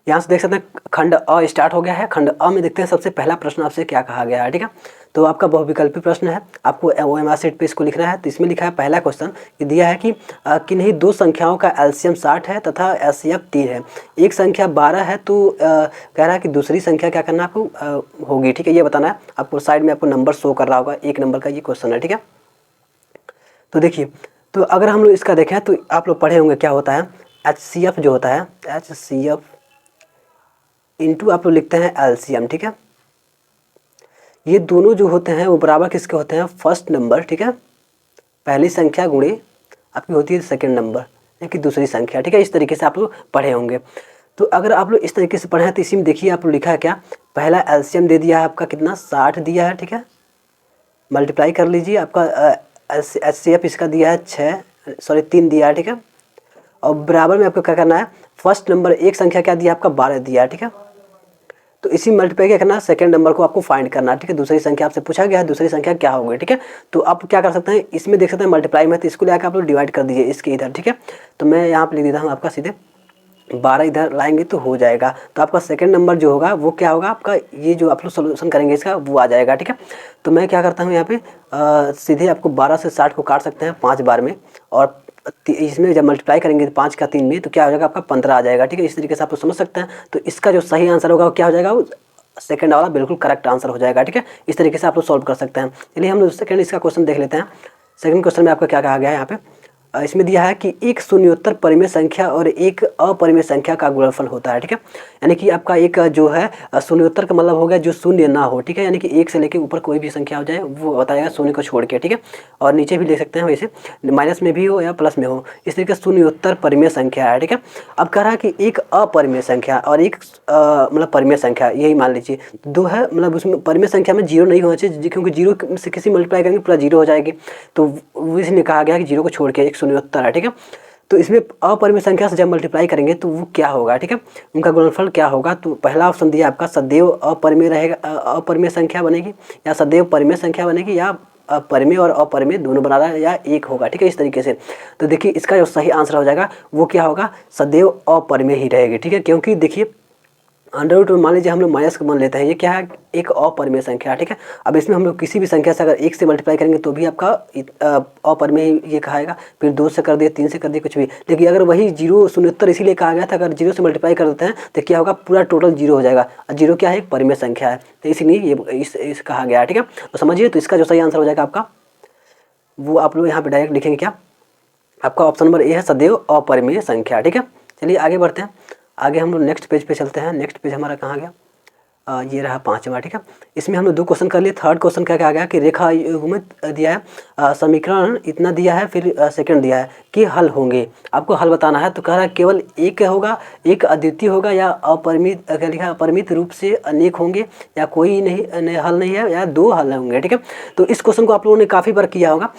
यहाँ से देख सकते हैं खंड अ स्टार्ट हो गया है। खंड अ में देखते हैं सबसे पहला प्रश्न आपसे क्या कहा गया है, ठीक है। तो आपका बहुविकल्पी प्रश्न है, आपको ओएमआर शीट पे इसको लिखना है। तो इसमें लिखा है पहला क्वेश्चन, ये दिया है कि किन्हीं दो संख्याओं का एलसीएम 60 है तथा एचसीएफ 3 है। एक संख्या 12 है, तो कह रहा है कि दूसरी संख्या क्या करना है आपको होगी, ठीक है। ये बताना है आपको, साइड में आपको नंबर शो कर रहा होगा, एक नंबर का ये क्वेश्चन है, ठीक है। तो देखिए, तो अगर हम लोग इसका देखें तो आप लोग पढ़े होंगे क्या होता है, एचसीएफ जो होता है, एचसीएफ इंटू आप लोग लिखते हैं एलसीएम, ठीक है। ये दोनों जो होते हैं वो बराबर किसके होते हैं, फर्स्ट नंबर, ठीक है। पहली संख्या गुणे आपकी होती है सेकंड नंबर यानी कि दूसरी संख्या, ठीक है। इस तरीके से आप लोग पढ़े होंगे। तो अगर आप लोग इस तरीके से पढ़े हैं तो इसी में देखिए आप लोग लिखा है क्या, पहला एलसीएम दे दिया है आपका कितना, 60 दिया है, ठीक है। मल्टीप्लाई कर लीजिए, आपका एचसीएफ इसका दिया है 3 दिया है, ठीक है। और बराबर में आपको क्या करना है, फर्स्ट नंबर एक संख्या क्या दिया आपका, 12 दिया है, ठीक है। तो इसी मल्टीप्लाई क्या करना है, सेकंड नंबर को आपको फाइंड करना है, ठीक है। दूसरी संख्या आपसे पूछा गया है, दूसरी संख्या क्या होगी, ठीक है। तो आप क्या कर सकते हैं, इसमें देख सकते हैं मल्टीप्लाई में, तो इसको लेकर आप लोग डिवाइड कर दीजिए इसके इधर, ठीक है। तो मैं यहाँ पे लिख देता हूँ आपका सीधे 12 इधर लाएंगे तो हो जाएगा। तो आपका सेकंड नंबर जो होगा वो क्या होगा आपका, ये जो आप लोग सोल्यूशन करेंगे इसका वो आ जाएगा, ठीक है। तो मैं क्या करता हूँ यहाँ पे सीधे आपको 12 से 60 को काट सकते हैं 5 बार में, और इसमें जब मल्टीप्लाई करेंगे 5 का 3 में तो क्या हो जाएगा आपका 15 आ जाएगा, ठीक है। इस तरीके से आप लोग समझ सकते हैं। तो इसका जो सही आंसर होगा वो क्या हो जाएगा, वो सेकंड वाला बिल्कुल करेक्ट आंसर हो जाएगा, ठीक है। इस तरीके से आप लोग सॉल्व कर सकते हैं। चलिए हम लोग सेकंड इसका क्वेश्चन देख लेते हैं। सेकंड क्वेश्चन में आपका क्या कहा गया है, यहाँ पे इसमें दिया है कि एक शून्योत्तर परिमेय संख्या और एक अपरिमेय संख्या का गुणनफल होता है, ठीक है। यानी कि आपका एक जो है शून्योत्तर का मतलब हो गया जो शून्य ना हो, ठीक है। यानी कि एक से लेके ऊपर कोई भी संख्या हो जाए वो बताएगा शून्य को छोड़ के, ठीक है। और नीचे भी ले सकते हैं वैसे, माइनस में भी हो या प्लस में हो, इस तरीके से शून्योत्तर परिमेय संख्या है, ठीक है। अब कह रहा है कि एक अपरिमेय संख्या और एक मतलब परिमेय संख्या, यही मान लीजिए दो है, मतलब उसमें परिमेय संख्या में जीरो नहीं होना चाहिए, क्योंकि जीरो से किसी मल्टीप्लाई करेंगे पूरा जीरो हो जाएगी। तो इसमें कहा गया कि जीरो को छोड़ के एक शून्योत्तर है, ठीक है। तो इसमें अपरिमेय संख्या से जब मल्टीप्लाई करेंगे तो वो क्या होगा, ठीक है, उनका गुणनफल क्या होगा। तो पहला ऑप्शन दिया आपका सदैव अपरिमेय रहेगा, अपरिमेय संख्या बनेगी, या सदैव परिमेय संख्या बनेगी, या परिमेय और अपरिमेय दोनों बना रहा है, या एक होगा, ठीक है। इस तरीके से तो देखिए इसका जो सही आंसर हो जाएगा वो क्या होगा, सदैव अपरिमेय ही रहेगी, ठीक है। क्योंकि देखिए अंडर रूट में मान लीजिए हम लोग माइनस का मान लेते हैं, ये क्या है, एक अपरिमेय संख्या, ठीक है। अब इसमें हम लोग किसी भी संख्या से अगर एक से मल्टीप्लाई करेंगे तो भी आपका अपरिमेय ये कहाएगा, फिर 2 से कर दिए, 3 से कर दिए, कुछ भी। लेकिन अगर वही जीरो शून्योत्तर इसीलिए कहा गया था, अगर जीरो से मल्टीप्लाई कर देते हैं तो क्या होगा, पूरा टोटल जीरो हो जाएगा। और जीरो क्या है, एक परिमेय संख्या है, तो इसीलिए ये इस कहा गया है, ठीक है। तो समझिए, तो इसका जो सही आंसर हो जाएगा आपका, वो आप लोग यहाँ पे डायरेक्ट लिखेंगे क्या, आपका ऑप्शन नंबर ए है सदैव अपरिमेय संख्या, ठीक है। चलिए आगे बढ़ते हैं। आगे हम लोग नेक्स्ट पेज पे चलते हैं। नेक्स्ट पेज हमारा कहाँ गया, ये रहा 5वां, ठीक है। इसमें हम लोग 2 क्वेश्चन कर लिए। थर्ड क्वेश्चन क्या कहा गया कि रेखा युग्मित दिया है, समीकरण इतना दिया है, फिर सेकंड दिया है कि हल होंगे, आपको हल बताना है। तो कह रहा है केवल एक होगा, एक अद्वितीय होगा, या अपरिमित क्या लिखा है, अपरिमित रूप से अनेक होंगे, या कोई नहीं हल नहीं है, या 2 हल होंगे, ठीक है। तो इस क्वेश्चन को आप लोगों ने काफ़ी बार किया होगा,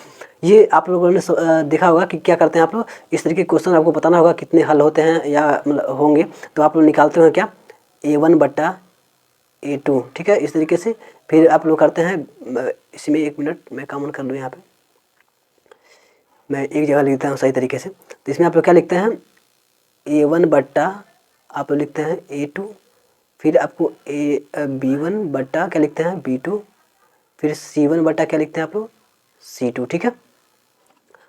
ये आप लोगों ने देखा होगा कि क्या करते हैं आप लोग, इस तरीके के क्वेश्चन आपको बताना होगा कितने हल होते हैं या मतलब होंगे। तो आप लोग निकालते हैं क्या, A1/A2, ठीक है, इस तरीके से। फिर आप लोग करते हैं, इसमें 1 मिनट मैं कॉमन कर लूँ, यहाँ पे मैं एक जगह लिखता हूँ सही तरीके से। तो इसमें आप लोग क्या लिखते हैं, A1/ आप लोग लिखते हैं A2, फिर आपको B1/ क्या लिखते हैं B2, फिर C1/ क्या लिखते हैं आप लोग C2, ठीक है।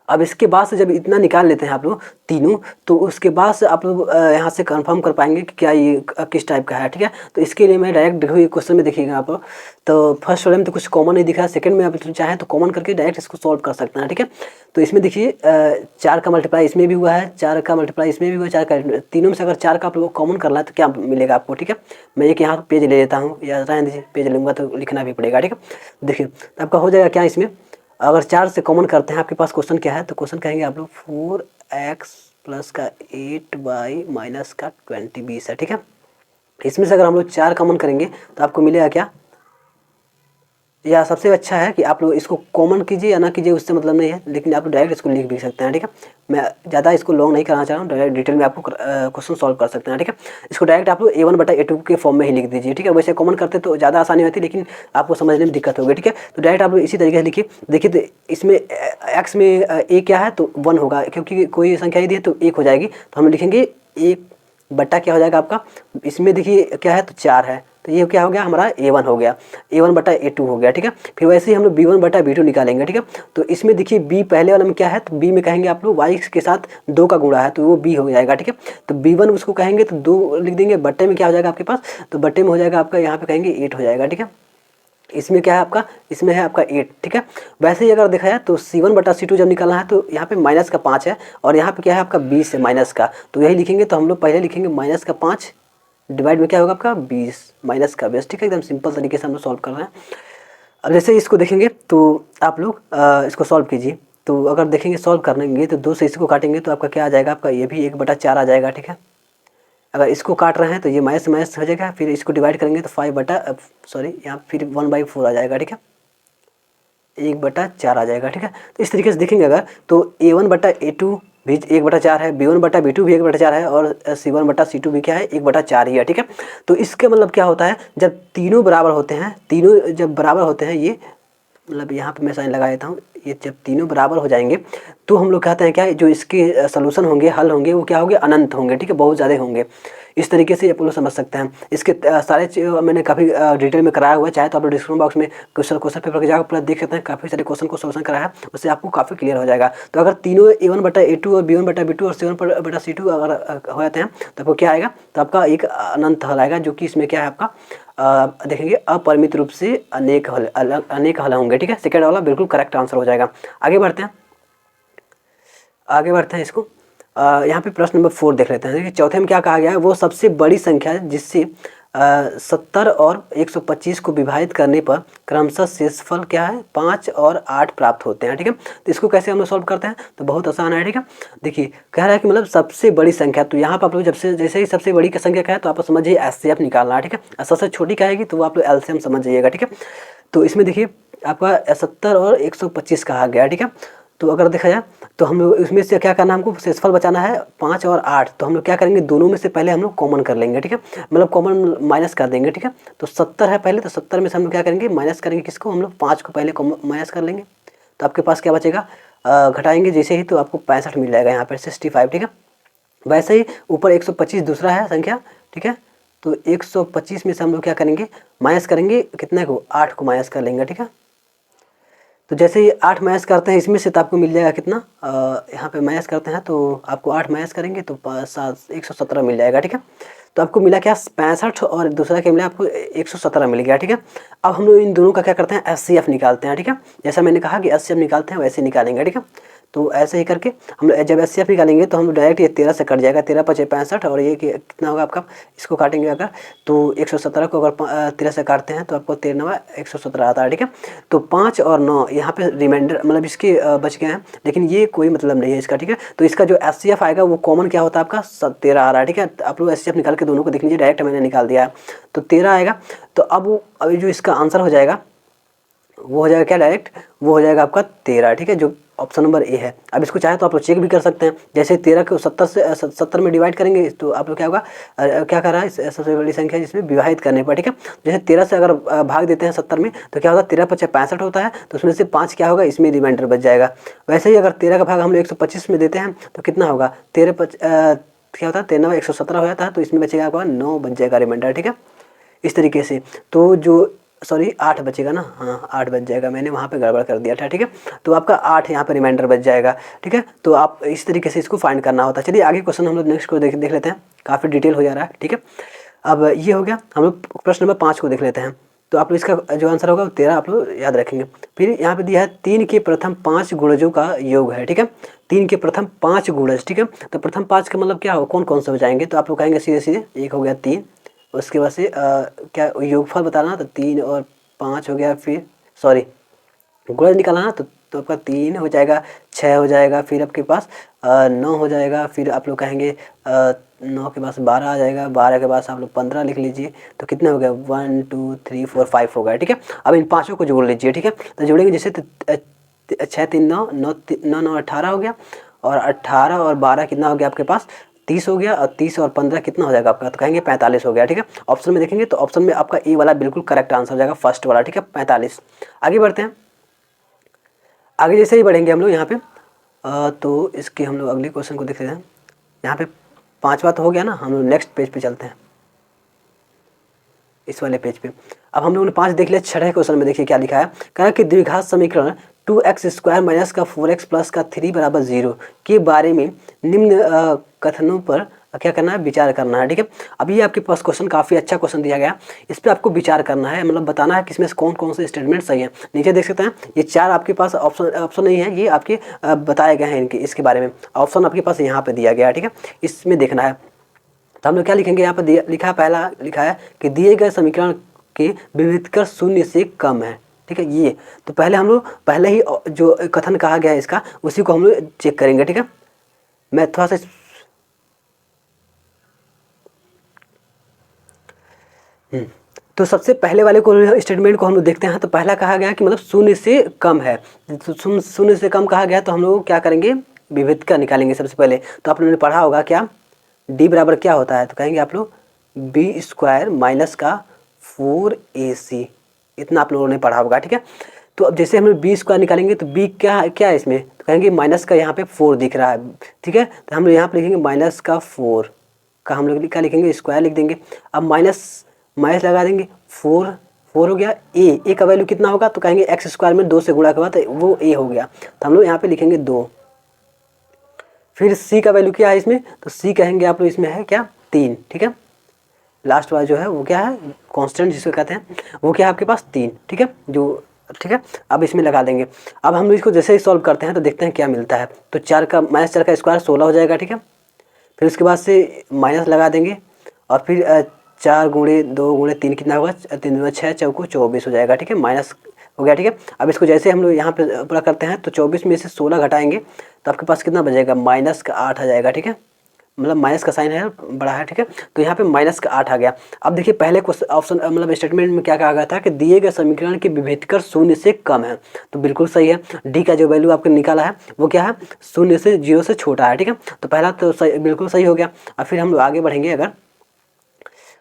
अब इसके बाद से जब इतना निकाल लेते हैं आप लोग तीनों, तो उसके बाद से आप लोग यहाँ से कंफर्म कर पाएंगे कि क्या ये किस टाइप का है, ठीक है। तो इसके लिए मैं डायरेक्ट देखो, ये क्वेश्चन में देखिएगा आप लोग, तो फर्स्ट वाले में तो कुछ कॉमन नहीं दिखा है, सेकंड में आप चाहें तो कॉमन करके डायरेक्ट इसको सॉल्व कर सकते हैं, ठीक है। तो इसमें देखिए 4 का मल्टीप्लाई इसमें भी हुआ है, 4 का मल्टीप्लाई इसमें भी हुआ है, 4 का, तीनों में से अगर 4 का आप लोग कॉमन करना है तो क्या मिलेगा आपको, ठीक है। मैं एक यहाँ पेज ले लेता हूँ, या रहने दीजिए, पेज लूँगा तो लिखना भी पड़ेगा, ठीक है। देखिए तो आपका हो जाएगा क्या, इसमें अगर 4 से कॉमन करते हैं, आपके पास क्वेश्चन क्या है, तो क्वेश्चन कहेंगे आप लोग 4x प्लस का 8y माइनस का 20 है, ठीक है। इसमें से अगर हम लोग 4 कॉमन करेंगे तो आपको मिलेगा क्या, या सबसे अच्छा है कि आप लोग इसको कॉमन कीजिए या ना कीजिए, उससे मतलब नहीं है, लेकिन आप लोग डायरेक्ट इसको लिख भी सकते हैं, ठीक है। मैं ज़्यादा इसको लॉन्ग नहीं करना चाह रहा हूँ, डायरेक्ट डिटेल में आपको क्वेश्चन सॉल्व कर सकते हैं, ठीक है। इसको डायरेक्ट आप लोग A1/A2 के फॉर्म में ही लिख दीजिए, ठीक है। वैसे कॉमन करते तो ज़्यादा आसानी होती, लेकिन आपको समझने में दिक्कत होगी, ठीक है। तो डायरेक्ट आप लोग इसी तरीके से लिखिए। देखिए तो इसमें एक्स में ए क्या है तो 1 होगा, क्योंकि कोई संख्या ही दी है तो 1 हो जाएगी, तो हम लिखेंगे 1 बट्टा क्या हो जाएगा आपका, इसमें देखिए क्या है तो 4 है, तो ये क्या हो गया हमारा A1 हो गया, A1 बटा A2 हो गया, ठीक है। फिर वैसे ही हम लोग B1 बटा B2 निकालेंगे, ठीक है। तो इसमें देखिए B पहले वाला में क्या है, तो B में कहेंगे आप लोग y के साथ 2 का गुणा है, तो वो B हो जाएगा, ठीक है। तो B1 उसको कहेंगे तो 2 लिख देंगे, बट्टे में क्या हो जाएगा आपके पास, तो बट्टे में हो जाएगा आपका यहाँ पे कहेंगे 8 हो जाएगा, ठीक है। इसमें क्या है आपका, इसमें है आपका 8, ठीक है। वैसे ही अगर देखा जाए तो C1 बटा C2 जब निकालना है तो यहाँ पे माइनस का 5 है, और यहाँ पे क्या है आपका 20 है माइनस का, तो यही लिखेंगे। तो हम लोग पहले लिखेंगे माइनस का 5 डिवाइड में क्या होगा आपका 20 माइनस का 20, ठीक है। एकदम सिंपल तरीके से हम लोग सॉल्व कर रहे हैं। अब जैसे इसको देखेंगे तो आप लोग इसको सॉल्व कीजिए। तो अगर देखेंगे सॉल्व करेंगे तो 2 से इसको काटेंगे तो आपका क्या आ जाएगा, आपका ये भी 1/4 आ जाएगा, ठीक है। अगर इसको काट रहे हैं तो ये माइनस माइनस हो जाएगा, फिर इसको डिवाइड करेंगे तो 5 यहाँ फिर 1/4 आ जाएगा, ठीक है। 1/4 आ जाएगा, ठीक है। तो इस तरीके से देखेंगे अगर तो A1 बटा A2 भी 1/4 है, B1 बटा B2 भी 1/4 है, और C1 बटा C2 भी क्या है 1/4 ही है, ठीक है। तो इसके मतलब क्या होता है, जब तीनों बराबर होते हैं, तीनों जब बराबर होते हैं, ये मतलब यहाँ पे मैं साइन लगा देता हूँ, ये जब तीनों बराबर हो जाएंगे तो हम लोग कहते हैं क्या, जो इसके सलूशन होंगे, हल होंगे, वो क्या होंगे, अनंत होंगे, ठीक है, बहुत ज़्यादा होंगे। इस तरीके से आप लोग समझ सकते हैं। इसके सारे मैंने काफ़ी डिटेल में कराया हुआ है, चाहे तो आप लोग डिस्क्रिप्शन बॉक्स में क्वेश्चन पेपर के जाकर पूरा देख सकते हैं, काफ़ी सारे क्वेश्चन को सोल्यूशन कराया है, उससे आपको काफ़ी क्लियर हो जाएगा। तो अगर तीनों A1 बटा A2 और B1 बटा B2 और C1 बटा C2 अगर हो जाते हैं तो आपको क्या आएगा, तो आपका एक अनंत हल आएगा, जो कि इसमें क्या है आपका देखेंगे अपरिमित रूप से अनेक हल होंगे, ठीक है। सेकेंड वाला बिल्कुल करेक्ट आंसर हो जाएगा। आगे बढ़ते हैं इसको। यहाँ पे प्रश्न नंबर 4 देख लेते हैं। देखिए चौथे में क्या कहा गया है, वो सबसे बड़ी संख्या है जिससे 70 और 125 को विभाजित करने पर क्रमशः शेषफल क्या है 5 और 8 प्राप्त होते हैं, ठीक है। तो इसको कैसे हम लोग सॉल्व करते हैं, तो बहुत आसान है, ठीक है। देखिए कह रहा है कि मतलब सबसे बड़ी संख्या, तो यहाँ पर आप लोग जैसे ही सबसे बड़ी संख्या का है तो आप समझिए HCF निकालना है, ठीक है। सबसे छोटी कहेगी तो वो आप लोग LCM समझ जाइएगा, ठीक है। तो इसमें देखिए आपका 70 और 125 कहा गया, ठीक है। तो अगर देखा जाए तो हम लोग इसमें से क्या करना है, हमको शेषफल बचाना है 5 और 8, तो हम लोग क्या करेंगे, दोनों में से पहले हम लोग कॉमन कर लेंगे, ठीक है, मतलब कॉमन माइनस कर देंगे, ठीक है। तो 70 है पहले, तो 70 में से हम लोग क्या करेंगे, माइनस करेंगे किसको, हम लोग 5 को पहले माइनस कर लेंगे, तो आपके पास क्या बचेगा, घटाएंगे जैसे ही तो आपको 65 मिल जाएगा, यहाँ पर 65, ठीक है। वैसे ही ऊपर 125 दूसरा है संख्या, ठीक है। तो 125 में से हम लोग क्या करेंगे, माइनस करेंगे कितने को, 8 को माइनस कर लेंगे, ठीक है। तो जैसे ही 8 माइनस करते हैं इसमें से तो आपको मिल जाएगा कितना, यहाँ पे माइनस करते हैं तो आपको 8 माइनस करेंगे तो 117 मिल जाएगा, ठीक है। तो आपको मिला क्या 65 और दूसरा क्या मिला आपको 117 मिल गया, ठीक है। अब हम लोग इन दोनों का क्या करते हैं, HCF निकालते हैं, ठीक है। जैसा मैंने कहा कि HCF निकालते हैं वैसे निकालेंगे, ठीक है। तो ऐसे ही करके हम लोग जब HCF निकालेंगे तो हम लोग डायरेक्ट ये 13 से कट जाएगा, 13 × 5 = 65, और ये कितना होगा आपका, इसको काटेंगे अगर तो 117 को अगर 13 से काटते हैं तो आपको 13 117 आता है, ठीक है। तो 5 और 9 यहाँ पे रिमाइंडर मतलब इसके बच गए हैं, लेकिन ये कोई मतलब नहीं है इसका, ठीक है। तो इसका जो HCF आएगा वो कॉमन क्या होता है आपका 13 आ रहा है, ठीक है। आप लोग HCF निकाल के दोनों को देख लीजिए, डायरेक्ट मैंने निकाल दिया है, तो 13 आएगा। तो अब अभी जो इसका आंसर हो जाएगा वो हो जाएगा क्या, डायरेक्ट वो हो जाएगा आपका 13, ठीक है, जो ऑप्शन नंबर ए है। अब इसको चाहे तो आप लोग चेक भी कर सकते हैं, जैसे 13 को 70 में डिवाइड करेंगे तो आप लोग क्या होगा, क्या कर रहा है सबसे बड़ी संख्या जिसमें विभाजित करने पर, ठीक है। जैसे 13 से अगर भाग देते हैं 70 में तो क्या होगा, 13 × 5 = 65 होता है, तो उसमें से 5 क्या होगा, इसमें रिमाइंडर बच जाएगा। वैसे ही अगर 13 का भाग हम लोग 125 में देते हैं तो कितना होगा, 13 क्या होता है 13 117 हो जाता है, तो इसमें बचेगा आपका 9 बच जाएगा रिमाइंडर, ठीक है। इस तरीके से तो जो 8 बचेगा ना, हाँ 8 बच जाएगा, मैंने वहाँ पे गड़बड़ कर दिया था, ठीक है। तो आपका 8 यहाँ पे रिमाइंडर बच जाएगा, ठीक है। तो आप इस तरीके से इसको फाइंड करना होता है। चलिए आगे क्वेश्चन हम लोग नेक्स्ट को देख लेते हैं, काफ़ी डिटेल हो जा रहा है, ठीक है। अब ये हो गया, हम लोग प्रश्न नंबर 5 को देख लेते हैं। तो आप लोग इसका जो आंसर होगा वो 13 आप लोग याद रखेंगे। फिर यहाँ पे दिया है 3 के प्रथम 5 गुणजों का योग है, ठीक है। 3 के प्रथम 5 गुणज, ठीक है। तो प्रथम 5 का मतलब क्या हो, कौन कौन से हो जाएंगे, तो आप लोग कहेंगे सीधे सीधे, एक हो गया 3, उसके बाद से क्या योगफल बताना, तो 3 और 5 हो गया, फिर सॉरी गुणज निकालना ना, तो आपका 3 हो जाएगा, 6 हो जाएगा, फिर आपके पास 9 हो जाएगा, फिर आप लोग कहेंगे 9 के पास 12 आ जाएगा, 12 के पास आप लोग 15 लिख लीजिए, तो कितने हो गए 1 2 3 4 5 हो गया, ठीक है। अब इन पाँचों को जोड़ लीजिए, ठीक है। तो जोड़ेंगे जैसे 6 3 9 9 9 18 हो गया, और 18 और 12 कितना हो गया आपके पास 30 हो गया, और 30 और 15 कितना हो जाएगा आपका, तो कहेंगे 45 हो गया, ठीक है। ऑप्शन में देखेंगे तो ऑप्शन में आपका ए वाला बिल्कुल करेक्ट आंसर हो जाएगा, फर्स्ट वाला, ठीक है, 45। आगे बढ़ते हैं, आगे जैसे ही बढ़ेंगे हम लोग यहाँ पे तो इसके हम लोग अगले क्वेश्चन को देख लेते हैं। यहाँ पे 5वां तो हो गया ना। हम लोग नेक्स्ट पेज पे चलते हैं, इस वाले पेज पे। अब हम लोगों ने 5 देख लिया। 6 क्वेश्चन में देखिए क्या लिखा है। कहा कि द्विघात समीकरण 2x² माइनस का 4x प्लस का 3 बराबर 0 के बारे में निम्न कथनों पर क्या करना है, विचार करना है। ठीक है, अब ये आपके पास क्वेश्चन काफ़ी अच्छा क्वेश्चन दिया गया, इस पर आपको विचार करना है, मतलब बताना है कि इसमें से कौन कौन से स्टेटमेंट सही है। नीचे देख सकते हैं ये 4 आपके पास ऑप्शन नहीं है, ये आपके बताए गए हैं इनके, इसके बारे में ऑप्शन आपके पास यहाँ पे दिया गया है। ठीक है, इसमें देखना है। तो हम लोग क्या लिखेंगे, यहाँ पर लिखा है, पहला लिखा है कि दिए गए समीकरण के विविधकर 0 से कम है। ठीक है, ये तो पहले हम लोग पहले ही जो कथन कहा गया है इसका, उसी को हम लोग चेक करेंगे। ठीक है, मैं थोड़ा सा तो सबसे पहले वाले को स्टेटमेंट को हम लोग देखते हैं। तो पहला कहा गया कि मतलब 0 से कम है, 0 से कम कहा गया तो हम लोग क्या करेंगे, विविधकर निकालेंगे सबसे पहले। तो आप लोगों ने पढ़ा होगा क्या, डी बराबर क्या होता है, तो कहेंगे आप लोग b² माइनस का 4ac, इतना आप लोगों ने पढ़ा होगा। ठीक है, तो अब जैसे हम लोग b² निकालेंगे तो b क्या क्या है इसमें, तो कहेंगे माइनस का यहाँ पे 4 दिख रहा है। ठीक है, तो हम लोग यहाँ पे लिखेंगे माइनस का 4 का, हम लोग क्या लिखेंगे, स्क्वायर लिख देंगे। अब माइनस माइनस लगा देंगे, 4 हो गया। ए का वैल्यू कितना होगा, तो कहेंगे x² में 2 से गुणा के बाद वो a हो गया, तो हम लोग यहाँ पे लिखेंगे 2। फिर c का वैल्यू क्या है इसमें, तो c कहेंगे आप लोग इसमें है क्या, 3। ठीक है, लास्ट वाला जो है वो क्या है, कांस्टेंट जिसको कहते हैं, वो क्या है आपके पास 3। ठीक है, जो ठीक है, अब इसमें लगा देंगे। अब हम लोग इसको जैसे ही सॉल्व करते हैं तो देखते हैं क्या मिलता है। तो 4 का -4 का स्क्वायर 16 हो जाएगा। ठीक है, फिर उसके बाद से माइनस लगा देंगे, और फिर 4 गुणे 2 गुणे 3 कितना होगा, 3 दूना 6, चौको 24 हो जाएगा। ठीक है, माइनस हो गया। ठीक है, अब इसको जैसे हम लोग यहाँ पे पूरा करते हैं तो 24 में से 16 घटाएंगे तो आपके पास कितना बचेगा, माइनस का 8 आ जाएगा। ठीक है, मतलब माइनस का साइन है बड़ा है। ठीक है, तो यहाँ पे माइनस का 8 आ गया। अब देखिए पहले ऑप्शन मतलब स्टेटमेंट में क्या कहा गया था कि दिए गए समीकरण के विभेदकर 0 से कम है, तो बिल्कुल सही है। डी का जो वैल्यू आपने निकाला है वो क्या है, 0 से 0 से छोटा है। ठीक है, तो पहला तो सही, बिल्कुल सही हो गया। अब फिर हम लोग आगे बढ़ेंगे। अगर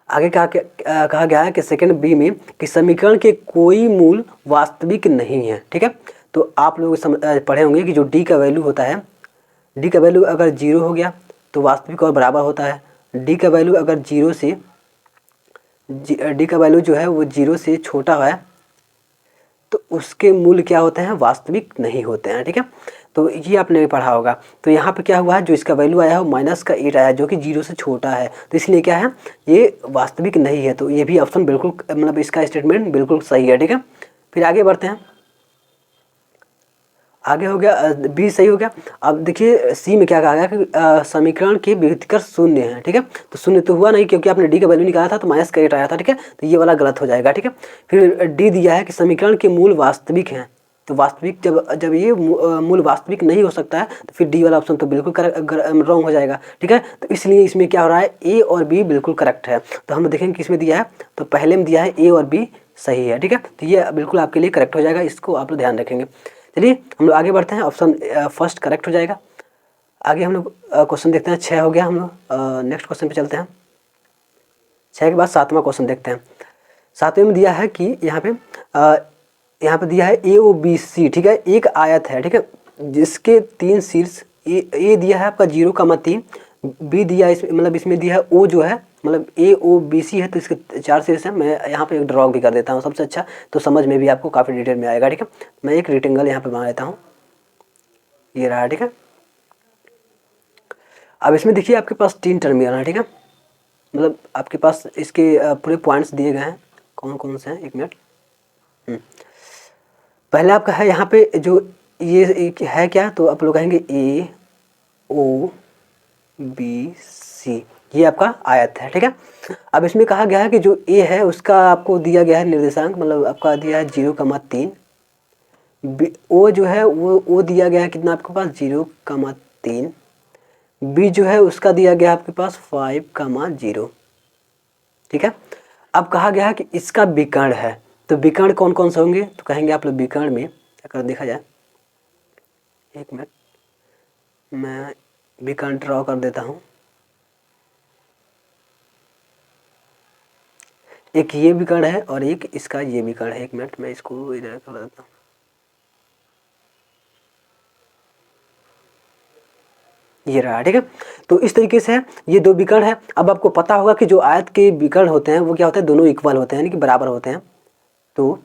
आगे कहा गया है कि सेकंड बी में कि समीकरण के कोई मूल वास्तविक नहीं है। ठीक है, तो आप लोग पढ़े होंगे कि जो डी का वैल्यू होता है, डी का वैल्यू अगर 0 हो गया तो वास्तविक और बराबर होता है। डी का वैल्यू अगर 0 से डी का वैल्यू जो है वो 0 से छोटा है तो उसके मूल क्या होते हैं, वास्तविक नहीं होते हैं। ठीक है, तो ये आपने पढ़ा होगा। तो यहाँ पे क्या हुआ है, जो इसका वैल्यू आया है वो -8 आया है, जो कि 0 से छोटा है, तो इसलिए क्या है, ये वास्तविक नहीं है। तो ये भी ऑप्शन बिल्कुल मतलब इसका स्टेटमेंट बिल्कुल सही है। ठीक है, फिर आगे बढ़ते हैं। आगे हो गया बी सही हो गया। अब देखिए सी में क्या कहा गया कि समीकरण के विभेदकर 0 है। ठीक है, तो 0 तो हुआ नहीं क्योंकि आपने डी का वैल्यू निकाला था तो -8 आया था। ठीक है, तो ये वाला गलत हो जाएगा। ठीक है, फिर डी दिया है कि समीकरण के मूल वास्तविक हैं, तो वास्तविक जब ये मूल वास्तविक नहीं हो सकता है तो फिर डी वाला ऑप्शन तो बिल्कुल रॉन्ग हो जाएगा। ठीक है, तो इसलिए इसमें क्या हो रहा है, ए और बी बिल्कुल करेक्ट है। तो हम देखेंगे किसमें दिया है, तो पहले में दिया है ए और बी सही है। ठीक है, तो ये बिल्कुल आपके लिए करेक्ट हो जाएगा, इसको आप लोग ध्यान रखेंगे। चलिए हम लोग आगे बढ़ते हैं, ऑप्शन फर्स्ट करेक्ट हो जाएगा। आगे हम लोग क्वेश्चन देखते हैं। 6 हो गया, हम लोग नेक्स्ट क्वेश्चन पे चलते हैं। 6 के बाद 7वां क्वेश्चन देखते हैं। 7वें में दिया है कि यहाँ पे दिया है AOBC। ठीक है, एक आयत है। ठीक है, जिसके 3 शीर्ष, ए दिया है आपका 0,3, बी दिया है मतलब इसमें दिया है ओ जो है मतलब AOBC है, तो इसके 4 शीर्ष है। मैं यहाँ पे एक ड्रॉ भी कर देता हूँ सबसे अच्छा, तो समझ में भी आपको काफ़ी डिटेल में आएगा। ठीक है, मैं एक रेक्टेंगल यहाँ पे बना लेता हूँ, ये रहा। ठीक है, अब इसमें देखिए आपके पास 3 टर्मिनल है। ठीक है, मतलब आपके पास इसके पूरे पॉइंट्स दिए गए हैं, कौन कौन से हैं, 1 मिनट। पहले आपका है यहाँ पे जो ये है क्या, तो आप लोग कहेंगे AOBC, ये आपका आयत है। ठीक है, अब इसमें कहा गया है कि जो ए है उसका आपको दिया गया है निर्देशांक, मतलब आपका दिया है 0,3, ओ जो है वो ओ दिया गया है कितना आपके पास 0,3, बी जो है उसका दिया गया है आपके पास 5,0। ठीक है, अब कहा गया है कि इसका विकर्ण है, तो विकर्ण कौन कौन से होंगे, तो कहेंगे आप लोग विकर्ण में अगर देखा जाए, 1 मिनट मैं विकर्ण ड्रॉ कर देता हूँ। एक ये विकर्ण है और एक इसका ये विकर्ण है। 1 मिनट मैं इसको इधर कर देता हूँ। ये रहा, ठीक है। तो इस तरीके से है, ये दो विकर्ण है। अब आपको पता होगा कि जो आयत के विकर्ण होते हैं वो क्या होते हैं, दोनों इक्वल होते हैं, यानी कि बराबर होते हैं। तो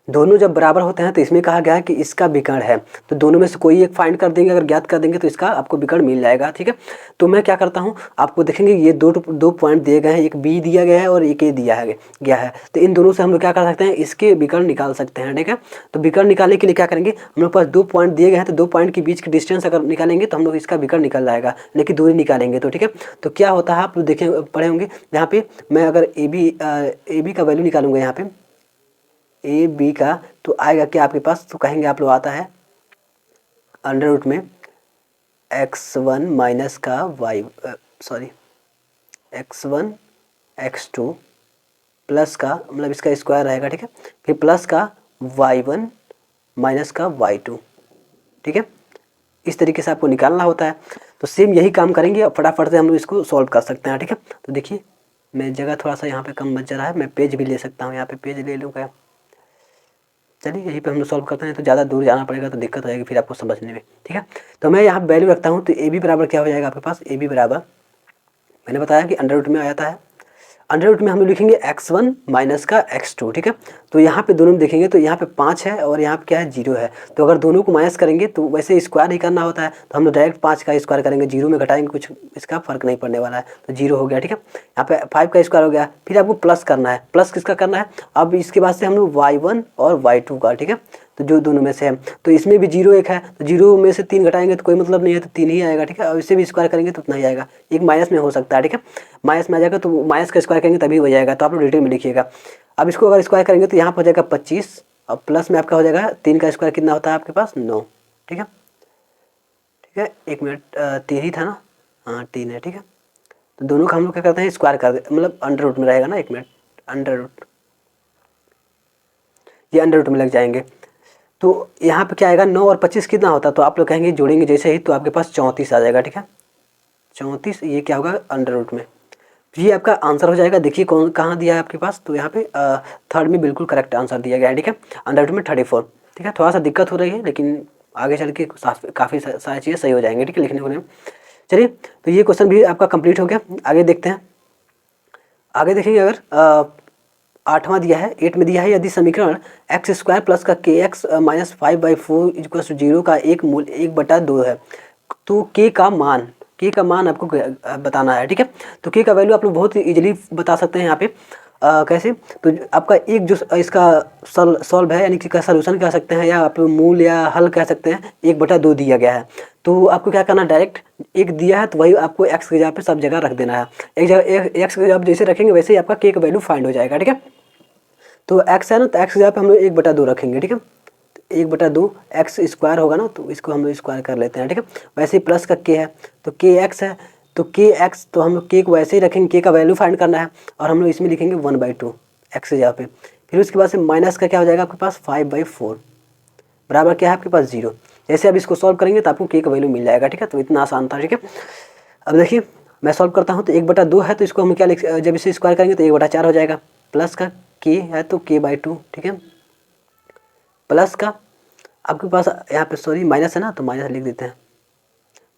दोनों जब बराबर होते हैं तो इसमें कहा गया है कि इसका विकर्ण है, तो दोनों में से कोई एक फाइंड कर देंगे, अगर ज्ञात कर देंगे तो इसका आपको विकर्ण मिल जाएगा, ठीक है। तो मैं क्या करता हूँ, आपको देखेंगे ये दो पॉइंट दिए गए हैं, एक बी दिया गया है और एक ए दिया है गया है। तो इन दोनों से हम लोग क्या कर सकते हैं, इसके विकर्ण निकाल सकते हैं, ठीक है। तो विकर्ण निकालने के लिए क्या करेंगे, हम लोग पास 2 पॉइंट दिए गए हैं, तो 2 पॉइंट के बीच की डिस्टेंस अगर निकालेंगे तो हम लोग इसका विकर्ण निकल जाएगा, लेकिन दूरी निकालेंगे तो, ठीक है। तो क्या होता है आप लोग देखें पढ़े होंगे, यहाँ पे मैं अगर ए बी का वैल्यू निकालूंगा यहाँ पे ए बी का, तो आएगा क्या आपके पास, तो कहेंगे आप लोग आता है अंडर रूट में x1 माइनस का x1 x2 प्लस का, मतलब इसका स्क्वायर रहेगा, ठीक है, फिर प्लस का y1 माइनस का y2, ठीक है। इस तरीके से आपको निकालना होता है। तो सेम यही काम करेंगे और फटाफट से हम लोग इसको सॉल्व कर सकते हैं, ठीक है। तो देखिए मैं जगह थोड़ा सा यहाँ पे कम बच रहा है, मैं पेज भी ले सकता हूँ, यहाँ पे पेज ले लूँगा। चलिए यहीं पे हम लोग सॉल्व करते हैं, तो ज़्यादा दूर जाना पड़ेगा तो दिक्कत हो जाएगी फिर आपको समझने में, ठीक है। तो मैं यहाँ वैल्यू रखता हूँ, तो ए बी बराबर क्या हो जाएगा आपके पास, ए बी बराबर मैंने बताया कि अंडर रूट में आ जाता है, अंडर रूट में हम लोग लिखेंगे x1 माइनस का x2, ठीक है। तो यहाँ पे दोनों में देखेंगे तो यहाँ पे 5 है और यहाँ पे क्या है 0 है, तो अगर दोनों को माइनस करेंगे तो वैसे स्क्वायर ही करना होता है, तो हम लोग डायरेक्ट 5 का स्क्वायर करेंगे, 0 में घटाएंगे कुछ इसका फर्क नहीं पड़ने वाला है, तो 0 हो गया, ठीक है। यहाँ पे 5 का स्क्वायर हो गया, फिर आपको प्लस करना है, प्लस किसका करना है, अब इसके बाद से हम लोग y1 और y2 का, ठीक है। तो जो दोनों में से है, तो इसमें भी 0 1 है, तो 0 में से 3 घटाएंगे तो कोई मतलब नहीं है, तो 3 ही आएगा, ठीक है। और इससे भी स्क्वायर करेंगे तो उतना ही आएगा, एक माइनस में हो सकता है, ठीक है, माइनस में आ जाएगा, तो माइनस का स्क्वायर करेंगे तभी हो जाएगा, तो आप लोग डिटेल में लिखिएगा। अब इसको अगर स्क्वायर करेंगे तो यहाँ पर हो जाएगा 25 और प्लस में आपका हो जाएगा 3 का स्क्वायर कितना होता है आपके पास 9, ठीक है, ठीक है। 1 मिनट 3 ही था ना, हाँ 3 है, ठीक है। तो दोनों का हम लोग क्या करते हैं स्क्वायर कर दे, मतलब अंडर रूट में रहेगा ना, 1 मिनट अंडर रूट, ये अंडर रूट में लग जाएंगे। तो यहाँ पे क्या आएगा 9 और 25 कितना होता है, तो आप लोग कहेंगे जोड़ेंगे जैसे ही तो आपके पास 34 आ जाएगा, ठीक है। 34 ये क्या होगा अंडर रूट में, ये आपका आंसर हो जाएगा। देखिए कौन कहाँ दिया है आपके पास, तो यहाँ पे थर्ड में बिल्कुल करेक्ट आंसर दिया गया है, ठीक है, अंडर रूट में 34, ठीक है। थोड़ा सा दिक्कत हो रही है लेकिन आगे चल के काफ़ी सारी चीज़ें सही हो जाएंगी, ठीक है, लिखने को नहीं। चलिए तो ये क्वेश्चन भी आपका कंप्लीट हो गया, आगे देखते हैं। आगे देखेंगे अगर 8वां दिया है 8 में दिया है, यदि समीकरण एक्स स्क्वायर प्लस का के एक्स माइनस 5/4 इक्वल टू 0 का एक मूल 1/2 है, तो के का मान आपको बताना है, ठीक है। तो के का वैल्यू आप लोग बहुत इजीली बता सकते हैं यहाँ पे, कैसे, तो आपका एक जो इसका सॉल्व है, यानी कि का सोल्यूशन कह सकते हैं, या आप मूल या हल कह सकते हैं, 1/2 दिया गया है। तो आपको क्या करना है, डायरेक्ट एक दिया है तो वही आपको एक्स की जगह पे सब जगह रख देना है, एक जगह एक्स की जगह जैसे रखेंगे वैसे ही आपका के का वैल्यू फाइंड हो जाएगा, ठीक है। तो एक्स है ना, तो एक्स की जगह पे हम लोग 1/2 रखेंगे, ठीक है। 1/2 एक्स स्क्वायर होगा ना, तो इसको हम लोग स्क्वायर कर लेते हैं, ठीक है। वैसे ही प्लस का के है, तो के एक्स है, तो के एक्स, तो हम लोग के को वैसे ही रखेंगे, के का वैल्यू फाइंड करना है, और हम लोग इसमें लिखेंगे 1/2 एक्स की जगह पे। फिर उसके बाद से माइनस का क्या हो जाएगा आपके पास 5/4 बराबर क्या है आपके पास 0। जैसे अब इसको सॉल्व करेंगे तो आपको के का वैल्यू मिल जाएगा, ठीक है। तो इतना आसान था, ठीक है। अब देखिए मैं सॉल्व करता हूँ, तो 1/2 है, तो इसको हम क्या जब इसे स्क्वायर करेंगे तो 1/4 हो जाएगा, प्लस का के है तो k/2, ठीक है, प्लस का आपके पास यहाँ पे सॉरी माइनस है ना, तो माइनस लिख देते हैं,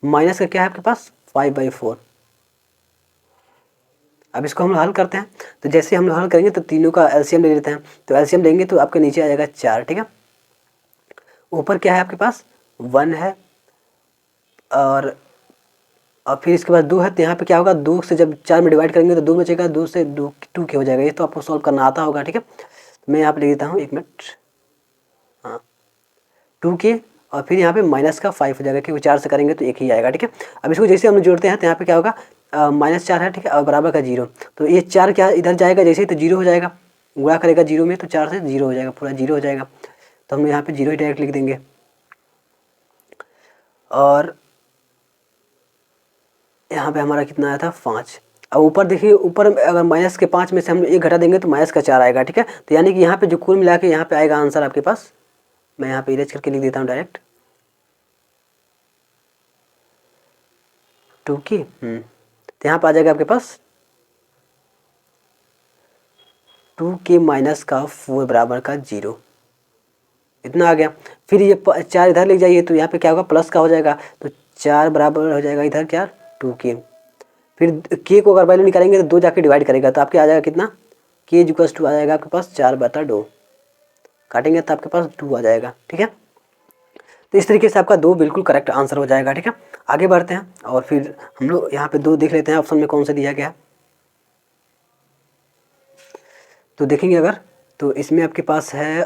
माइनस का क्या है आपके पास 5/4। अब इसको हम हल करते हैं, तो जैसे हम हल करेंगे तो तीनों का एलसीएम ले लेते हैं, तो एलसीएम लेंगे तो आपके नीचे आ जाएगा 4, ठीक है। ऊपर क्या है आपके पास 1 है, और फिर इसके बाद 2 है, तो यहाँ पे क्या होगा 2 से जब 4 में डिवाइड करेंगे तो 2 बचेगा, 2 से 2 के हो जाएगा, ये तो आपको सॉल्व करना आता होगा, ठीक है। तो मैं यहाँ पे लिख देता हूँ 1 मिनट, हाँ 2 के, और फिर यहाँ पे माइनस का 5 हो जाएगा, क्योंकि 4 से करेंगे तो 1 ही आएगा, ठीक है। अब इसको जैसे हम लोग जोड़ते हैं तो यहाँ पे क्या होगा -4 है, ठीक है, और बराबर का 0, तो ये 4 क्या इधर जाएगा जैसे ही तो 0 हो जाएगा, गुणा करेगा 0 में तो 4 से 0 हो जाएगा, पूरा 0 हो जाएगा, तो हम यहाँ पे 0 ही डायरेक्ट लिख देंगे। और यहाँ पे हमारा कितना आया था 5। अब ऊपर देखिए, ऊपर अगर माइनस के 5 में से हम 1 घटा देंगे तो माइनस का 4 आएगा, ठीक है। तो यानी कि यहाँ पे जो कुल मिला के यहाँ पे आएगा आंसर आपके पास, मैं यहाँ पे इरेज करके लिख देता हूँ डायरेक्ट 2 की, तो यहाँ पे आ जाएगा आपके पास 2 माइनस का 4 बराबर का 0, इतना आ गया। फिर ये 4 इधर ले जाइए तो यहाँ पे क्या होगा प्लस का हो जाएगा, तो 4 बराबर हो जाएगा इधर क्या 2k। फिर k को अगर वैल्यू निकालेंगे तो 2 जाके डिवाइड करेगा तो आपके आ जाएगा कितना k इक्वल्स टू आ जाएगा आपके पास 4/2। काटेंगे तो आपके पास 2 आ जाएगा। ठीक है, तो इस तरीके से आपका 2 बिल्कुल करेक्ट आंसर हो जाएगा। ठीक है, आगे बढ़ते हैं और फिर हम लोग यहाँ पे 2 देख लेते हैं ऑप्शन में कौन सा दिया गया है। तो देखेंगे अगर तो इसमें आपके पास है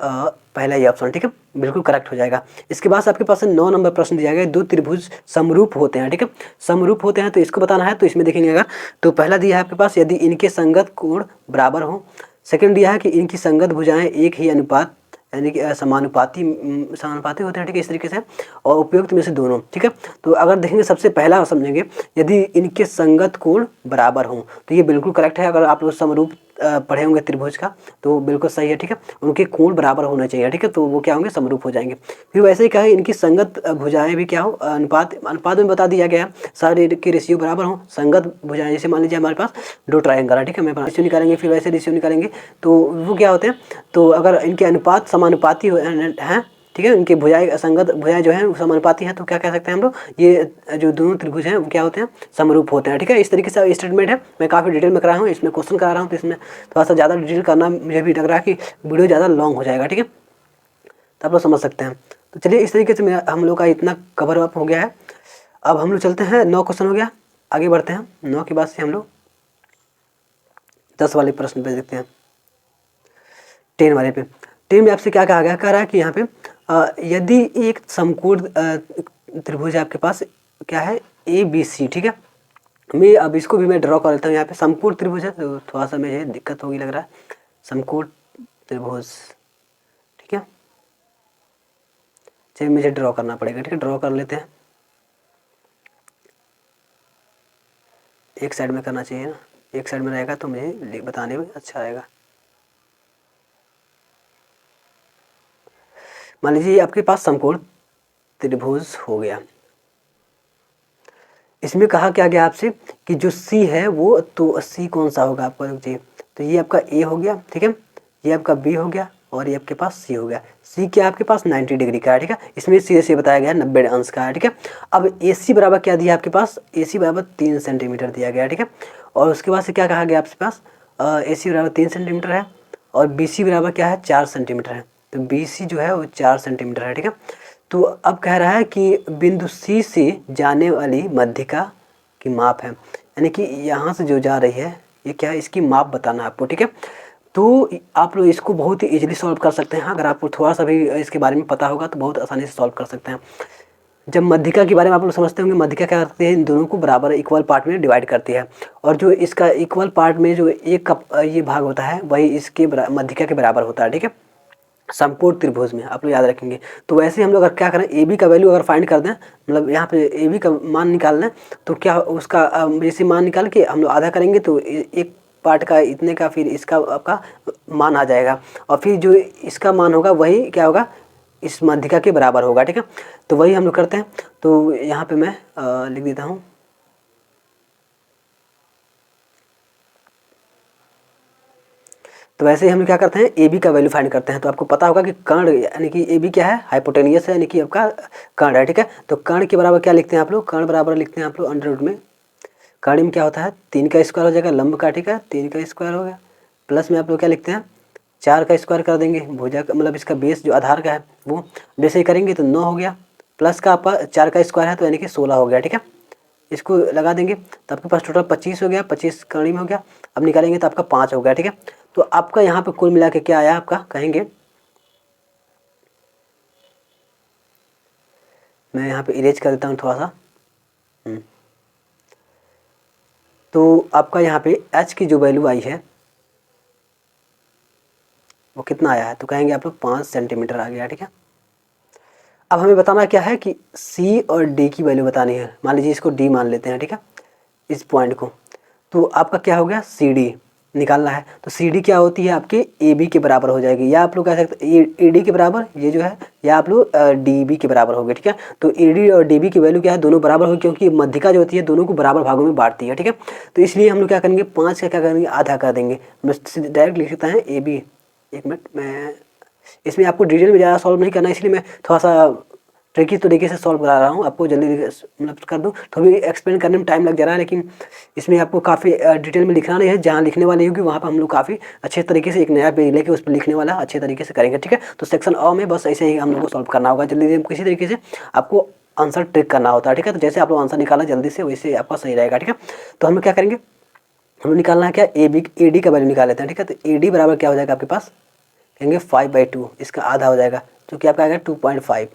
पहला ही ऑप्शन। ठीक है, बिल्कुल करेक्ट हो जाएगा। इसके बाद आपके पास 9 नंबर प्रश्न दिया गया है, 2 त्रिभुज समरूप होते हैं। ठीक है, समरूप होते हैं तो इसको बताना है। तो इसमें देखेंगे अगर तो पहला दिया है आपके पास यदि इनके संगत कोण बराबर हो। सेकंड दिया है कि इनकी संगत भुजाएं एक ही अनुपात यानी कि समानुपाती होते हैं। ठीक है, इस तरीके से और उपयुक्त में से दोनों। ठीक है, तो अगर देखेंगे सबसे पहला समझेंगे यदि इनके संगत कोण बराबर हों तो ये बिल्कुल करेक्ट है। अगर आप लोग समरूप पढ़े होंगे त्रिभुज का तो बिल्कुल सही है। ठीक है, उनके कोण बराबर होना चाहिए। ठीक है, तो वो क्या होंगे समरूप हो जाएंगे। फिर वैसे ही क्या है इनकी संगत भुजाएं भी क्या हो अनुपात में बता दिया गया सारे के रेशियो बराबर हो। संगत भुजाएं जैसे मान लीजिए हमारे पास 2 ट्रायंगल है। ठीक है, मैं रेशियो निकालेंगे फिर वैसे रेशियो निकालेंगे तो वो क्या होते हैं तो अगर इनके अनुपात समानुपाती हैं। ठीक है, इनके भुजाएं संगत भुजाएं जो है समानुपाती हैं तो क्या कह सकते हैं हम लोग ये जो दोनों त्रिभुज हैं वो क्या होते हैं समरूप होते हैं। ठीक है, इस तरीके से स्टेटमेंट है। मैं काफ़ी डिटेल में करा हूँ, इसमें क्वेश्चन करा रहा हूँ तो इसमें थोड़ा सा ज़्यादा डिटेल करना मुझे भी लग रहा है कि वीडियो ज़्यादा लॉन्ग हो जाएगा। ठीक है, तो आप लोग समझ सकते हैं। तो चलिए इस तरीके से हम लोग का इतना कवर अप हो गया है। अब हम लोग चलते हैं 9 क्वेश्चन हो गया, आगे बढ़ते हैं। 9 के बाद से हम लोग 10 वाले प्रश्न पे देखते हैं। 10 वाले पे 10 में आपसे क्या कहा गया, कह रहा है कि यहाँ पे यदि एक समकोण त्रिभुज है आपके पास क्या है ABC। ठीक है, मैं अब इसको भी मैं ड्रॉ कर लेता हूँ। यहाँ पे समकोण त्रिभुज है तो थोड़ा सा मुझे दिक्कत होगी लग रहा है। समकोण त्रिभुज ठीक है, चलिए मुझे ड्रॉ करना पड़ेगा। ठीक है, ड्रॉ कर लेते हैं। एक साइड में करना चाहिए ना, एक साइड में रहेगा तो मुझे बताने में अच्छा आएगा। मान लीजिए आपके पास समकोण त्रिभुज हो गया। इसमें कहा क्या गया आपसे कि जो C है वो तो C कौन सा होगा आपको चाहिए तो ये आपका A हो गया। ठीक है, ये आपका B हो गया और ये आपके पास C हो गया। C क्या आपके पास 90 डिग्री का है। ठीक है, इसमें सीधे से बताया गया 90 अंश का है। ठीक है, अब AC बराबर क्या दिया आपके पास AC बराबर 3 सेंटीमीटर दिया गया। ठीक है, और उसके बाद से क्या कहा गया आपके पास AC बराबर 3 सेंटीमीटर है और BC बराबर क्या है 4 सेंटीमीटर है। तो BC जो है वो 4 सेंटीमीटर है। ठीक है, तो अब कह रहा है कि बिंदु C से जाने वाली मध्यिका की माप है, यानी कि यहाँ से जो जा रही है ये क्या है इसकी माप बताना है आपको। ठीक है, तो आप लोग इसको बहुत ही इजीली सॉल्व कर सकते हैं। अगर आपको थोड़ा सा भी इसके बारे में पता होगा तो बहुत आसानी से सॉल्व कर सकते हैं। जब मध्यिका के बारे में आप लोग समझते होंगे, मध्यिका क्या करती है इन दोनों को बराबर इक्वल पार्ट में डिवाइड करती है और जो इसका इक्वल पार्ट में जो एक का ये भाग होता है वही इसके मध्यिका के बराबर होता है। ठीक है, समकोण त्रिभुज में आप लोग याद रखेंगे। तो वैसे हम लोग अगर क्या करें ए बी का वैल्यू अगर फाइंड कर दें मतलब यहाँ पे ए बी का मान निकाल लें तो क्या उसका जैसे मान निकाल के हम लोग आधा करेंगे तो एक पार्ट का इतने का फिर इसका आपका मान आ जाएगा और फिर जो इसका मान होगा वही क्या होगा इस मध्यिका के बराबर होगा। ठीक है, तो वही हम लोग करते हैं। तो यहाँ पे मैं लिख देता हूँ तो वैसे ही हम लोग क्या करते हैं ए बी का वैल्यू फाइंड करते हैं। तो आपको पता होगा कि कर्ण यानी कि ए बी क्या है हाइपोटेनियस है यानी कि आपका कर्ण है। ठीक है, तो कर्ण के बराबर क्या लिखते हैं आप लोग कर्ण बराबर लिखते हैं आप लोग अंडर रूट में कर्ण में क्या होता है 3 का स्क्वायर हो जाएगा लंब का। ठीक है, 3 का स्क्वायर हो गया प्लस में आप लोग क्या लिखते हैं 4 का स्क्वायर कर देंगे भुजा का मतलब इसका बेस जो आधार का है वो जैसे ही करेंगे तो 9 हो गया प्लस का आपका 4 का स्क्वायर है तो यानी कि 16 हो गया। ठीक है, इसको लगा देंगे तो आपके पास टोटल 25 हो गया 25 कर्ण में हो गया। अब निकालेंगे तो आपका 5 हो गया। ठीक है, तो आपका यहाँ पे कुल मिला के क्या आया आपका कहेंगे मैं यहाँ पे इरेज कर देता हूँ थोड़ा सा। तो आपका यहाँ पे h की जो वैल्यू आई है वो कितना आया है तो कहेंगे आप लोग 5 सेंटीमीटर आ गया। ठीक है, अब हमें बताना क्या है कि C और D की वैल्यू बतानी है। मान लीजिए इसको D मान लेते हैं। ठीक है, इस पॉइंट को तो आपका क्या हो गया CD निकालना है। तो CD क्या होती है आपके AB के बराबर हो जाएगी या आप लोग कह सकते हैं AD के बराबर ये जो है या आप लोग DB के बराबर हो गए। ठीक है, तो AD और DB की वैल्यू क्या है दोनों बराबर होगी क्योंकि मध्यिका जो होती है दोनों को बराबर भागों में बांटती है। ठीक है, तो इसलिए हम लोग क्या करेंगे 5 का क्या करेंगे आधा कर देंगे। हम डायरेक्ट लिख सकते हैं AB। एक मिनट मैं इसमें आपको डिटेल में ज़्यादा सॉल्व नहीं करना इसलिए मैं थोड़ा सा ट्रिकी तरीके से सॉल्व करा रहा हूँ आपको, जल्दी मतलब कर दूँ तो भी एक्सप्लेन करने में टाइम लग जा रहा है, लेकिन इसमें आपको काफ़ी डिटेल में लिखना नहीं है। जहाँ लिखने वाली होगी वहाँ पर हम लोग काफ़ी अच्छे तरीके से एक नया पेज लेके उस पर लिखने वाला अच्छे तरीके से करेंगे, ठीक है। तो सेक्शन अ में बस ऐसे ही हम लोग को सॉल्व करना होगा, जल्दी किसी तरीके से आपको आंसर ट्रिक करना होता है, ठीक है। तो जैसे आप लोग आंसर निकाला जल्दी से वैसे आपका सही रहेगा, ठीक है। तो हम लोग क्या करेंगे, हम लोग निकालना है क्या, ए डी का वैल्यू निकाल लेते हैं, ठीक है। तो ए डी बराबर क्या हो जाएगा आपके पास, कहेंगे 5/2, इसका आधा हो जाएगा जो कि आपका आएगा 2.5,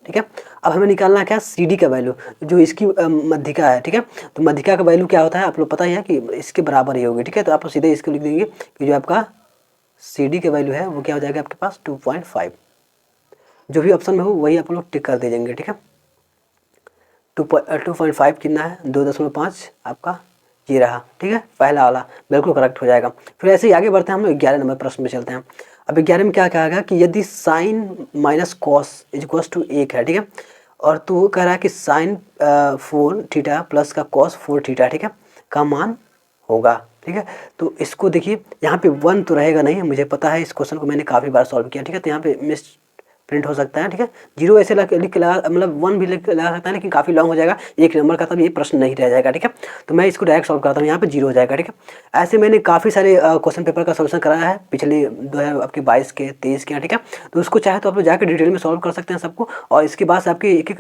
ठीक है। अब हमें निकालना है क्या, सी डी का वैल्यू, जो इसकी मध्यिका है, ठीक है। तो मध्यिका का वैल्यू क्या होता है आप लोग पता ही है कि इसके बराबर ही होगी, ठीक है। तो आप सीधे इसको लिख देंगे कि जो आपका सी डी का वैल्यू है वो क्या हो जाएगा आपके पास 2.5, जो भी ऑप्शन में हो वही आप लोग टिक कर दे देंगे, ठीक है। 2.5 कितना है, 2.5 आपका ये रहा, ठीक है। पहला वाला बिल्कुल करेक्ट हो जाएगा। फिर ऐसे ही आगे बढ़ते हैं, हम लोग 11 नंबर प्रश्न में चलते हैं। अब 11 में क्या कहा गया कि यदि sine minus cos is equals to 1 है, ठीक है। और तो वो कह रहा है कि साइन 4 थीटा प्लस का कॉस 4 थीटा, ठीक है, का मान होगा, ठीक है। तो इसको देखिए यहाँ पे 1 तो रहेगा नहीं, मुझे पता है, इस क्वेश्चन को मैंने काफ़ी बार सॉल्व किया, ठीक है। तो यहाँ पे मिस प्रिंट हो सकता है, ठीक है। 0 ऐसे लिख के लगा, मतलब 1 भी लिख के लगा सकता है, लेकिन काफ़ी लॉन्ग हो जाएगा, 1 नंबर का तब ये प्रश्न नहीं रह जाएगा, ठीक है। तो मैं इसको डायरेक्ट सॉल्व करता हूँ, यहाँ पे 0 हो जाएगा, ठीक है। ऐसे मैंने काफ़ी सारे क्वेश्चन पेपर का सोल्यूशन कराया है पिछले 2022 के 23 के, ठीक है। तो उसको चाहे तो आप लोग जाकर डिटेल में सॉल्व कर सकते हैं सबको, और इसके बाद से आपके एक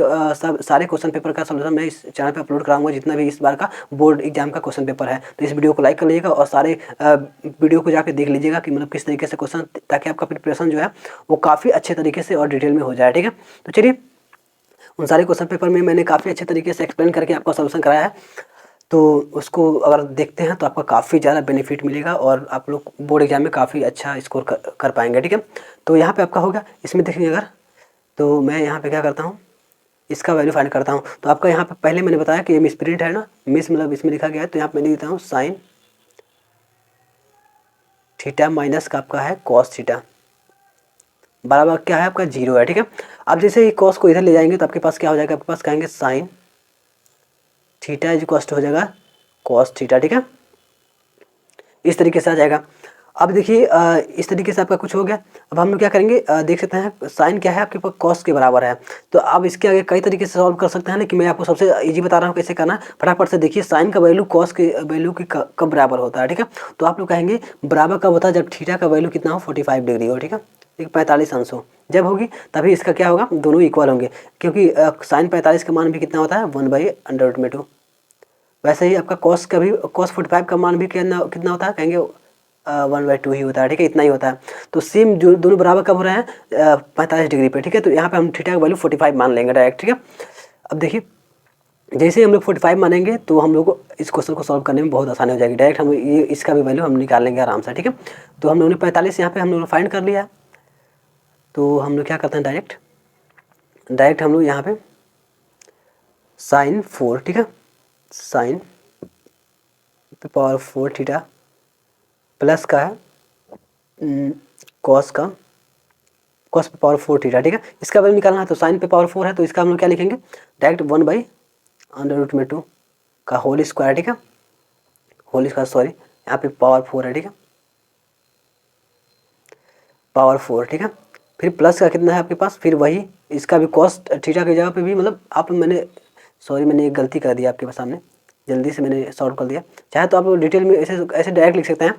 सारे क्वेश्चन पेपर का सोल्यूशन मैं इस चैनल पर अपलोड कराऊंगा, जितना भी इस बार का बोर्ड एग्जाम का क्वेश्चन पेपर है। तो इस वीडियो को लाइक कर लीजिएगा और सारे वीडियो को जाकर देख लीजिएगा कि मतलब किस तरीके से क्वेश्चन, ताकि आपका प्रिपरेशन जो है वो काफ़ी अच्छे तरीके से और डिटेल में हो जाए, ठीक है। तो चलिए उन सारे क्वेश्चन पेपर में मैंने काफ़ी अच्छे तरीके से एक्सप्लेन करके आपका सोल्यूशन कराया है, तो उसको अगर देखते हैं तो आपका काफ़ी ज़्यादा बेनिफिट मिलेगा और आप लोग बोर्ड एग्जाम में काफ़ी अच्छा स्कोर कर पाएंगे, ठीक है। तो यहाँ पे आपका होगा, इसमें देखिए अगर, तो मैं यहाँ पे क्या करता हूँ, इसका वैल्यू फाइंड करता हूँ। तो आपका यहाँ पे पहले मैंने बताया कि ये मिस प्रिंट है ना, मिस मतलब इसमें लिखा गया है, तो यहाँ पे मैं लिख देता हूँ साइन थीटा माइनस का आपका है कॉस थीटा बराबर क्या है आपका 0 है, ठीक है। अब जैसे ही कॉस को इधर ले जाएंगे तो आपके पास क्या हो जाएगा, आपके पास कहेंगे sine theta is equal to हो जाएगा कॉस थीटा, ठीक है। इस तरीके से आ जाएगा। अब देखिए इस तरीके से आपका कुछ हो गया। अब हम लोग क्या करेंगे, देख सकते हैं साइन क्या है आपके पास कॉस के बराबर है। तो अब इसके आगे कई तरीके से सॉल्व कर सकते हैं, लेकिन मैं आपको सबसे इजी बता रहा हूँ कैसे करना है। फटाफट से देखिए, साइन का वैल्यू कॉस के वैल्यू की कब बराबर होता है, ठीक है। तो आप लोग कहेंगे बराबर कब होता है, जब थीटा का वैल्यू कितना हो 45 डिग्री हो, ठीक है, 45 अंश हो, जब होगी तभी इसका क्या होगा, दोनों इक्वल होंगे, क्योंकि साइन 45 का मान भी कितना होता है 1/√2। वैसे ही आपका कॉस का भी, कॉस 45 का मान भी कितना होता है, कहेंगे 1/2 ही होता है, ठीक है, इतना ही होता है। तो सेम जो दोनों बराबर कब हो रहे हैं 45 डिग्री पे, ठीक है। तो यहाँ पे हम थीटा का वैल्यू 45 मान लेंगे डायरेक्ट, ठीक है। अब देखिए जैसे हम लोग 45 मानेंगे तो हम लोग को इस क्वेश्चन को सॉल्व करने में बहुत आसानी हो जाएगी, डायरेक्ट हम ये इसका भी वैल्यू हम निकाल लेंगे आराम से, ठीक है। तो हम लोगों ने 45 यहाँ पे हम लोग ने फाइंड कर लिया है। तो हम लोग क्या करते हैं, डायरेक्ट हम लोग यहाँ पे साइन 4, ठीक है, साइन पावर 4 थीटा प्लस का है कॉस का, कॉस पे पावर 4 थीटा, ठीक है। इसका वैल्यू निकालना है, तो साइन पे पावर 4 है तो इसका हम लोग क्या लिखेंगे, डायरेक्ट 1/√2 का होल स्क्वायर, ठीक है, होल स्क्वायर सॉरी, यहाँ पे पावर 4 है, ठीक है, पावर 4, ठीक है। फिर प्लस का कितना है आपके पास, फिर वही इसका भी कॉस थीटा की जगह पे भी, मतलब आप मैंने एक गलती कर दी आपके सामने, जल्दी से मैंने सॉल्व कर दिया। चाहे तो आप डिटेल में ऐसे ऐसे डायरेक्ट लिख सकते हैं,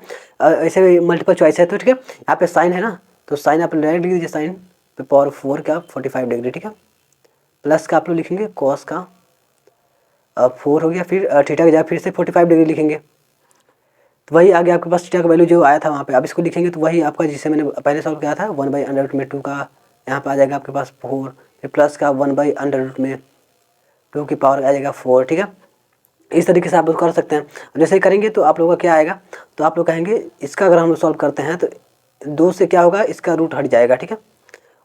ऐसे मल्टीपल चॉइस है तो, ठीक है। यहाँ पे साइन है ना, तो साइन आप डायरेक्ट लिख दीजिए, साइन पे पावर 4 का 45 डिग्री, ठीक है, प्लस का आप लोग लिखेंगे कॉस का 4 हो गया, फिर थीटा की जगह फिर से 45 डिग्री लिखेंगे, तो वही आ गया आपके पास थीटा का वैल्यू जो आया था वहाँ पे। अब इसको लिखेंगे तो वही आपका जिसे मैंने पहले सॉल्व किया था 1/√2 का, यहाँ पे आ जाएगा आपके पास 4, फिर प्लस का 1/√2 की पावर आ जाएगा 4, ठीक है। इस तरीके से आप लोग कर सकते हैं। जैसे ही करेंगे तो आप लोगों का क्या आएगा, तो आप लोग कहेंगे इसका अगर हम लोग सॉल्व करते हैं तो 2 से क्या होगा, इसका रूट हट जाएगा, ठीक है,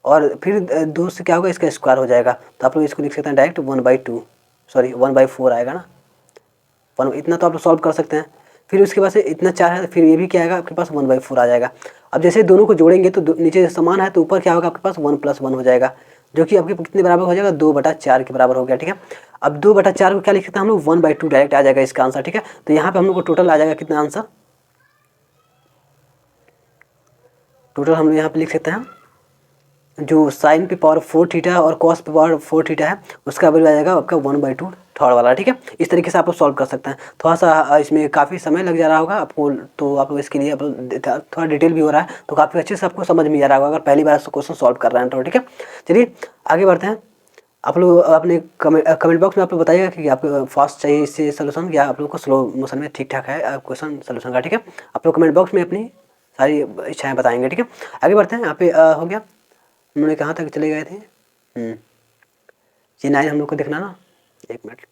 और फिर 2 से क्या होगा, इसका स्क्वायर हो जाएगा। तो आप लोग इसको लिख सकते हैं डायरेक्ट 1/4 आएगा ना, 1 इतना तो आप लोग सॉल्व कर सकते हैं। फिर उसके बाद से इतना 4 है तो फिर ये भी क्या आएगा आपके पास 1/4 आ जाएगा। अब जैसे दोनों को जोड़ेंगे तो नीचे समान है तो ऊपर क्या होगा आपके पास 1 + 1 हो जाएगा, जो कि आपके कितने बराबर हो जाएगा, 2/4 के बराबर हो गया, ठीक है। अब 2/4 को क्या लिख सकते हैं हम लोग, 1/2 डायरेक्ट आ जाएगा इसका आंसर, ठीक है। तो यहाँ पे हम लोग को टोटल आ जाएगा कितना आंसर, टोटल हम लोग यहाँ पे लिख सकते हैं जो साइन पे पावर 4 थीटा और कॉस पे पावर 4 थीटा है उसका वैल्यू आ जाएगा आपका 1/2 थर्ड वाला, ठीक है। इस तरीके से आप लोग सॉल्व कर सकते हैं। थोड़ा सा इसमें काफ़ी समय लग जा रहा होगा आपको, तो आप लोग इसके लिए आप थोड़ा डिटेल भी हो रहा है, तो काफ़ी अच्छे से आपको समझ में आ रहा होगा अगर पहली बार क्वेश्चन सॉल्व कर रहे हैं तो, ठीक है। चलिए आगे बढ़ते हैं। आप लोग अपने कमेंट बॉक्स में आप लोग बताइएगा कि आपको फास्ट चाहिए इससे सोल्यूशन या आप लोगों को स्लो मोशन में ठीक ठाक है क्वेश्चन सोल्यूशन का, ठीक है। आप लोग कमेंट बॉक्स में अपनी सारी इच्छाएं बताएंगे, ठीक है। आगे बढ़ते हैं। यहाँ पे हो गया, उन्होंने कहाँ तक चले गए थे। ये 9 हम लोग को देखना ना, 1 मिनट।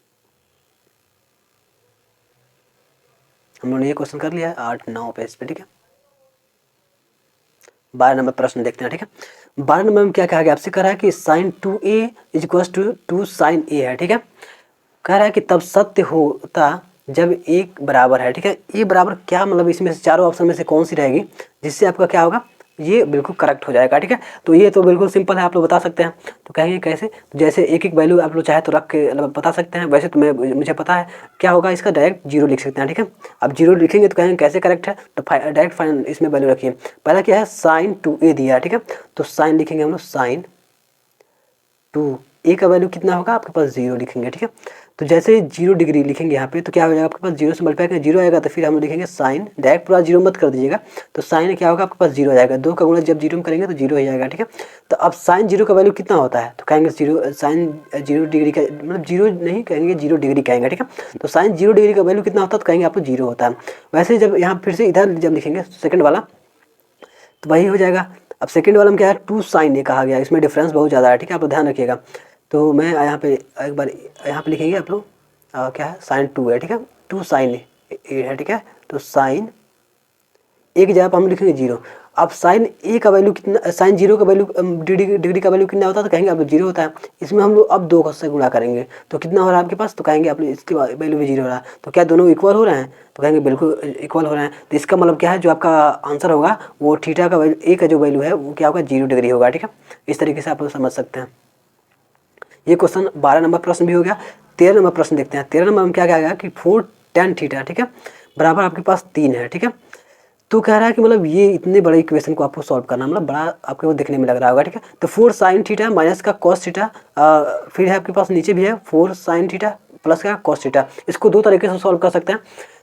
हम लोगों ने ये क्वेश्चन कर लिया है 8-9 पेज पे, ठीक है। 12 नंबर प्रश्न देखते हैं, ठीक है। 12 नंबर में क्या कहा गया आपसे, कह रहा है कि sin 2a is equal to 2 sin a है, ठीक है। कह रहा है कि तब सत्य होता जब एक बराबर है, ठीक है। ये बराबर क्या मतलब, इसमें से चारों ऑप्शन में से कौन सी रहेगी जिससे आपका क्या होगा, ये बिल्कुल करेक्ट हो जाएगा, ठीक है। तो ये तो बिल्कुल सिंपल है, आप लोग बता सकते हैं। तो कहेंगे कैसे, तो जैसे एक एक वैल्यू आप लोग चाहे तो रख के बता सकते हैं। वैसे तो मुझे पता है क्या होगा, इसका डायरेक्ट 0 लिख सकते हैं, ठीक है। अब 0 लिखेंगे तो कहेंगे कैसे करेक्ट है, तो डायरेक्ट फाइन इसमें वैल्यू रखिए। पहला क्या है, sin 2a दिया है, ठीक है। तो साइन लिखेंगे हम लोग, sin 2a का वैल्यू कितना होगा आपके पास, 0 लिखेंगे, ठीक है। तो जैसे 0 डिग्री लिखेंगे यहाँ पे तो क्या हो जाएगा आपके पास, 0 से मल्टीप्लाई करेंगे 0 आएगा, तो फिर हम लिखेंगे साइन, डायरेक्ट पूरा 0 मत कर दीजिएगा। तो साइन क्या होगा आपके पास, 0 आ जाएगा। 2 का गुणा जब 0 में करेंगे तो 0 हो जाएगा, ठीक है। तो अब साइन 0 का वैल्यू कितना होता है, तो कहेंगे 0 साइन 0 डिग्री का मतलब 0 नहीं कहेंगे, 0 डिग्री कहेंगे, ठीक है। तो साइन 0 डिग्री का वैल्यू कितना होता है, तो कहेंगे आपको 0 होता है। वैसे जब यहाँ फिर से इधर जब लिखेंगे सेकंड वाला तो वही हो जाएगा। अब सेकंड वाला में क्या है, 2 साइन ए कहा गया, इसमें डिफरेंस बहुत ज़्यादा है, ठीक है। आप ध्यान रखिएगा। तो मैं यहाँ पे एक बार यहाँ पे लिखेंगे आप लोग क्या है, sin 2 है, ठीक है। 2 sin ए है, ठीक है। तो साइन ए की जगह पर हम लिखेंगे 0। अब साइन ए का वैल्यू कितना, साइन 0 का वैल्यू डिग्री का वैल्यू कितना होता है, तो कहेंगे आप 0 होता है। इसमें हम लोग अब 2 से गुणा करेंगे तो कितना हो रहा है आपके पास, तो कहेंगे आप इसकी वैल्यू भी 0 हो रहा है। तो क्या दोनों इक्वल हो रहे हैं, तो कहेंगे बिल्कुल इक्वल हो रहे हैं। तो इसका मतलब क्या है, जो आपका आंसर होगा वो थीटा का वैल्यू, ए का जो वैल्यू है वो क्या होगा, 0 डिग्री होगा, ठीक है। इस तरीके से आप लोग समझ सकते हैं। ये क्वेश्चन 12 नंबर प्रश्न भी हो गया। 13 नंबर प्रश्न देखते हैं। 13 नंबर में क्या कहा गया कि 4 tan थीटा, ठीक है, बराबर आपके पास 3 है, ठीक है। तो कह रहा है कि मतलब ये इतने बड़े इक्वेशन को आपको सॉल्व करना मतलब बड़ा आपके को देखने में लग रहा होगा, ठीक है। तो 4 sin थीटा माइनस का cos थीटा, फिर है आपके पास नीचे भी है 4 sin थीटा प्लस का cos थीटा। इसको दो तरीके से सॉल्व कर सकते हैं।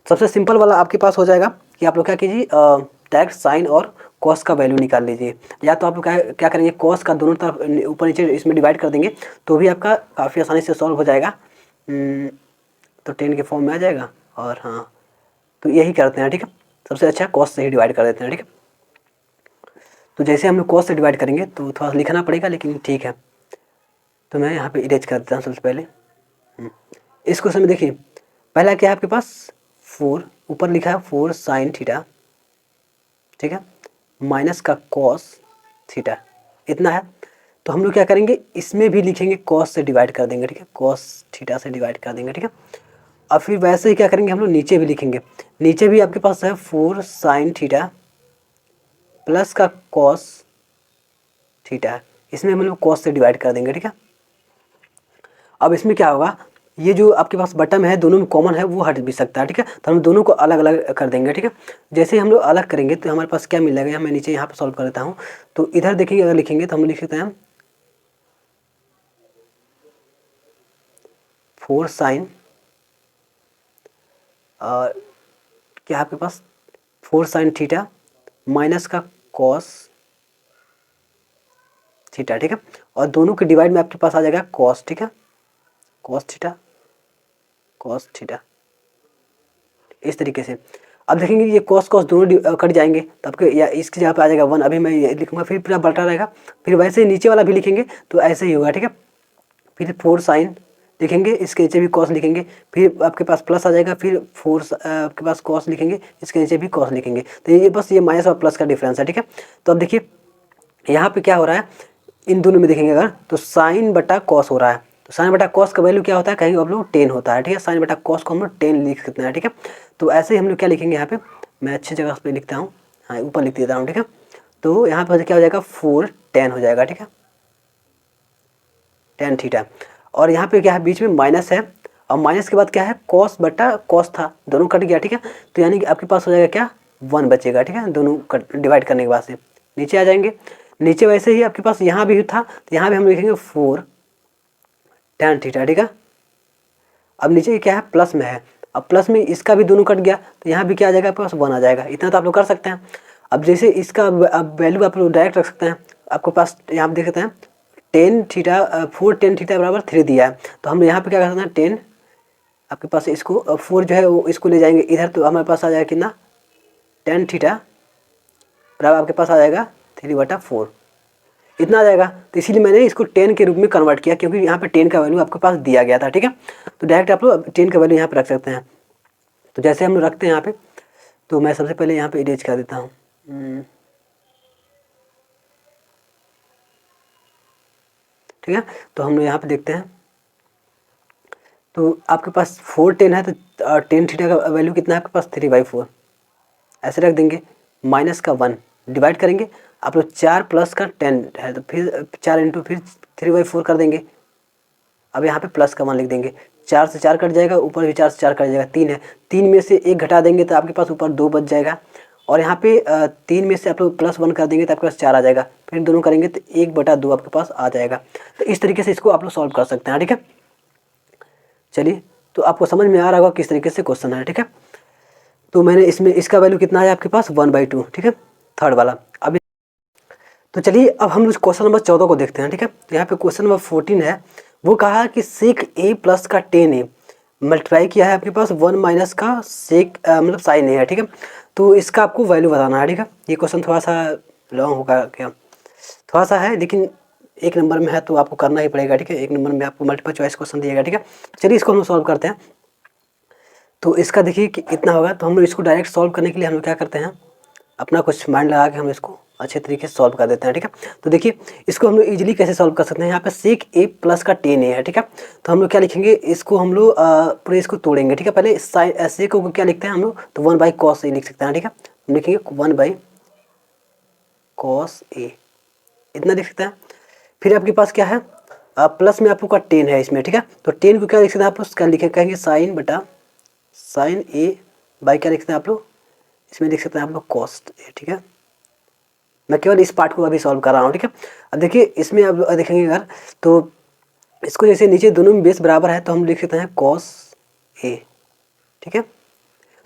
सबसे सिंपल वाला आपके पास हो जाएगा कि आप लोग क्या कीजिए, डायरेक्ट साइन और कॉस का वैल्यू निकाल लीजिए, या तो आप लोग क्या करेंगे, कॉस का दोनों तरफ ऊपर नीचे इसमें डिवाइड कर देंगे तो भी आपका काफ़ी आसानी से सॉल्व हो जाएगा। तो 10 के फॉर्म में आ जाएगा। और हाँ, तो यही करते हैं, ठीक है। सबसे अच्छा कॉस से ही डिवाइड कर देते हैं, ठीक है। तो जैसे हम लोग कॉस से डिवाइड करेंगे तो थोड़ा लिखना पड़ेगा, लेकिन ठीक है। तो मैं यहाँ पे इरेज कर देता हूँ सबसे पहले। इस क्वेश्चन में देखिए, पहला क्या है आपके पास, 4 ऊपर लिखा है 4 sin थीटा, ठीक है, माइनस का cos थीटा, इतना है। तो हम लोग क्या करेंगे, इसमें भी लिखेंगे cos से डिवाइड कर देंगे, ठीक है, cos थीटा से डिवाइड कर देंगे, ठीक है। और फिर वैसे ही क्या करेंगे, हम लोग नीचे भी लिखेंगे। नीचे भी आपके पास है 4 sin थीटा प्लस का cos थीटा, इसमें हम लोग cos से डिवाइड कर देंगे, ठीक है। अब इसमें क्या होगा, ये जो आपके पास बटन है दोनों में कॉमन है वो हट भी सकता है, ठीक है। तो हम दोनों को अलग अलग कर देंगे, ठीक है। जैसे ही हम लोग अलग करेंगे तो हमारे पास क्या मिल जाएगा, मैं नीचे यहाँ पे सॉल्व कर देता हूँ। तो इधर देखिए, अगर लिखेंगे तो हम लिख सकते हैं 4 sin क्या आपके पास 4 sin थीटा माइनस का cos थीटा, ठीक है। और दोनों के डिवाइड में आपके पास आ जाएगा cos, ठीक है, cos थीटा इस तरीके से। अब देखेंगे ये cos दोनों कट जाएंगे तो आपके या इसकी जगह पे आ जाएगा 1। अभी मैं ये लिखूंगा, फिर पूरा बटा रहेगा। फिर वैसे ही नीचे वाला भी लिखेंगे तो ऐसे ही होगा, ठीक है। फिर 4 sin लिखेंगे, इसके नीचे भी cos लिखेंगे, फिर आपके पास प्लस आ जाएगा, फिर 4 आपके पास cos लिखेंगे, इसके नीचे भी cos लिखेंगे। तो ये बस ये माइनस और प्लस का डिफरेंस है, ठीक है। तो अब देखिए यहाँ पे क्या हो रहा है, इन दोनों में देखेंगे अगर तो साइन बटा कॉस हो रहा है। तो साइन बटा कॉस का वैल्यू क्या होता है, कहेंगे आप लोग 10 होता है, ठीक है। साइन बटा कॉस को हम लोग 10 लिख सकते हैं, ठीक है। तो ऐसे ही हम लोग क्या लिखेंगे, यहाँ पे मैं अच्छी जगह पे लिखता हूँ, हाँ ऊपर लिख देता हूँ, ठीक है। तो यहाँ पर क्या हो जाएगा 4 tan हो जाएगा, ठीक है, tan थीटा। और यहाँ पे क्या है, बीच में माइनस है, और माइनस के बाद क्या है, कॉस बटा कॉस था, दोनों कट गया, ठीक है। तो यानी कि आपके पास हो जाएगा क्या, 1 बचेगा, ठीक है, दोनों डिवाइड करने के बाद से नीचे आ जाएंगे। नीचे वैसे ही आपके पास यहाँ भी था, तो यहाँ भी हम लिखेंगे 4 tan थीटा, ठीक है। अब नीचे क्या है, प्लस में है, अब प्लस में इसका भी दोनों कट गया, तो यहाँ भी क्या आ जाएगा आपके पास 1 आ जाएगा। इतना तो आप लोग कर सकते हैं। अब जैसे इसका अब वैल्यू आप लोग डायरेक्ट रख सकते हैं। आपके पास यहाँ देख सकते हैं 10 थीटा 4 tan थीटा बराबर 3 दिया है, तो हम यहाँ पे क्या कर सकते हैं 10 आपके पास इसको 4 जो है वो इसको ले जाएंगे इधर, तो हमारे पास आ जाएगा कितना, tan थीटा बराबर आपके पास आ जाएगा 3/4 इतना आ जाएगा। तो इसीलिए मैंने इसको 10 के रूप में कन्वर्ट किया, क्योंकि यहाँ पे 10 का वैल्यू आपके पास दिया गया था, ठीक है। तो डायरेक्ट आप लोग 10 का वैल्यू यहाँ पे रख सकते हैं। तो जैसे हम लोग रखते हैं यहाँ पे, तो मैं सबसे पहले यहाँ पे इरेज कर देता हूँ। ठीक है, तो हम लोग यहाँ पे देखते हैं, तो आपके पास 4 10 है, तो tan थीटा का वैल्यू कितना है आपके पास 3/4 ऐसे रख देंगे, माइनस का 1 डिवाइड करेंगे। आप लोग 4 प्लस का 10 है, तो फिर 4 इंटू फिर 3/4 कर देंगे। अब यहाँ पे प्लस का 1 लिख देंगे, 4 से 4 कट जाएगा, ऊपर भी 4 से 4 कट जाएगा, 3 है, 3 में से 1 घटा देंगे तो आपके पास ऊपर 2 बच जाएगा, और यहाँ पे 3 में से आप लोग +1 कर देंगे तो आपके पास 4 आ जाएगा, फिर दोनों करेंगे तो 1/2 आपके पास आ जाएगा। तो इस तरीके से इसको आप लोग सॉल्व कर सकते हैं, ठीक है। चलिए, तो आपको समझ में आ रहा होगा किस तरीके से क्वेश्चन है, ठीक है। तो मैंने इसमें इसका वैल्यू कितना है आपके पास 1/2, ठीक है, थर्ड वाला। अब तो चलिए अब हम क्वेश्चन नंबर 14 को देखते हैं, ठीक है। यहाँ पे क्वेश्चन नंबर 14 है, वो कहा कि sec a प्लस का tan a मल्टीप्लाई किया है आपके पास 1 माइनस का sec मतलब sin a है, ठीक है। तो इसका आपको वैल्यू बताना है, ठीक है। ये क्वेश्चन थोड़ा सा लॉन्ग होगा, क्या थोड़ा सा है, लेकिन 1 नंबर में है तो आपको करना ही पड़ेगा, ठीक है। 1 नंबर में आपको मल्टीपल चॉइस क्वेश्चन दिएगा, ठीक है। चलिए इसको हम सॉल्व करते हैं। तो इसका देखिए कि इतना होगा, तो हम लोग इसको डायरेक्ट सॉल्व करने के लिए हम लोग क्या करते हैं, अपना कुछ माइंड लगा के हम इसको अच्छे तरीके से सॉल्व कर देते हैं, ठीक है। तो देखिए इसको हम लोग इजीली कैसे सॉल्व कर सकते हैं। यहाँ पे sec a प्लस का tan a है, ठीक है। तो हम लोग क्या लिखेंगे, इसको हम लोग पूरे इसको तोड़ेंगे, ठीक है। पहले sec को क्या लिखते हैं हम लोग, तो 1/cos a लिख सकते हैं, ठीक है। हम लिखेंगे 1/cos a इतना लिख सकते हैं। फिर आपके पास क्या है, प्लस में आपको का tan है इसमें, ठीक है। तो tan को क्या लिख सकते हैं आप लोग, क्या लिखे कहेंगे sin a बाई क्या लिख सकते हैं आप लोग, इसमें लिख सकते हैं आप लोग cos a, ठीक है। मैं केवल इस पार्ट को अभी सॉल्व कर रहा हूँ, ठीक है। अब देखिए इसमें अब देखेंगे अगर, तो इसको जैसे नीचे दोनों में बेस बराबर है, तो हम लिख सकते हैं cos a, ठीक है।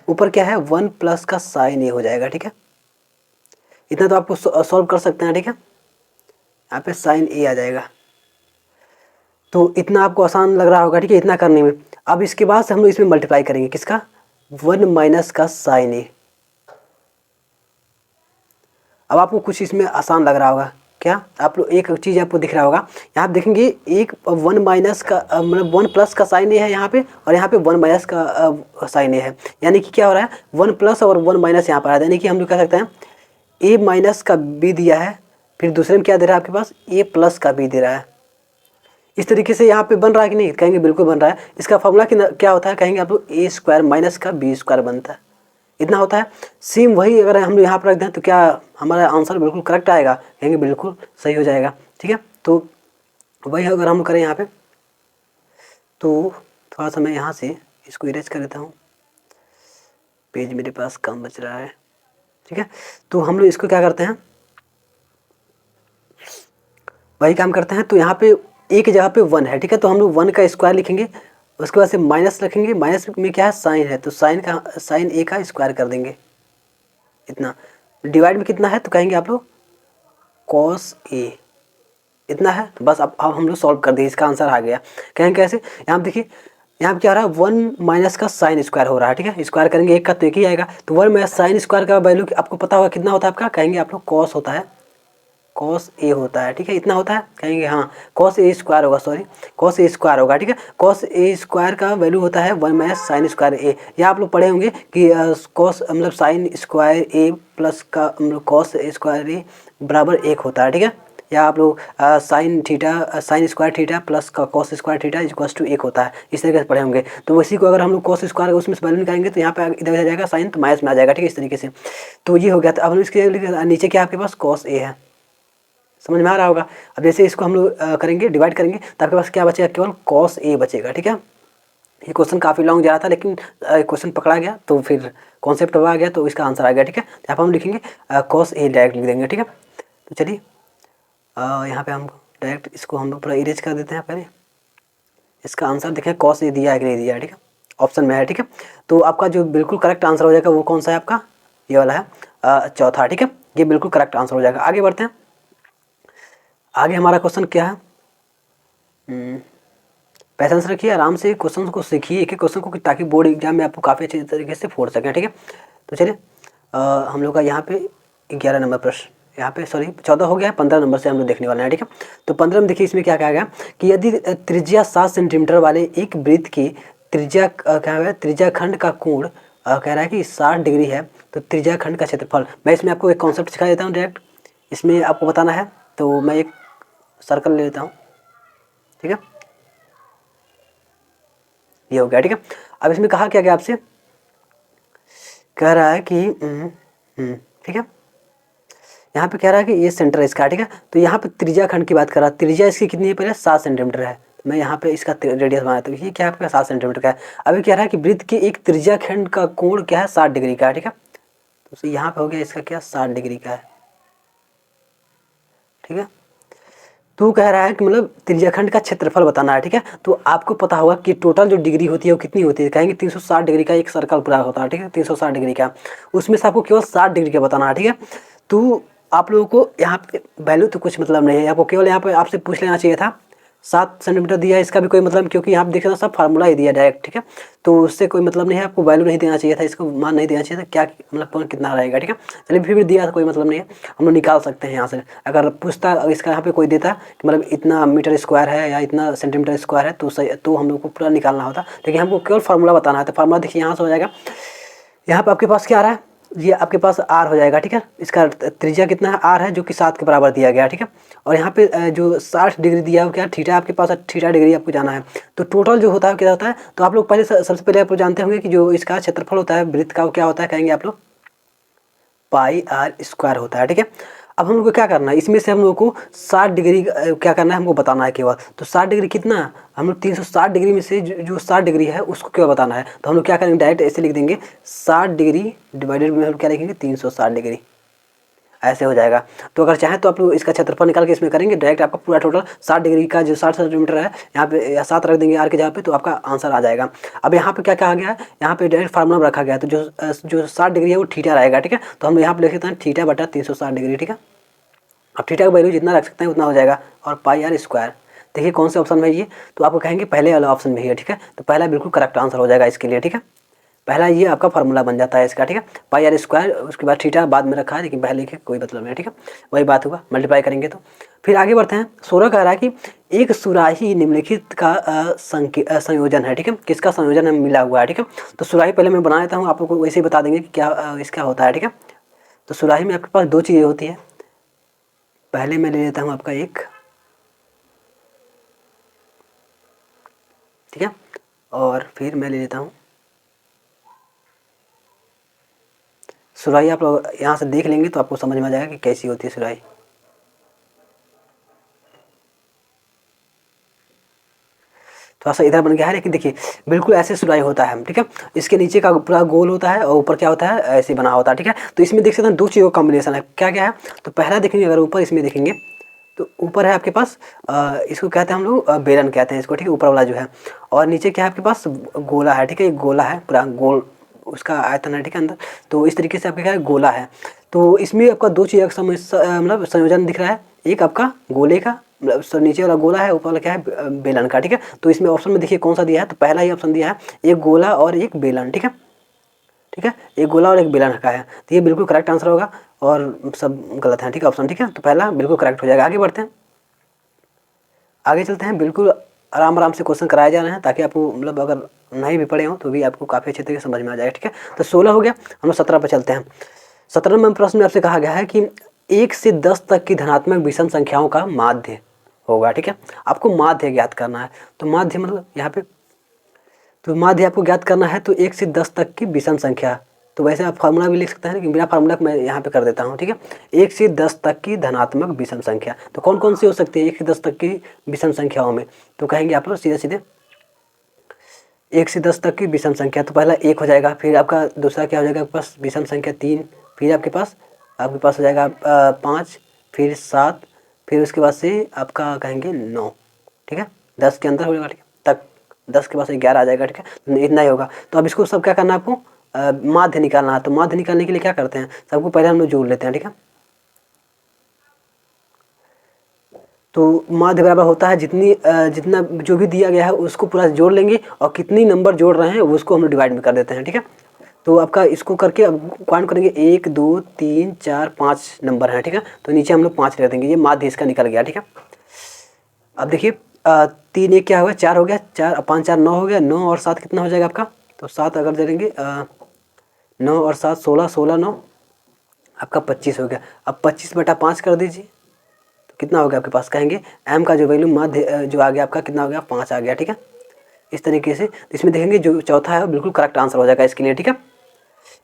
ऊपर क्या है 1 प्लस का sin a हो जाएगा, ठीक है। इतना तो आपको सॉल्व कर सकते हैं, ठीक है। यहाँ पे sin a आ जाएगा, तो इतना आपको आसान लग रहा होगा, ठीक है, इतना करने में। अब इसके बाद से हम लोग इसमें मल्टीप्लाई करेंगे, किसका, 1 माइनस का sin a। अब आपको कुछ इसमें आसान लग रहा होगा, क्या आप लोग एक चीज़ आपको दिख रहा होगा, यहाँ पे देखेंगे एक 1 माइनस का मतलब 1 प्लस का sin a है यहाँ पे, और यहाँ पे 1 माइनस का sin a है। यानी कि क्या हो रहा है, 1 प्लस और 1 माइनस यहाँ पर आ रहा है, यानी कि हम लोग कह सकते हैं a माइनस का b दिया है, फिर दूसरे में क्या दे रहा है आपके पास, a प्लस का b दे रहा है। इस तरीके से यहाँ पे बन रहा है कि नहीं, कहेंगे बिल्कुल बन रहा है। इसका फॉर्मूला क्या होता है, कहेंगे आप लोग a² माइनस का b² बनता है, इतना होता है। सेम वही अगर हम लोग यहाँ पर रख दें तो क्या हमारा आंसर बिल्कुल करेक्ट आएगा, कहेंगे बिल्कुल सही हो जाएगा, ठीक है। तो वही अगर हम करें यहाँ पे, तो थोड़ा सा मैं यहाँ से इसको इरेज कर देता हूँ, पेज मेरे पास कम बच रहा है, ठीक है। तो हम लोग इसको क्या करते हैं, वही काम करते हैं। तो यहाँ पे एक जगह पे 1 है, ठीक है, तो हम लोग 1 का स्क्वायर लिखेंगे, उसके बाद से माइनस रखेंगे, माइनस में क्या है साइन है, तो साइन a का स्क्वायर कर देंगे, इतना। डिवाइड में कितना है, तो कहेंगे आप लोग cos a इतना है। तो बस अब हम लोग सॉल्व कर दिए, इसका आंसर आ गया। कहेंगे कैसे, यहाँ पे देखिए यहाँ पे क्या हो रहा है, 1 माइनस का साइन स्क्वायर हो रहा है, ठीक है। स्क्वायर करेंगे एक का तो एक ही आएगा, तो 1 माइनस साइन स्क्वायर का वैल्यू आपको पता होगा कितना होता है आपका, कहेंगे आप लोग cos होता है, cos a होता है, ठीक है। इतना होता है, कहेंगे हाँ cos a² होगा, सॉरी cos a² होगा, ठीक है। cos a² का वैल्यू होता है 1 माइनस साइन स्क्वायर a। या आप लोग पढ़े होंगे कि cos मतलब साइन स्क्वायर a प्लस का मतलब cos a² बराबर 1 होता है, ठीक है। या आप लोग साइन स्क्वायर थीटा प्लस का cos square theta equals to 1 होता है, इस तरीके से पढ़े होंगे। तो उसी को अगर हम लोग cos स्क्वायर उसमें से वैल्यू निकालेंगे तो यहाँ पे इधर आ जाएगा साइन, तो माइनस में आ जाएगा, ठीक है, इस तरीके से। तो ये हो गया। तो अब इसके नीचे क्या आपके पास cos a है, समझ में आ रहा होगा। अब जैसे इसको हम लोग करेंगे, डिवाइड करेंगे, तो आपके पास क्या बचेगा, केवल cos a बचेगा, ठीक है। ये क्वेश्चन काफ़ी लॉन्ग जा रहा था, लेकिन क्वेश्चन पकड़ा गया तो फिर कॉन्सेप्ट आ गया, तो इसका आंसर आ गया, ठीक है। यहाँ पर हम लिखेंगे cos a डायरेक्ट लिख देंगे, ठीक है। तो चलिए यहाँ पे हम डायरेक्ट इसको हम लोग पूरा इरेज कर देते हैं। पहले इसका आंसर देखें कॉस ये दिया है कि नहीं दिया है, ठीक है, ऑप्शन में है, ठीक है। तो आपका जो बिल्कुल करेक्ट आंसर हो जाएगा वो कौन सा है आपका, ये वाला है चौथा, ठीक है, ये बिल्कुल करेक्ट आंसर हो जाएगा। आगे बढ़ते हैं। आगे हमारा क्वेश्चन क्या है, पैसेंस रखिए, आराम से क्वेश्चन को सीखिए, एक एक क्वेश्चन को, ताकि बोर्ड एग्जाम में आपको काफ़ी अच्छे तरीके से फोड़ सकें, ठीक है। तो चलिए हम लोग का यहाँ पे 11 नंबर प्रश्न, यहाँ पे सॉरी 14 हो गया है, 15 नंबर से हम लोग देखने वाले हैं, ठीक है। तो 15 में देखिए इसमें क्या कहा गया कि यदि त्रिज्या 7 सेंटीमीटर वाले एक वृत्त की त्रिज्या क्या है, त्रिज्या खंड का कोण कह रहा है कि 60 डिग्री है, तो त्रिज्या खंड का क्षेत्रफल, मैं इसमें आपको एक कॉन्सेप्ट सिखा देता हूँ डायरेक्ट, इसमें आपको बताना है। तो मैं एक सर्कल ले लेता हूँ, ठीक है, ये हो गया, ठीक है। अब इसमें कहा क्या गया आपसे, कह रहा है कि ठीक है, यहाँ पे कह रहा है कि ये सेंटर है इसका, ठीक है। तो यहाँ पे त्रिज्या खंड की बात कर रहा है, त्रिज्या इसकी कितनी है, पहले 7 सेंटीमीटर है, तो मैं यहाँ पे इसका रेडियस बनाया, तो ये क्या है आपका 7 सेंटीमीटर का है। अभी कह रहा है कि वृत्त के एक त्रिज्या खंड का कोण क्या है, 60 डिग्री का है, ठीक है। तो यहाँ पे हो गया इसका क्या, 60 डिग्री का है, ठीक है। तो कह रहा है कि मतलब त्रिज्याखंड का क्षेत्रफल बताना है, ठीक है। तो आपको पता होगा कि टोटल जो डिग्री होती है वो कितनी होती है, कहेंगे 360 डिग्री का एक सर्कल पूरा होता है, ठीक है, 360 डिग्री का, उसमें से आपको केवल 60 डिग्री का बताना है, ठीक है। तो आप लोगों को यहाँ पे वैल्यू तो कुछ मतलब नहीं है, आपको केवल यहाँ पे आपसे पूछ लेना चाहिए था 7 सेंटीमीटर दिया है, इसका भी कोई मतलब, क्योंकि यहाँ पे देखे तो सब फार्मूला ही दिया डायरेक्ट, ठीक है। तो उससे कोई मतलब नहीं है, आपको वैल्यू नहीं देना चाहिए था, इसको मान नहीं देना चाहिए था, क्या मतलब कौन कितना रहेगा, ठीक है। चलिए फिर भी दिया था, कोई मतलब नहीं है, हम लोग निकाल सकते हैं यहाँ से। अगर पूछता इसका यहाँ पे कोई देता कि मतलब इतना मीटर स्क्वायर है या इतना सेंटीमीटर स्क्वायर है, तो सही, तो हम लोग को पूरा निकालना होता, लेकिन हमको केवल फार्मूला बताना है। तो फार्मूला देखिए यहाँ से हो जाएगा, यहाँ पे आपके पास क्या आ रहा है, ये आपके पास आर हो जाएगा, ठीक है। इसका त्रिज्या कितना है, आर है, जो कि 7 के बराबर दिया गया, ठीक है। और यहाँ पे जो 60 डिग्री दिया है वो क्या है, थीटा आपके पास है, थीटा डिग्री आपको जाना है। तो टोटल जो होता है क्या होता है, तो आप लोग पहले सबसे पहले आप लोग जानते होंगे कि जो इसका क्षेत्रफल होता है वृत्त का, वो क्या होता है, कहेंगे आप लोग पाई आर स्क्वायर होता है, ठीक है। अब हम लोग को क्या करना है, इसमें से हम लोग को 60 डिग्री क्या करना है, हमको बताना है केवल। तो 60 डिग्री कितना है, हम लोग 360 डिग्री में से जो 60 डिग्री है उसको केवल बताना है। तो हम लोग क्या करेंगे, डायरेक्ट ऐसे लिख देंगे 60 डिग्री डिवाइडेड में हम क्या लिखेंगे 360 डिग्री, ऐसे हो जाएगा। तो अगर चाहें तो आप लोग इसका क्षेत्रफल निकाल के इसमें करेंगे, डायरेक्ट आपका पूरा टोटल 60 डिग्री का जो 60 सेंटीमीटर है, यहाँ पे 7 रख देंगे आर के जगह पे, तो आपका आंसर आ जाएगा। अब यहाँ पे क्या कहा गया है, यहाँ पे डायरेक्ट फार्मूला रखा गया है, तो जो 60 डिग्री है वो थीटा रहेगा, ठीक है। तो हम यहाँ पे लिख सकते हैं थीटा बटा 360 डिग्री, ठीक है। अब थीटा का वैल्यू जितना रख सकते हैं उतना हो जाएगा, और पाई आर स्क्वायर, देखिए कौन से ऑप्शन में ये, तो आपको कहेंगे पहले वाला ऑप्शन में ही है, ठीक है। तो पहला बिल्कुल करेक्ट आंसर हो जाएगा इसके लिए, ठीक है। पहला ये आपका फार्मूला बन जाता है इसका, ठीक है, पाई आर स्क्वायर, उसके बाद थीटा बाद में रखा है, लेकिन पहले के कोई मतलब नहीं, ठीक है, वही बात होगा, मल्टीप्लाई करेंगे तो। फिर आगे बढ़ते हैं। 16 कह रहा है कि एक सुराही निम्नलिखित का संयोजन है, ठीक है, किसका संयोजन है मिला हुआ है, ठीक है। तो सुराही पहले मैं बना देता हूँ, आप लोग को वैसे ही बता देंगे कि क्या इसका होता है, ठीक है। तो सुराही में आपके पास 2 चीज़ें होती है, पहले मैं ले लेता हूँ आपका एक, ठीक है, और फिर मैं ले लेता हूँ सुराही। आप लोग यहाँ से देख लेंगे तो आपको समझ में आ जाएगा कि कैसी होती है सुराही। थोड़ा सा इधर बन गया है, लेकिन देखिए बिल्कुल ऐसे सुराही होता है, ठीक है। इसके नीचे का पूरा गोल होता है और ऊपर क्या होता है, ऐसे बना होता है, ठीक है। तो इसमें देख सकते हैं 2 चीज़ों का कॉम्बिनेशन है, क्या क्या है, तो पहला देखेंगे अगर ऊपर इसमें देखेंगे तो ऊपर है आपके पास इसको कहते हैं हम लोग बेलन कहते हैं इसको, ठीक है, ऊपर वाला जो है। और नीचे क्या है आपके पास गोला है, ठीक है, एक गोला है पूरा गोल उसका आयतन है, ठीक है, अंदर। तो इस तरीके से आपका क्या है, गोला है। तो इसमें आपका 2 चीज़ का मतलब संयोजन दिख रहा है, एक आपका गोले का मतलब नीचे वाला गोला है, ऊपर वाला क्या है बेलन का, ठीक है। तो इसमें ऑप्शन में देखिए कौन सा दिया है, तो पहला ही ऑप्शन दिया है, एक गोला और एक बेलन, ठीक है, ठीक है, एक गोला और एक बेलन का है। तो ये बिल्कुल करेक्ट आंसर होगा, और सब गलत है, ठीक है, ऑप्शन, ठीक है। तो पहला बिल्कुल करेक्ट हो जाएगा। आगे बढ़ते हैं, आगे चलते हैं। बिल्कुल आराम आराम से क्वेश्चन कराए जा रहे हैं, ताकि आपको मतलब अगर नहीं भी पढ़े हो तो भी आपको काफ़ी अच्छे तरीके से समझ में आ जाएगा, ठीक है। तो 16 हो गया, हम लोग 17 पर चलते हैं। 17वें प्रश्न में आपसे कहा गया है कि 1 से 10 तक की धनात्मक विषम संख्याओं का माध्य होगा, ठीक है। आपको माध्य ज्ञात करना है। तो माध्य मतलब यहाँ पे, तो माध्य आपको ज्ञात करना है, तो 1 से 10 तक की विषम संख्या, तो वैसे आप फार्मूला भी लिख सकते हैं, लेकिन बिना फार्मूला मैं यहाँ पे कर देता हूँ, ठीक है। 1 से 10 तक की धनात्मक विषम संख्या, तो कौन कौन सी हो सकती है 1 से 10 तक की विषम संख्याओं में, तो कहेंगे आप लोग सीधे सीधे 1 से 10 तक की विषम संख्या, तो पहला 1 हो जाएगा, फिर आपका दूसरा क्या हो जाएगा आपके पास विषम संख्या 3, फिर आपके पास हो जाएगा 5, फिर 7, फिर उसके बाद से आपका कहेंगे 9, ठीक है, 10 के अंदर हो जाएगा, ठीक है, तक 10 के बाद से 11 आ जाएगा, ठीक है, तो इतना ही होगा। तो अब इसको सब क्या करना है आपको, माध्य निकालना है। तो माध्य निकालने के लिए क्या करते हैं, सबको पहले हम लोग जोड़ लेते हैं, ठीक है। तो माध्य बराबर होता है जितना जो भी दिया गया है उसको पूरा जोड़ लेंगे और कितनी नंबर जोड़ रहे हैं उसको हम लोग डिवाइड में कर देते हैं, ठीक है। तो आपका इसको करके अब काउंट करेंगे 1 2 3 4 5 नंबर हैं, ठीक है। तो नीचे हम लोग 5 रख देंगे, ये माध्य इसका निकल गया, ठीक है। अब देखिए 3 1 क्या हो गया, 4 हो गया, 4 5 4 9 हो गया, 9 और 7 कितना हो जाएगा आपका, तो 7 अगर जोड़ेंगे 9 और 7 16, 16 9 आपका 25 हो गया। अब 25/5 कर दीजिए, तो कितना हो गया आपके पास, कहेंगे m का जो वैल्यू माध्य जो आ गया आपका कितना हो गया, 5 आ गया, ठीक है। इस तरीके से इसमें देखेंगे जो चौथा है वो बिल्कुल करेक्ट आंसर हो जाएगा इसके लिए, ठीक है।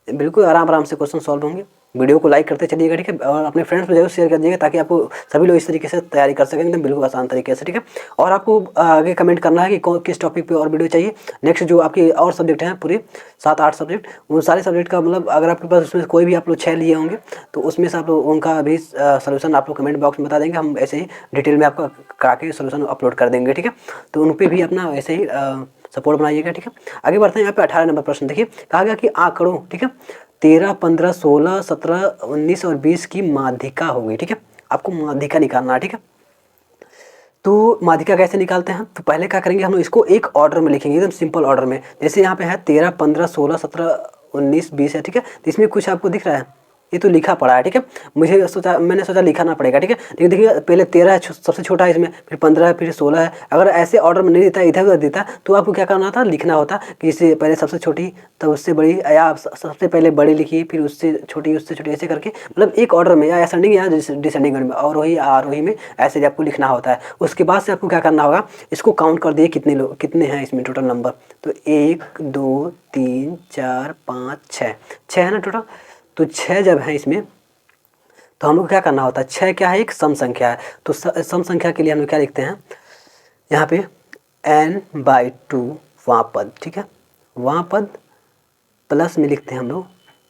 बिल्कुल आराम से क्वेश्चन सॉल्व होंगे। वीडियो को लाइक करते चलिएगा, ठीक है, और अपने फ्रेंड्स में जरूर शेयर कर दीजिएगा ताकि आपको सभी लोग इस तरीके से तैयारी कर सकें एकदम बिल्कुल आसान तरीके से, ठीक है। और आपको आगे कमेंट करना है कि किस टॉपिक पे और वीडियो चाहिए। नेक्स्ट जो आपके और सब्जेक्ट हैं पूरे 7-8 सब्जेक्ट, उन सारे सब्जेक्ट का मतलब अगर आपके पास उसमें कोई भी आप लोग 6 लिए होंगे तो उसमें से आप लोग उनका भी सोल्यूशन आप लोग कमेंट बॉक्स में बता देंगे, हम ऐसे ही डिटेल में आपका करा के सोल्यूशन अपलोड कर देंगे, ठीक है। तो उन पर भी अपना ऐसे ही सपोर्ट बनाइएगा, ठीक है। आगे बढ़ते हैं, यहाँ पे 18 नंबर प्रश्न देखिए, कहा गया कि आंकड़ों, ठीक है, 13 15 16 17 19 और 20 की माध्यिका होगी, ठीक है। आपको माध्यिका निकालना है, ठीक है। तो माध्यिका कैसे निकालते हैं, तो पहले क्या करेंगे हम लोग इसको एक ऑर्डर में लिखेंगे, एकदम सिंपल ऑर्डर में। जैसे यहाँ पे है 13 15 16 17 19 20 है, ठीक है। तो इसमें कुछ आपको दिख रहा है, ये तो लिखा पड़ा है, ठीक है। मैंने सोचा लिखाना पड़ेगा, ठीक है। लेकिन देखिए पहले 13 है, सबसे छोटा है इसमें, फिर 15 है, फिर 16 है। अगर ऐसे ऑर्डर में नहीं देता, इधर उधर देता, तो आपको क्या करना था, लिखना होता कि इससे पहले सबसे छोटी, तब उससे बड़ी, या आप सबसे पहले बड़ी लिखिए, फिर उससे छोटी, उससे छोटी, ऐसे करके मतलब एक ऑर्डर में, या असेंडिंग या डिसेंडिंग में, और वही आरोही में, ऐसे आपको लिखना होता है। उसके बाद से आपको क्या करना होगा, इसको काउंट कर दिए कितने हैं इसमें टोटल नंबर, तो 1 2 3 4 5 6 है ना टोटल। तो 6 जब है इसमें, तो हम लोग क्या करना होता है, 6 क्या है, एक सम संख्या है। तो सम संख्या के लिए हम लोग क्या लिखते हैं, यहाँ पे n/2 वहाँ पद, ठीक है, वहाँ पद प्लस में लिखते हैं हम लोग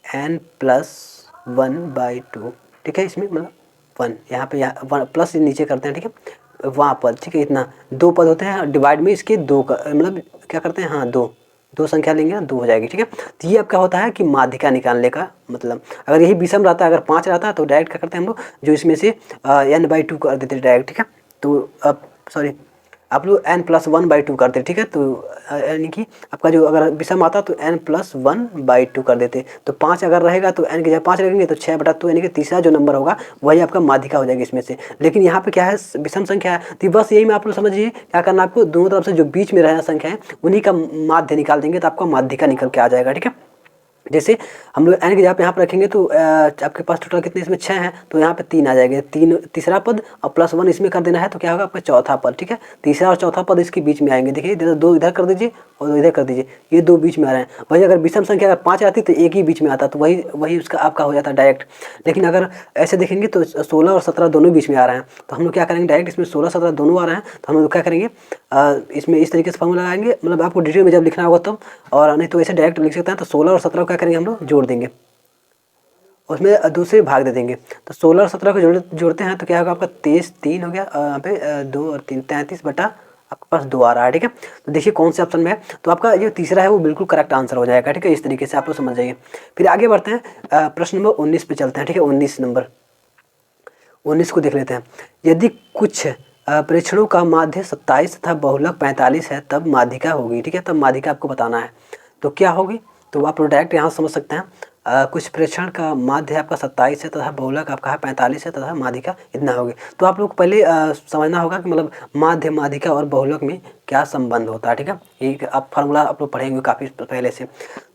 n+1/2, ठीक है। इसमें मतलब 1, यहाँ पे 1 प्लस नीचे करते हैं, ठीक है, वहाँ पद, ठीक है। इतना 2 पद होते हैं, डिवाइड में इसके 2 मतलब क्या करते हैं, हाँ 2 संख्या लेंगे ना, 2 हो जाएगी, ठीक है। तो ये आपका होता है कि माध्यिका निकालने का मतलब। अगर यही विषम रहता है, अगर 5 रहता है तो डायरेक्ट क्या करते हैं हम लोग, जो इसमें से n/2 कर देते हैं डायरेक्ट, ठीक है। तो अब सॉरी, आप लोग n+1/2 करते, ठीक है। तो यानी कि आपका जो अगर विषम आता तो n+1/2 कर देते। तो 5 अगर रहेगा तो n की जगह 5 रखेंगे तो 6/2, यानी कि तीसरा जो नंबर होगा वही आपका माध्यिका हो जाएगी इसमें से। लेकिन यहाँ पे क्या है, विषम संख्या है, तो बस यही में आप लोग समझिए क्या करना, आपको दोनों तरफ से जो बीच में रहना संख्या है उन्हीं का माध्य निकाल देंगे, तो आपका माध्यिका निकल के आ जाएगा, ठीक है। जैसे हम लोग n की जगह पे यहाँ पर रखेंगे तो आपके पास टोटल कितने इसमें 6 हैं, तो यहाँ पे 3 आ जाएंगे, तीसरा पद और +1 इसमें कर देना है, तो क्या होगा आपका चौथा पद, ठीक है। तीसरा और चौथा पद इसके बीच में आएंगे, देखिए 2 इधर कर दीजिए और 2 इधर कर दीजिए, ये 2 बीच में आ रहे हैं। वही अगर विषम संख्या अगर 5 आती तो एक ही बीच में आता, तो वही उसका आपका हो जाता डायरेक्ट। लेकिन अगर ऐसे देखेंगे तो 16 और 17 दोनों बीच में आ रहे हैं, तो हम लोग क्या करेंगे, डायरेक्ट इसमें 16 17 दोनों आ रहे हैं, तो हम लोग क्या करेंगे, इसमें इस तरीके से फॉर्मूला लगाएंगे, मतलब आपको डिटेल में जब लिखना होगा तब, और नहीं तो ऐसे डायरेक्ट लिख सकते हैं। तो 16 और 17 को क्या करेंगे हम लोग, जोड़ देंगे, उसमें दूसरे भाग दे देंगे। तो 16 और 17 को जोड़ते हैं तो क्या होगा आपका 23 3 हो गया, यहाँ पे 2 और 3 33 बटा आपके पास 2 आ रहा है, ठीक है। तो देखिए कौन से ऑप्शन में है, तो आपका जो तीसरा है वो बिल्कुल करेक्ट आंसर हो जाएगा, ठीक है। इस तरीके से आप लोग समझ जाइए। फिर आगे बढ़ते हैं, प्रश्न नंबर 19 पे चलते हैं, ठीक है। 19 नंबर 19 को देख लेते हैं। यदि कुछ प्रेक्षणों का माध्य 27 तथा बहुलक 45 है तब माध्यिका होगी, ठीक है। तब माध्यिका आपको बताना है, तो क्या होगी, तो आप डायरेक्ट यहाँ समझ सकते हैं। कुछ प्रेक्षण का माध्य आपका 27 है तथा बहुलक आपका है 45 है तथा माध्यिका इतना होगी। तो आप लोग पहले समझना होगा कि मतलब माध्य, माध्यिका और बहुलक में क्या संबंध होता है, ठीक है। ये आप फार्मूला आप लोग पढ़ेंगे काफ़ी पहले से,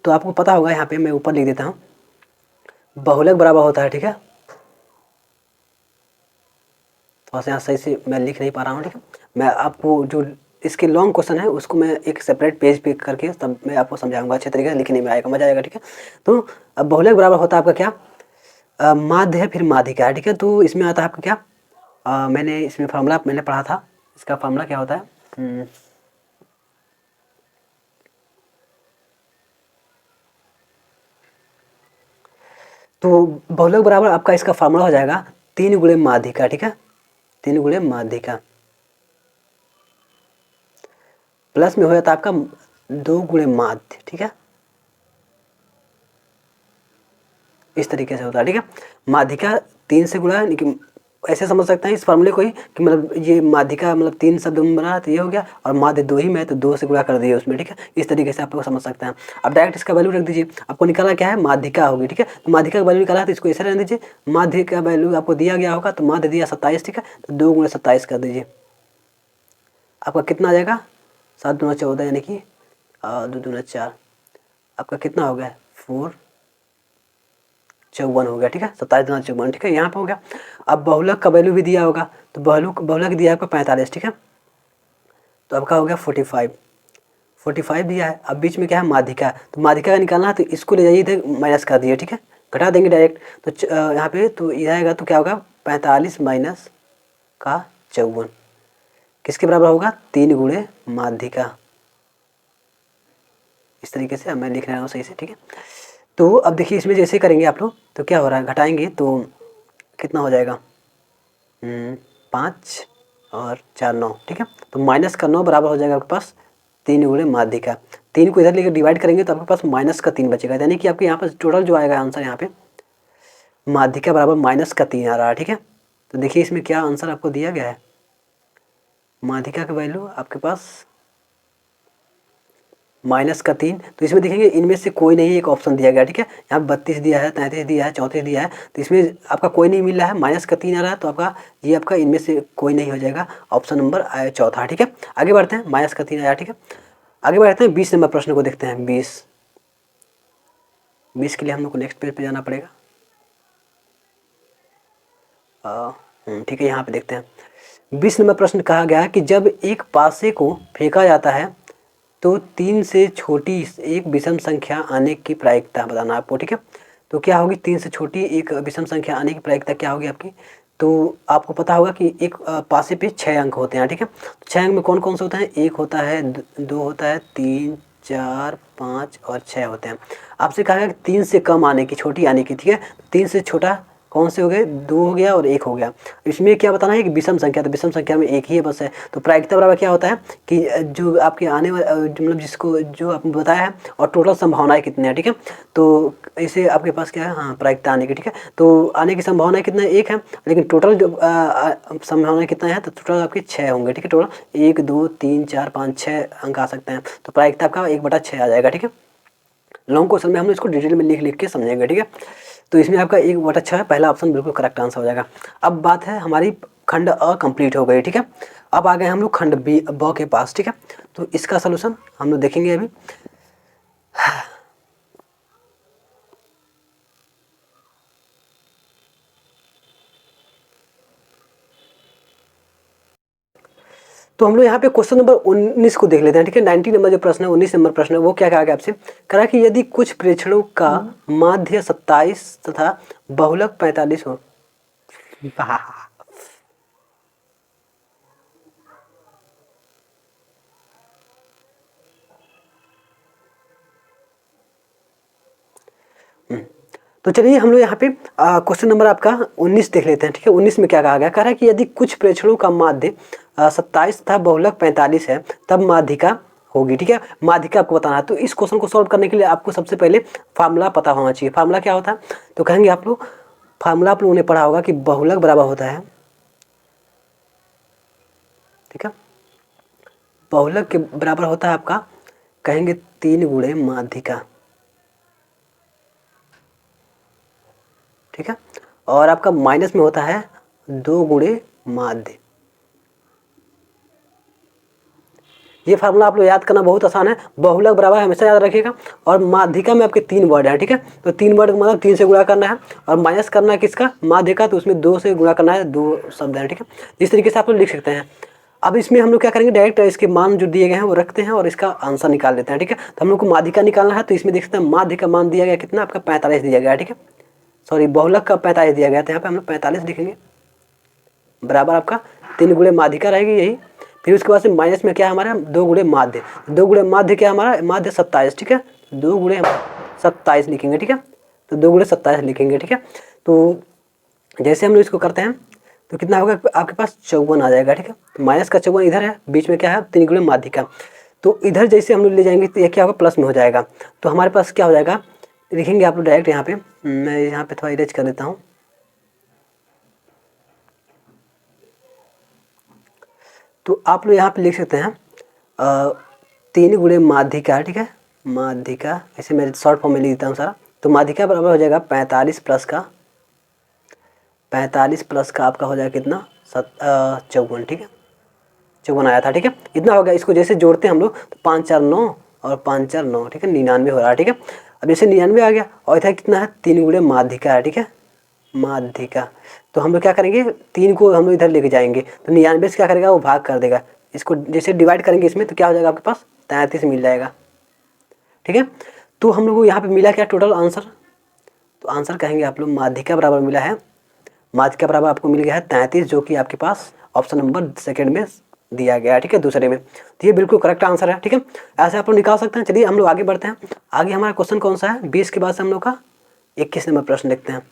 तो आपको पता होगा। यहाँ पे मैं ऊपर लिख देता हूँ, बहुलक बराबर होता है, ठीक है। थोड़ा सा यहाँ सही से मैं लिख नहीं पा रहा हूँ, ठीक है। मैं आपको जो इसके लॉन्ग क्वेश्चन है उसको मैं एक सेपरेट पेज पे करके तब मैं आपको समझाऊंगा, अच्छे तरीके से लिखने में आएगा, मजा आएगा, ठीक है। तो अब बहुलक बराबर होता है आपका क्या, माध्य है फिर माध्यिका है, ठीक है। तो इसमें आता है आपका क्या, मैंने इसमें फार्मूला मैंने पढ़ा था, इसका फार्मूला क्या होता है, तो बहुलक बराबर आपका इसका फार्मूला हो जाएगा 3 गुणे माध्यिका, ठीक है। 3 गुणे माध्यिका प्लस में हो जाता है आपका 2 गुणे माध्य, ठीक है, इस तरीके से होता है, ठीक है। माध्यिका 3 से गुणा, लेकिन ऐसे समझ सकते हैं इस फॉर्मूले को ही कि मतलब ये माध्यिका मतलब 3 शब्द में बना तो ये हो गया, और माध्य 2 ही में तो 2 से गुणा कर दिए उसमें, ठीक है। इस तरीके से आप लोग समझ सकते हैं। अब डायरेक्ट इसका वैल्यू रख दीजिए, आपको निकालना क्या है, माध्यिका होगी, ठीक है। तो माध्यिका का वैल्यू निकाला है तो इसको ऐसे रहने दीजिए, माध्य का वैल्यू आपको दिया गया होगा, तो माध्य दिया 27, ठीक है, तो 2 गुणे 27 कर दीजिए, आपका कितना आ जाएगा, 7 दूना 14 यानी कि 2 दूना 4, आपका कितना हो गया 454 हो गया, ठीक है, 27 दूना 54, ठीक है, यहाँ पे हो गया। अब बहुलक का वैल्यू भी दिया होगा, तो बहुलक दिया है आपको 45, ठीक है, तो आपका हो गया 45 दिया है। अब बीच में क्या है, माध्यिका, तो माध्यिका का निकालना है तो इसको ले जाइए इधर माइनस कर दिए, ठीक है, घटा देंगे डायरेक्ट, तो यहाँ पे तो ये आएगा, तो क्या होगा 45 माइनस का 54 किसके बराबर होगा, 3 गुणे माध्यिका। इस तरीके से अब मैं लिख रहा हूँ सही से, ठीक है। तो अब देखिए इसमें जैसे करेंगे आप लोग तो क्या हो रहा है, घटाएंगे तो कितना हो जाएगा, 5 और 4 9, ठीक है, तो माइनस का 9 बराबर हो जाएगा आपके पास 3 गुणे माध्यिका। 3 को इधर लेकर डिवाइड करेंगे तो आपके पास माइनस का 3 बचेगा, यानी कि आपके यहाँ पर टोटल जो आएगा आंसर यहाँ पे माध्यिका बराबर माइनस का 3 आ रहा है, ठीक है। तो देखिए इसमें क्या आंसर आपको दिया गया है, माध्यिका का वैल्यू आपके पास माइनस का 3, तो इसमें देखेंगे इनमें से कोई नहीं, एक ऑप्शन दिया गया, ठीक है, यहाँ 32 दिया है, 33 दिया है, 34 दिया है, तो इसमें आपका कोई नहीं मिल रहा है, माइनस का 3 आ रहा है, तो आपका ये आपका इनमें से कोई नहीं हो जाएगा, ऑप्शन नंबर चौथा, ठीक है। आगे बढ़ते हैं, माइनस का 3 आया, ठीक है, आगे बढ़ते हैं 20 नंबर प्रश्न को देखते हैं। 20 के लिए हम लोग को नेक्स्ट पेज पे जाना पड़ेगा, ठीक है, यहाँ पे देखते हैं। 20 नंबर प्रश्न कहा गया है कि जब एक पासे को फेंका जाता है तो 3 से छोटी एक विषम संख्या आने की प्रायिकता बताना आपको, ठीक है। तो क्या होगी, 3 से छोटी एक विषम संख्या आने की प्रायिकता क्या होगी आपकी, तो आपको पता होगा कि एक पासे पे 6 अंक होते हैं, ठीक है। तो 6 अंक में कौन कौन से होते हैं, 1 होता है, 2 होता है, 3 4 5 और 6 होते हैं। आपसे कहा गया कि 3 से कम आने की, छोटी आने की, ठीक है, 3 से छोटा कौन से हो गए, 2 हो गया और 1 हो गया। इसमें क्या बताना है कि विषम संख्या, तो विषम संख्या में एक ही है बस है, तो प्रायिकता बराबर क्या होता है कि जो आपके आने वाले मतलब जिसको जो आपने बताया है और टोटल संभावनाएं कितनी है, ठीक है। तो इसे आपके पास क्या है, हाँ, प्रायिकता आने की, ठीक है, तो आने की संभावना कितना है, 1 है, लेकिन टोटल जो संभावना कितना है, तो टोटल आपके 6 होंगे, ठीक है, टोटल 1 2 3 4 5 6 अंक आ सकते हैं, तो प्रायिकता आपका 1/6 आ जाएगा, ठीक है। लॉन्ग क्वेश्चन में हम इसको डिटेल में लिख के समझेंगे, ठीक है। तो इसमें आपका 1/6 है, पहला ऑप्शन बिल्कुल करेक्ट आंसर हो जाएगा। अब बात है हमारी खंड अ कंप्लीट हो गई, ठीक है। अब आ गए हम लोग खंड ब के पास, ठीक है। तो इसका सलूशन हम लोग देखेंगे अभी। तो हम लोग यहाँ पे क्वेश्चन नंबर 19 को देख लेते हैं, ठीक है। 90 नंबर जो प्रश्न है, 19 नंबर प्रश्न है, वो क्या कहा गया आपसे, कहा कि यदि कुछ प्रेक्षणों का माध्य 27 तथा बहुलक 45 हो। तो चलिए हम लोग यहाँ पे क्वेश्चन नंबर आपका 19 देख लेते हैं, ठीक है। 19 में क्या कहा गया, कह रहा है कि यदि कुछ प्रेक्षणों का माध्य 27 तथा बहुलक 45 है तब माध्यिका होगी, ठीक है। माध्यिका आपको बताना है, तो इस क्वेश्चन को सॉल्व करने के लिए आपको सबसे पहले फार्मूला पता होना चाहिए। फार्मूला क्या होता है, तो कहेंगे आप लोग, फार्मूला आप लोगों ने पढ़ा होगा कि बहुलक बराबर होता है, ठीक है, बहुलक के बराबर होता है आपका, कहेंगे 3 गुणे माध्यिका, ठीक है, और आपका माइनस में होता है 2 गुणे माध्य। ये फार्मूला आप लोग याद करना बहुत आसान है, बहुलक बराबर हमेशा याद रखिएगा, और माध्यिका में आपके 3 वर्ड है, ठीक है। तो 3 वर्ड मतलब 3 से गुणा करना है, और माइनस करना है किसका, माध्य का, तो उसमें 2 से गुणा करना है, 2 शब्द है, ठीक है। इस तरीके से आप लोग लिख सकते हैं। अब इसमें हम लोग क्या करेंगे, डायरेक्ट इसके मान जो दिए गए हैं वो रखते हैं और इसका आंसर निकाल लेते हैं, ठीक है। तो हम लोग को माध्यिका निकालना है, तो इसमें देख सकते हैं माध्य का मान दिया गया कितना, आपका 45 दिया गया है, ठीक है। सॉरी, बहुलक का 45 दिया गया, तो यहाँ पे हम लोग 45 लिखेंगे, बराबर आपका 3 गुणे माध्यिका रहेगी यही। फिर उसके बाद से माइनस में क्या है हमारा, 2 गुणे माध्य, 2 गुणे माध्य क्या हमारा, माध्य 27, ठीक है, 2 गुणे 27 लिखेंगे, ठीक है। तो 2 गुणे 27 लिखेंगे, ठीक है। तो जैसे हम लोग इसको करते हैं, तो कितना होगा आपके पास 54 आ जाएगा, ठीक है। तो माइनस का 54 इधर है, बीच में क्या है 3 गुणे माध्यिका, तो इधर जैसे हम लोग ले जाएंगे तो ये क्या होगा प्लस में हो जाएगा। तो हमारे पास क्या हो जाएगा, लिखेंगे आप लोग डायरेक्ट यहाँ पे, मैं यहाँ पे थोड़ा इरेज कर देता हूँ। तो आप लोग यहाँ पे लिख सकते हैं 3 गुणे माध्यिका, ठीक है, माध्यिका, ऐसे मैं शॉर्ट फॉर्म में लिख देता हूँ सारा। तो माध्यिका बराबर हो जाएगा 45 प्लस का 45 प्लस का आपका हो जाएगा कितना 54, ठीक है, 54 आया था, ठीक है। इतना हो गया। इसको जैसे जोड़ते हैं हम लोग तो 5 4 9 और 5 4 9, ठीक है, 99 हो रहा है, ठीक है। अब जैसे 99 आ गया और इधर कितना है 3 गुणे माध्यिका है, ठीक है, माध्यिका। तो हम लोग क्या करेंगे 3 को हम लोग इधर लेके जाएंगे तो 99 से क्या करेगा वो भाग कर देगा। इसको जैसे डिवाइड करेंगे इसमें तो क्या हो जाएगा आपके पास 33 मिल जाएगा, ठीक है। तो हम लोग को यहाँ पे मिला क्या टोटल आंसर, तो आंसर कहेंगे आप लोग माध्यिका बराबर मिला है, माध्यिका बराबर आपको मिल गया है 33, जो कि आपके पास ऑप्शन नंबर सेकंड में दिया गया है, ठीक है, दूसरे में। तो ये बिल्कुल करेक्ट आंसर है, ठीक है, ऐसे आप लोग निकाल सकते हैं। चलिए हम लोग आगे बढ़ते हैं। आगे हमारा क्वेश्चन कौन सा है 20 के बाद से हम लोग का 21 नंबर प्रश्न देखते हैं।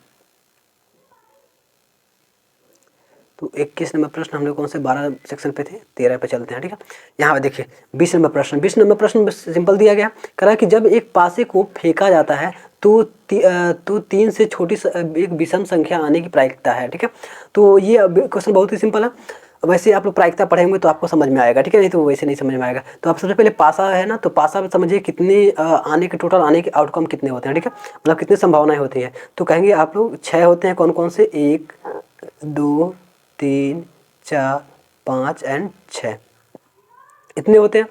तो 21 नंबर प्रश्न हम लोग कौन से 12 सेक्शन पे थे, 13 पे चलते हैं, ठीक है। यहाँ पे देखिए 20 नंबर प्रश्न, 20 नंबर प्रश्न सिंपल दिया गया, कह रहा है कि जब एक पासे को फेंका जाता है तो 3 से छोटी एक विषम संख्या आने की प्रायिकता है, ठीक है। तो ये क्वेश्चन बहुत ही सिंपल है। वैसे आप लोग प्रायिकता पढ़ेंगे तो आपको समझ में आएगा, ठीक है, नहीं तो वैसे नहीं समझ में आएगा। तो आप सबसे पहले पासा है ना, तो पासा में समझिए कितने आने के टोटल आने के आउटकम कितने होते हैं, ठीक है, मतलब कितनी संभावनाएं होती है। तो कहेंगे आप लोग 6 होते हैं, कौन कौन से 1 2 3 4 5 एंड 6 इतने होते हैं।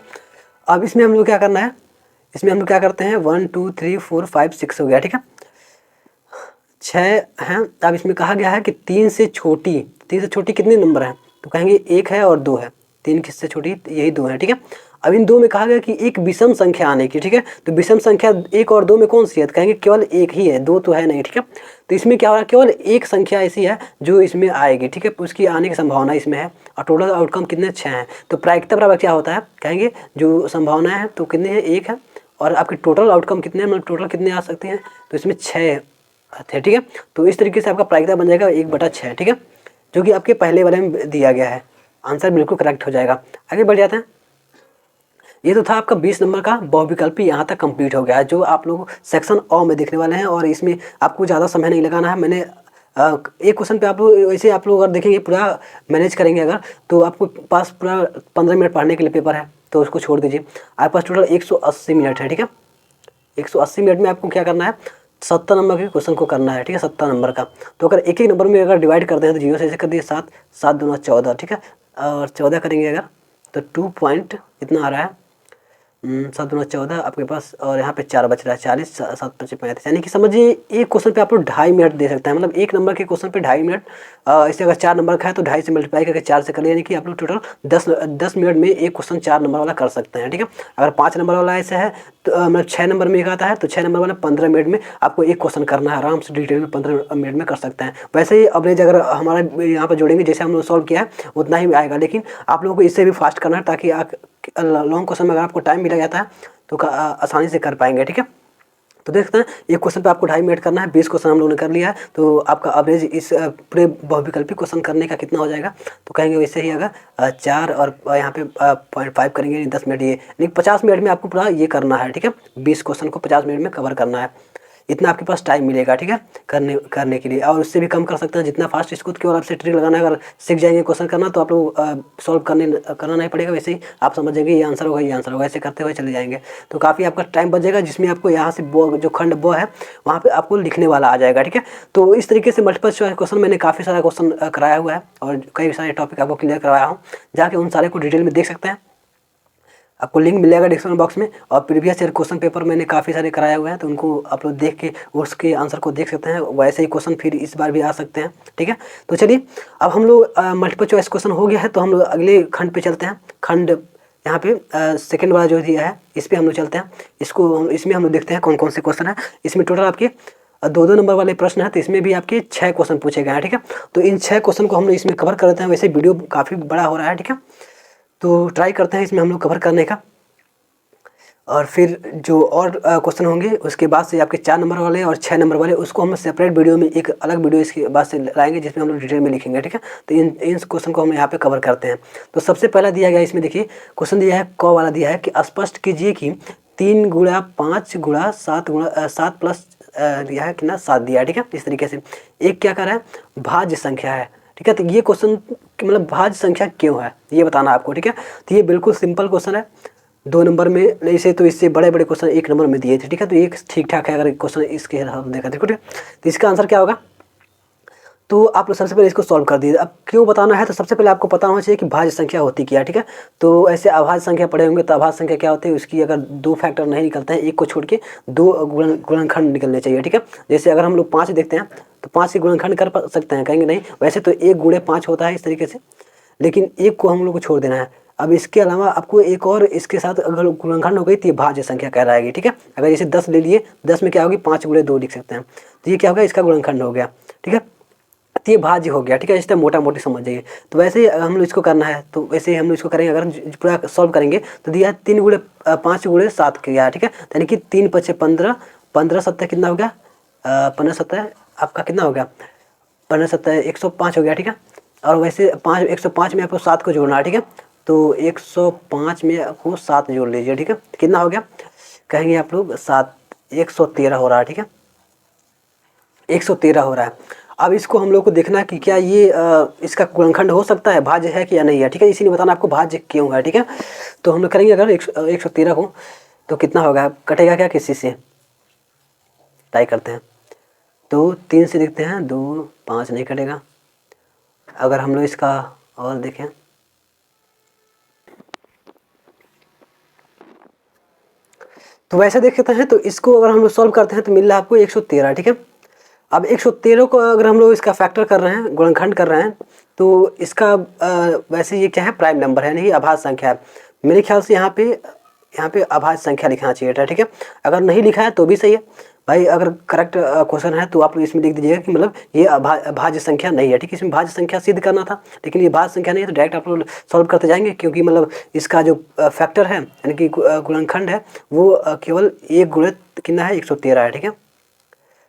अब इसमें हम लोग क्या करना है, इसमें हम लोग क्या करते हैं 1 2 3 4 5 6 हो गया, ठीक है, 6 हैं। अब इसमें कहा गया है कि 3 से छोटी कितने नंबर हैं, तो कहेंगे 1 है और 2 है, 3 किससे छोटी यही 2 है, ठीक है। अब इन 2 में कहा गया कि एक विषम संख्या आने की, ठीक है, तो विषम संख्या 1 और 2 में कौन सी है, तो कहेंगे केवल 1 ही है, 2 तो है नहीं, ठीक है। तो इसमें क्या हो रहा है केवल एक संख्या ऐसी है जो इसमें आएगी, ठीक है, उसकी आने की संभावना इसमें है और टोटल आउटकम कितने 6 हैं। तो प्रायिकता बराबर क्या होता है, कहेंगे जो संभावनाएं हैं तो कितने हैं 1 है और आपके टोटल आउटकम कितने हैं, मतलब टोटल कितने आ सकते हैं, तो इसमें 6 थे, ठीक है। तो इस तरीके से आपका प्रायिकता बन जाएगा 1/6, ठीक है, जो कि आपके पहले वाले में दिया गया है। आंसर बिल्कुल करेक्ट हो जाएगा। आगे बढ़ जाते हैं। ये तो था आपका 20 नंबर का बहुविकल्पी, यहाँ तक कंप्लीट हो गया है, जो आप लोग सेक्शन अ में देखने वाले हैं और इसमें आपको ज़्यादा समय नहीं लगाना है। मैंने एक क्वेश्चन पे आप लोग वैसे आप लोग अगर देखेंगे पूरा मैनेज करेंगे अगर, तो आपको पास पूरा 15 मिनट पढ़ने के लिए पेपर है, तो उसको छोड़ दीजिए। आपके पास टोटल 180 मिनट है, ठीक है, 180 मिनट में आपको क्या करना है 70 नंबर के क्वेश्चन को करना है, ठीक है, 70 नंबर का। तो अगर एक नंबर में अगर डिवाइड करते हैं तो 0 से ऐसे कर दिए 7 7 दूना 14, ठीक है, और 14 करेंगे अगर तो 2 पॉइंट इतना आ रहा है 7 दूना 14 आपके पास, और यहाँ पे 4 बच रहा है 40 7 5 35, यानी कि समझिए एक क्वेश्चन पे आप लोग 2.5 मिनट दे सकते हैं, मतलब एक नंबर के क्वेश्चन पे 2.5 मिनट। इसे अगर 4 नंबर का है तो 2.5 से मल्टीप्लाई करके 4 से कर लिया, यानी कि आप लोग टोटल 10 मिनट में एक क्वेश्चन 4 नंबर वाला कर सकते हैं, ठीक है। अगर 5 नंबर वाला ऐसा है तो मतलब 6 नंबर में एक आता है तो 6 नंबर वाला 15 मिनट में आपको एक क्वेश्चन करना है, आराम से डिटेल में 15 मिनट में कर सकते हैं। वैसे ही एवरेज अगर हमारा यहाँ पर जोड़ेंगे जैसे हम लोग सॉल्व किया है उतना ही आएगा, लेकिन आप लोगों को इससे भी फास्ट करना है ताकि आप लॉन्ग क्वेश्चन में अगर आपको टाइम मिला जाता है तो आसानी से कर पाएंगे, ठीक है। तो देखते हैं एक क्वेश्चन पे आपको 2.5 मिनट करना है, 20 क्वेश्चन हम लोगों ने कर लिया है, तो आपका एवरेज इस पूरे बहुविकल्पी क्वेश्चन करने का कितना हो जाएगा, तो कहेंगे वैसे ही अगर 4 और यहाँ पे 0.5 करेंगे 10 मिनट, ये नहीं 50 मिनट में आपको पूरा ये करना है, ठीक है, 20 क्वेश्चन को 50 मिनट में कवर करना है, इतना आपके पास टाइम मिलेगा, ठीक है, करने के लिए। और उससे भी कम कर सकते हैं जितना फास्ट, इसको केवल आपसे ट्रिक लगाना है, अगर सीख जाएंगे क्वेश्चन करना तो आप लोग सॉल्व करना नहीं पड़ेगा, वैसे ही आप समझ जाएंगे ये आंसर होगा ये आंसर होगा, ऐसे करते हुए चले जाएंगे तो काफ़ी आपका टाइम बच जाएगा, जिसमें आपको यहाँ से जो खंड ब है वहाँ पर आपको लिखने वाला आ जाएगा, ठीक है। तो इस तरीके से मल्टीपल चॉइस क्वेश्चन मैंने काफ़ी सारा क्वेश्चन कराया हुआ है और कई सारे टॉपिक आपको क्लियर करवाया हूँ, जाके उन सारे को डिटेल में देख सकते हैं, आपको लिंक मिलेगा डिस्क्रिप्शन बॉक्स में। और प्रीवियस ईयर क्वेश्चन पेपर मैंने काफ़ी सारे कराए हुए हैं, तो उनको आप लोग देख के उसके आंसर को देख सकते हैं, वैसे ही क्वेश्चन फिर इस बार भी आ सकते हैं, ठीक है। तो चलिए अब हम लोग मल्टीपल चॉइस क्वेश्चन हो गया है, तो हम लोग अगले खंड पे चलते हैं। खंड यहाँ पे सेकेंड वाला जो दिया है इस पर हम लोग चलते हैं, इसमें हम लोग देखते हैं कौन कौन से क्वेश्चन है। इसमें टोटल आपके 2 नंबर वाले प्रश्न है, तो इसमें भी आपके 6 क्वेश्चन पूछे गए हैं, ठीक है। तो इन 6 क्वेश्चन को हम लोग इसमें कवर कर देते हैं, वैसे वीडियो काफ़ी बड़ा हो रहा है, ठीक है, तो ट्राई करते हैं इसमें हम लोग कवर करने का। और फिर जो और क्वेश्चन होंगे उसके बाद से आपके 4 नंबर वाले और 6 नंबर वाले, उसको हम सेपरेट वीडियो में एक अलग वीडियो इसके बाद से लाएंगे जिसमें हम लोग डिटेल में लिखेंगे, ठीक है। तो इन क्वेश्चन को हम यहाँ पे कवर करते हैं। तो सबसे पहला दिया गया इसमें देखिए क्वेश्चन दिया है क वाला दिया है कि स्पष्ट कीजिए कि 3 गुणा 5 गुणा 7 गुणा 7 प्लस दिया है कितना 7 दिया है, ठीक है। इस तरीके से एक क्या कर रहा है भाज्य संख्या है, ठीक है। तो ये क्वेश्चन मतलब भाज्य संख्या क्यों है ये बताना आपको, ठीक है। तो ये बिल्कुल सिंपल क्वेश्चन है, 2 नंबर में नहीं से तो इससे बड़े बड़े क्वेश्चन 1 नंबर में दिए थे, ठीक है। तो ये ठीक ठाक है अगर क्वेश्चन इसके हम देखा देखो, ठीक है। तो इसका आंसर क्या होगा, तो आप लोग सबसे पहले इसको सॉल्व कर दीजिए। अब क्यों बताना है, तो सबसे पहले आपको पता होना चाहिए कि भाज्य संख्या होती क्या है, ठीक है। तो ऐसे अभाज्य संख्या पढ़े होंगे, तो अभाज्य संख्या क्या होती है, उसकी अगर 2 फैक्टर नहीं निकलते हैं, एक को छोड़ के 2 गुणनखंड निकलने चाहिए, ठीक है। जैसे अगर हम लोग 5 देखते हैं तो 5 के गुणनखंड कर सकते हैं, कहेंगे नहीं, वैसे तो 1 गुणे 5 होता है इस तरीके से, लेकिन एक को हम लोग को छोड़ देना है। अब इसके अलावा आपको एक और इसके साथ अगर गुणनखंड हो गई तो ये भाज्य संख्या कहलाएगी, ठीक है। अगर जैसे 10 ले लिए, 10 में क्या होगी 5 गुणे 2 लिख सकते हैं, तो ये क्या होगा इसका गुणनखंड हो गया, ठीक है। तो ये भाज्य हो गया, ठीक है। इस तरह मोटा मोटी समझ जाइए। तो वैसे ही हम लोग इसको करना है, तो वैसे ही हम लोग इसको करेंगे। अगर पूरा सॉल्व करेंगे तो दिया है 3 गुणे 5 गुणे 7 किया है, ठीक है। यानी कि 3 × 5 = 15, 15 × 7 कितना हो गया, 15 × 7 आपका कितना हो गया, 15 × 7 105 हो गया, ठीक है। और वैसे 105 में आपको 7 को जोड़ना है, ठीक है। तो 105 में आपको 7 जोड़ लीजिए, ठीक है। कितना हो गया, कहेंगे आप लोग 7 113 हो रहा है, ठीक है। 113 हो रहा है। अब इसको हम लोग को देखना है कि क्या ये इसका गुणनखंड हो सकता है, भाज्य है कि या नहीं है, ठीक है। इसीलिए बताना आपको भाज्य क्यों है, ठीक है। तो हम लोग करेंगे अगर 113 को, तो कितना होगा, कटेगा क्या किसी से, ट्राई करते हैं। तो 3 से देखते हैं, 2 5 नहीं कटेगा। अगर हम लोग इसका और देखें, तो वैसे देखते हैं, तो इसको अगर हम लोग सॉल्व करते हैं तो मिल रहा है आपको 113, ठीक है। अब 113 को अगर हम लोग इसका फैक्टर कर रहे हैं, गुणनखंड कर रहे हैं, तो इसका वैसे ये क्या है, प्राइम नंबर है, नहीं अभाज्य संख्या है। मेरे ख्याल से यहाँ पे अभाज्य संख्या लिखना चाहिए था, ठीक है। अगर नहीं लिखा है तो भी सही है भाई, अगर करेक्ट क्वेश्चन है तो आप लोग इसमें लिख दीजिएगा कि मतलब ये भाज्य संख्या नहीं है, ठीक है। इसमें भाज्य संख्या सिद्ध करना था, लेकिन ये भाज्य संख्या नहीं है, तो डायरेक्ट आप लोग सॉल्व करते जाएंगे, क्योंकि मतलब इसका जो फैक्टर है यानी कि गुणनखंड है वो केवल 1 गुणे कितना है 113 है, ठीक है।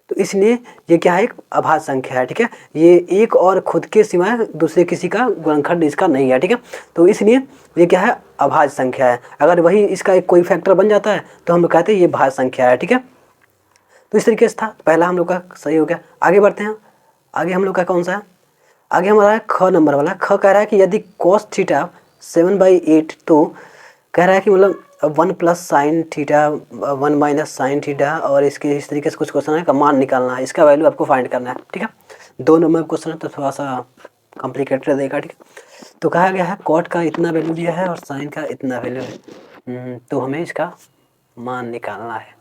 तो इसलिए ये क्या है, एक अभाज्य संख्या है, ठीक है। ये एक और खुद के सिवाय दूसरे किसी का गुणनखंड इसका नहीं है, ठीक है। तो इसलिए ये क्या है, अभाज्य संख्या है। अगर वही इसका एक कोई फैक्टर बन जाता है तो हम लोग कहते हैं ये भाज्य संख्या है, ठीक है। तो इस तरीके से था, पहला हम लोग का सही हो गया। आगे बढ़ते हैं, आगे हम लोग का कौन सा है, आगे हमारा है ख नंबर वाला। ख कह रहा है कि यदि cos थीटा 7/8, तो कह रहा है कि मतलब 1 + sin थीटा 1 - sin थीटा, और इसके इस तरीके से कुछ क्वेश्चन है का मान निकालना है, इसका वैल्यू आपको फाइंड करना है, ठीक है। 2 नंबर क्वेश्चन है तो थोड़ा सा कॉम्प्लिकेटेड रहेगा, ठीक है। तो कहा गया है cot का इतना वैल्यू दिया है और sin का इतना वैल्यू है, तो हमें इसका मान निकालना है।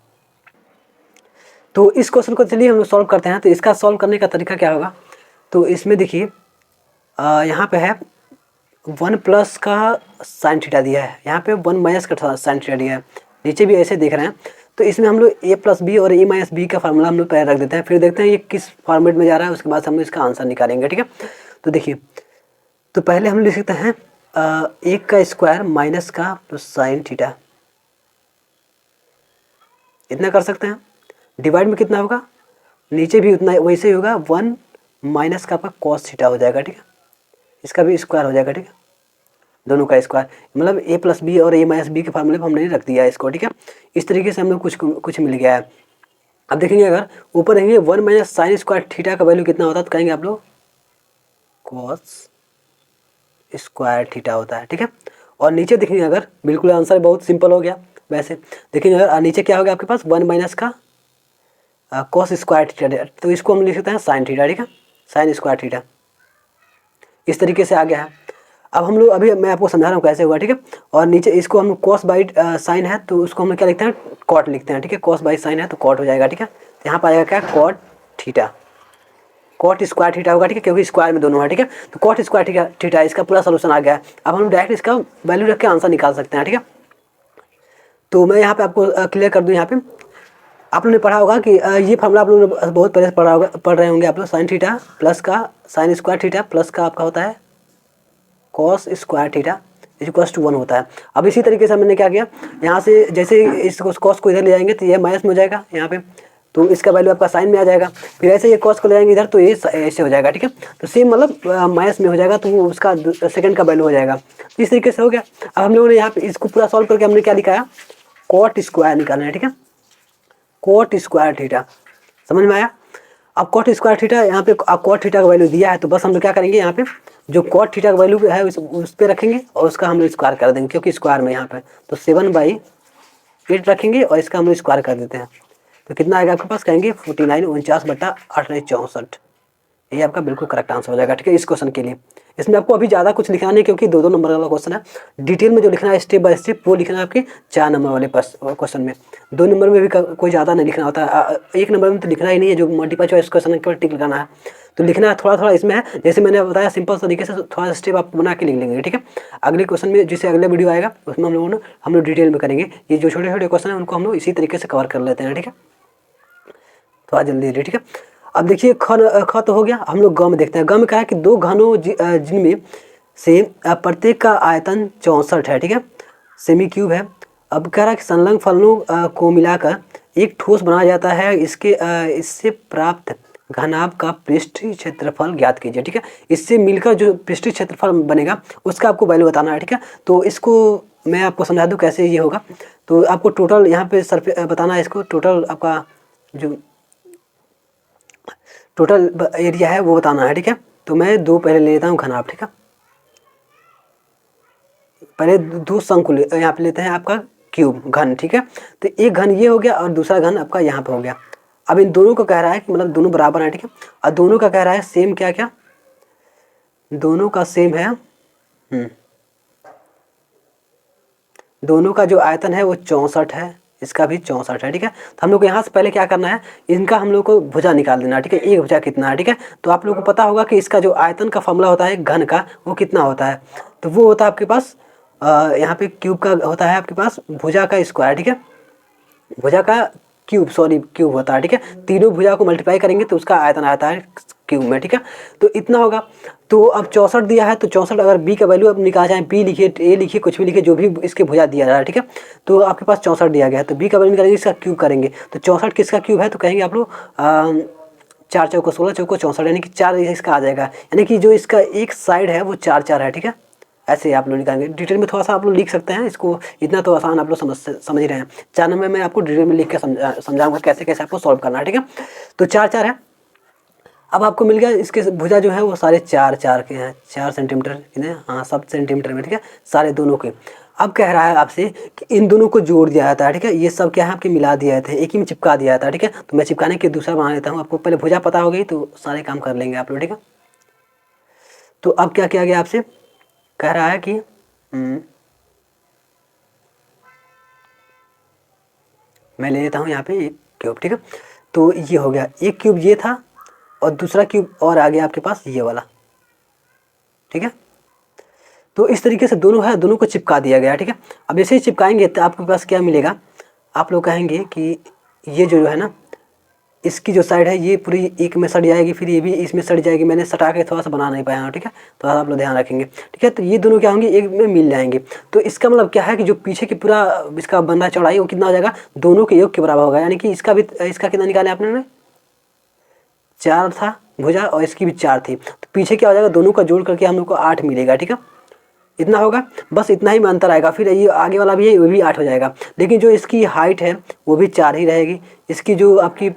तो इस क्वेश्चन को चलिए हम लोग सॉल्व करते हैं। तो इसका सॉल्व करने का तरीका क्या होगा, तो इसमें देखिए यहाँ पे है 1 + का साइन थीटा दिया है, यहाँ पे 1 - का साइन थीटा दिया है, नीचे भी ऐसे देख रहे हैं। तो इसमें हम लोग a + b और a - b का फार्मूला हम लोग पहले रख देते हैं, फिर देखते हैं ये किस फॉर्मेट में जा रहा है, उसके बाद हम लोग इसका आंसर निकालेंगे, ठीक है। तो देखिए, तो पहले हम लिख सकते हैं 1 का स्क्वायर माइनस का प्लस साइन थीटा, इतना कर सकते हैं। डिवाइड में कितना होगा, नीचे भी उतना वैसे ही होगा, 1 - का आपका कॉस थीटा हो जाएगा, ठीक है। इसका भी स्क्वायर हो जाएगा, ठीक है, दोनों का स्क्वायर, मतलब a + b और a - b के फार्मूले पर हमने रख दिया है इसको, ठीक है। इस तरीके से हम लोग कुछ मिल गया है। अब देखेंगे अगर ऊपर देखेंगे 1 - sin स्क्वायर थीटा का वैल्यू कितना होता है, तो कहेंगे आप लोग कॉस स्क्वायर थीटा होता है, ठीक है। और नीचे देखेंगे अगर, बिल्कुल आंसर बहुत सिंपल हो गया। वैसे देखेंगे अगर नीचे क्या होगा आपके पास 1 - का कॉस स्क्वायर थीटा, तो इसको हम लिख सकते हैं साइन थीटा, ठीक है, साइन स्क्वायर थीटा। इस तरीके से आ गया है। अब हम लोग अभी मैं आपको समझा रहा हूँ कैसे हुआ, ठीक है। और नीचे इसको हम कॉस बाई साइन है तो उसको हम क्या लिखते हैं, कॉट लिखते हैं, ठीक है। कॉस बाई साइन है तो कॉट हो जाएगा, ठीक है। तो यहाँ पर आएगा क्या, cot theta, cot square theta होगा, ठीक है, क्योंकि स्क्वायर में दोनों है, ठीक है। तो कॉट स्क्वायर थीटा इसका पूरा सोल्यूशन आ गया है। अब हम डायरेक्ट इसका वैल्यू रख के आंसर निकाल सकते हैं, ठीक है। तो मैं यहाँ पे आपको क्लियर कर दूँ। यहाँ पे आप लोगों ने पढ़ा होगा कि ये फार्मूला आप लोगों ने बहुत पहले पढ़ रहे होंगे आप लोग, साइन थीटा प्लस का साइन स्क्वायर थीटा प्लस का आपका होता है कॉस स्क्वायर थीटा, 1 होता है। अब इसी तरीके से मैंने क्या किया, यहाँ से जैसे इस कॉस को इधर ले जाएंगे तो ये माइनस में हो जाएगा यहाँ पे, तो इसका वैल्यू आपका साइन में आ जाएगा। फिर ऐसे ये कॉस को ले जाएंगे इधर तो ये ऐसे हो जाएगा, ठीक है। तो सेम मतलब माइनस में हो जाएगा तो वो उसका सेकंड का वैल्यू हो जाएगा। तो इस तरीके से हो गया। अब हम लोगों ने यहाँ पे इसको पूरा सॉल्व करके हमने क्या लिखा है, कॉट स्क्वायर निकालना है, ठीक है, कॉट स्क्वायर थीटा। समझ में आया। अब कॉट स्क्वायर थीटा यहाँ पे कॉट थीटा का वैल्यू दिया है, तो बस हम लोग क्या करेंगे, यहाँ पे जो कॉट थीटा का वैल्यू है उस पर रखेंगे और उसका हम लोग स्क्वायर कर देंगे, क्योंकि स्क्वायर में यहाँ पे तो 7/8 रखेंगे और इसका हम लोग स्क्वायर कर देते हैं। तो कितना आएगा आपके पास, कहेंगे 49 49/8 ये आपका बिल्कुल करेक्ट आंसर हो जाएगा, ठीक है, इस क्वेश्चन के लिए। इसमें आपको अभी ज़्यादा कुछ लिखना नहीं, क्योंकि 2-2 नंबर वाला क्वेश्चन है। डिटेल में जो लिखना है स्टेप बाय स्टेप वो लिखना है आपके 4 नंबर वाले क्वेश्चन में। 2 नंबर में भी कोई ज़्यादा नहीं लिखना होता है। 1 नंबर में तो लिखना ही नहीं है, जो मल्टीपल चॉइस क्वेश्चन है केवल टिक लगाना है। तो लिखना थोड़ा थोड़ा इसमें है, जैसे मैंने बताया सिंपल तरीके से थोड़ा सा स्टेप आप बना के लिख लेंगे, ठीक है। अगले क्वेश्चन में जैसे अगले वीडियो आएगा उसमें हम लोग डिटेल में करेंगे। ये जो छोटे छोटे क्वेश्चन है उनको हम लोग इसी तरीके से कवर कर लेते हैं, ठीक है। थोड़ा जल्दी, ठीक है। अब देखिए ख तो हो गया। हम लोग ग में देखते हैं। ग में क्या है कि 2 घनों जिनमें से प्रत्येक का आयतन 64 है, ठीक है, सेमी क्यूब है। अब कह रहा है कि संलग्न फलनों को मिलाकर एक ठोस बनाया जाता है, इससे प्राप्त घनाभ का पृष्ठीय क्षेत्रफल ज्ञात कीजिए, ठीक है। इससे मिलकर जो पृष्ठीय क्षेत्रफल बनेगा उसका आपको वैल्यू बताना है, ठीक है। तो इसको मैं आपको समझा दूँ कैसे ये होगा। तो आपको टोटल यहाँ पे सरफेस बताना है, इसको टोटल आपका जो टोटल एरिया है वो बताना है, ठीक है। तो मैं 2 पहले ले लेता हूँ घनाभ, ठीक है। पहले 2 शंकु यहाँ पे लेते हैं आपका क्यूब घन, ठीक है। तो एक घन ये हो गया और दूसरा घन आपका यहाँ पे हो गया। अब इन दोनों को कह रहा है कि मतलब दोनों बराबर है, ठीक है। और दोनों का कह रहा है सेम क्या क्या, दोनों का सेम है, दोनों का जो आयतन है वो 64 है, इसका भी 64 है, ठीक है। तो हम लोग को यहाँ से पहले क्या करना है, इनका हम लोग को भुजा निकाल देना है, ठीक है। एक भुजा कितना है, ठीक है। तो आप लोगों को पता होगा कि इसका जो आयतन का फॉर्मूला होता है घन का वो कितना होता है, तो वो होता है आपके पास यहाँ पे क्यूब का होता है आपके पास भुजा का स्क्वायर, ठीक है, भुजा का क्यूब होता है, ठीक है। तीनों भुजा को मल्टीप्लाई करेंगे तो उसका आयतन आता है क्यूब में, ठीक है। तो इतना होगा। तो अब 64 दिया है, तो 64 अगर बी का वैल्यू अब निकाला जाए, बी लिखिए, ए लिखिए, कुछ भी लिखिए, जो भी इसके भुजा दिया जा रहा है, ठीक है। तो आपके पास 64 दिया गया है, तो बी का वैल्यू निकालेंगे, इसका क्यूब करेंगे। तो 64 किसका क्यूब है, तो कहेंगे आप लोग 4 चौको 16 चौको 64, यानी कि 4 इसका आ जाएगा, यानी कि जो इसका एक साइड है वो 4 है, ठीक है। ऐसे आप लोग निकालेंगे। डिटेल में थोड़ा सा आप लोग लिख सकते हैं इसको, इतना तो आसान आप लोग समझ ही रहे हैं। 4 नंबर में आपको डिटेल में लिख के समझाऊंगा कैसे कैसे आपको सॉल्व करना है, ठीक है। तो 4 है। अब आपको मिल गया, इसके भुजा जो है वो सारे 4 के हैं, 4 सेंटीमीटर कितने, हाँ सब सेंटीमीटर में, ठीक है, सारे दोनों के। अब कह रहा है आपसे कि इन दोनों को जोड़ दिया जाता है, ठीक है। ये सब क्या है आपके मिला दिया जाते हैं, एक ही में चिपका दिया जाता है, ठीक है। तो मैं चिपकाने के दूसरा बना लेता हूँ, आपको पहले भुजा पता हो गई तो सारे काम कर लेंगे आप लोग, ठीक है। तो अब क्या किया गया आपसे, कह रहा है कि मैं ले लेता हूँ यहाँ पे एक क्यूब, ठीक है। तो ये हो गया, एक क्यूब ये था और दूसरा क्यूब और आ गया आपके पास ये वाला, ठीक है। तो इस तरीके से दोनों है, दोनों को चिपका दिया गया, ठीक है। अब जैसे ही चिपकाएंगे तो आपके पास क्या मिलेगा, आप लोग कहेंगे कि ये जो है ना, इसकी जो साइड है ये पूरी एक में सट जाएगी, फिर ये भी इसमें सट जाएगी। मैंने सटा के थोड़ा सा बना नहीं पाया हूँ, ठीक है, तो आप लोग ध्यान रखेंगे, ठीक है। तो ये दोनों क्या होंगे, एक में मिल जाएंगे। तो इसका मतलब क्या है कि जो पीछे की पूरा इसका बंदा चौड़ाई वो कितना हो जाएगा, दोनों के योग के बराबर होगा। यानी कि इसका कितना निकाले आपने, 4 था भुजा और इसकी भी 4 थी, तो पीछे क्या हो जाएगा, दोनों का जोड़ करके हम लोग को 8 मिलेगा, ठीक है। इतना होगा, बस इतना ही में अंतर आएगा। फिर ये आगे वाला भी है, वो भी 8 हो जाएगा। लेकिन जो इसकी हाइट है वो भी 4 ही रहेगी। इसकी जो आपकी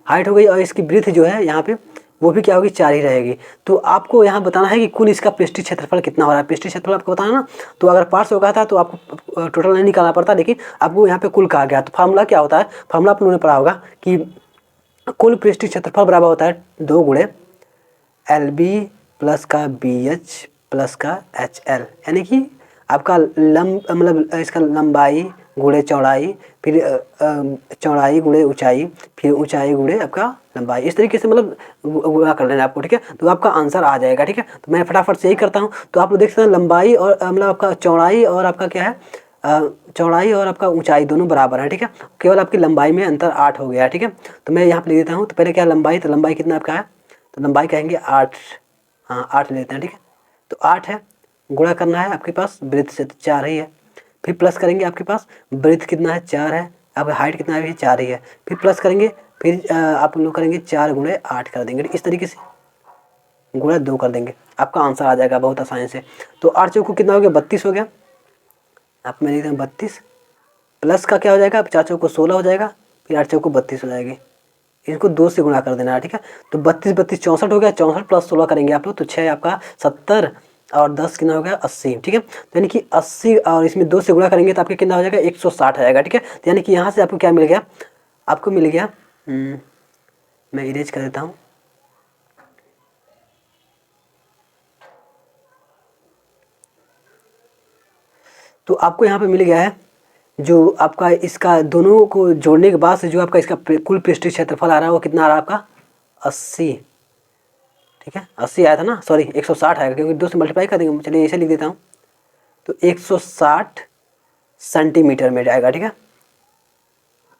हाइट हो गई और इसकी ब्रीथ जो है यहाँ पे वो भी क्या होगी, 4 ही रहेगी। तो आपको यहाँ बताना है कि कुल इसका पृष्ठीय क्षेत्रफल कितना हो रहा है। पृष्ठीय क्षेत्रफल आपको बताना ना, तो अगर पार्ट्स होगा था तो आपको टोटल नहीं निकालना पड़ता, लेकिन आपको यहाँ पे कुल कहा गया। तो फार्मूला क्या होता है, फार्मूला आप लोगों ने पढ़ा होगा कि कुल पृष्ठीय क्षेत्रफल बराबर होता है 2 गुणे LB प्लस का BH प्लस का HL, यानी कि आपका मतलब इसका लंबाई गुणे चौड़ाई, फिर चौड़ाई गुणे ऊंचाई, फिर ऊंचाई गुणे आपका लंबाई। इस तरीके से मतलब गुणा कर लेना आपको, ठीक है। तो आपका आंसर आ जाएगा, ठीक है। तो मैं फटाफट से यही करता हूँ। तो आप लोग देख सकते हैं लंबाई और मतलब आपका चौड़ाई और आपका क्या है, चौड़ाई और आपका ऊंचाई दोनों बराबर है, ठीक है। केवल आपकी लंबाई में अंतर 8 हो गया, ठीक है। तो मैं यहाँ पे ले देता हूँ। तो पहले क्या लंबाई, तो लंबाई कितना आपका है, तो लंबाई कहेंगे 8, हाँ 8 ले लेते हैं, ठीक है। तो 8 है, गुणा करना है आपके पास ब्रेथ से, तो 4 ही है। फिर प्लस करेंगे, आपके पास ब्रेथ कितना है 4 है, आपका हाइट कितना है 4 ही है। फिर प्लस करेंगे, फिर आप लोग करेंगे 4 गुणे 8 कर देंगे, इस तरीके से गुणा 2 कर देंगे, आपका आंसर आ जाएगा बहुत आसानी से। तो 8 चौको कितना हो गया 32 हो गया, आप मैं लिख 32 प्लस का क्या हो जाएगा, 4 चौको 16 हो जाएगा, फिर 8 चौको 32 हो जाएगी। इनको 2 से गुणा कर देना है, ठीक है। तो 32 32 64 हो गया, 64 प्लस 16 करेंगे आप लोग तो 6 आपका 70 और 10 कितना हो गया 80, ठीक है। तो यानी कि 80 और इसमें 2 से गुणा करेंगे तो आपके कितना हो जाएगा 160 आ जाएगा, ठीक है। तो यानी कि यहाँ से आपको क्या मिल गया, आपको मिल गया मैं इरेज कर देता हूँ। तो आपको यहाँ पे मिल गया है जो आपका इसका दोनों को जोड़ने के बाद से जो आपका इसका कुल पृष्ठीय क्षेत्रफल आ रहा है वो कितना आ रहा है आपका 80, ठीक है। 80 आया था ना, सॉरी 160 आएगा क्योंकि 2 से मल्टीप्लाई कर देंगे, चलिए ऐसे लिख देता हूँ। तो 160 सेंटीमीटर में जाएगा, ठीक है,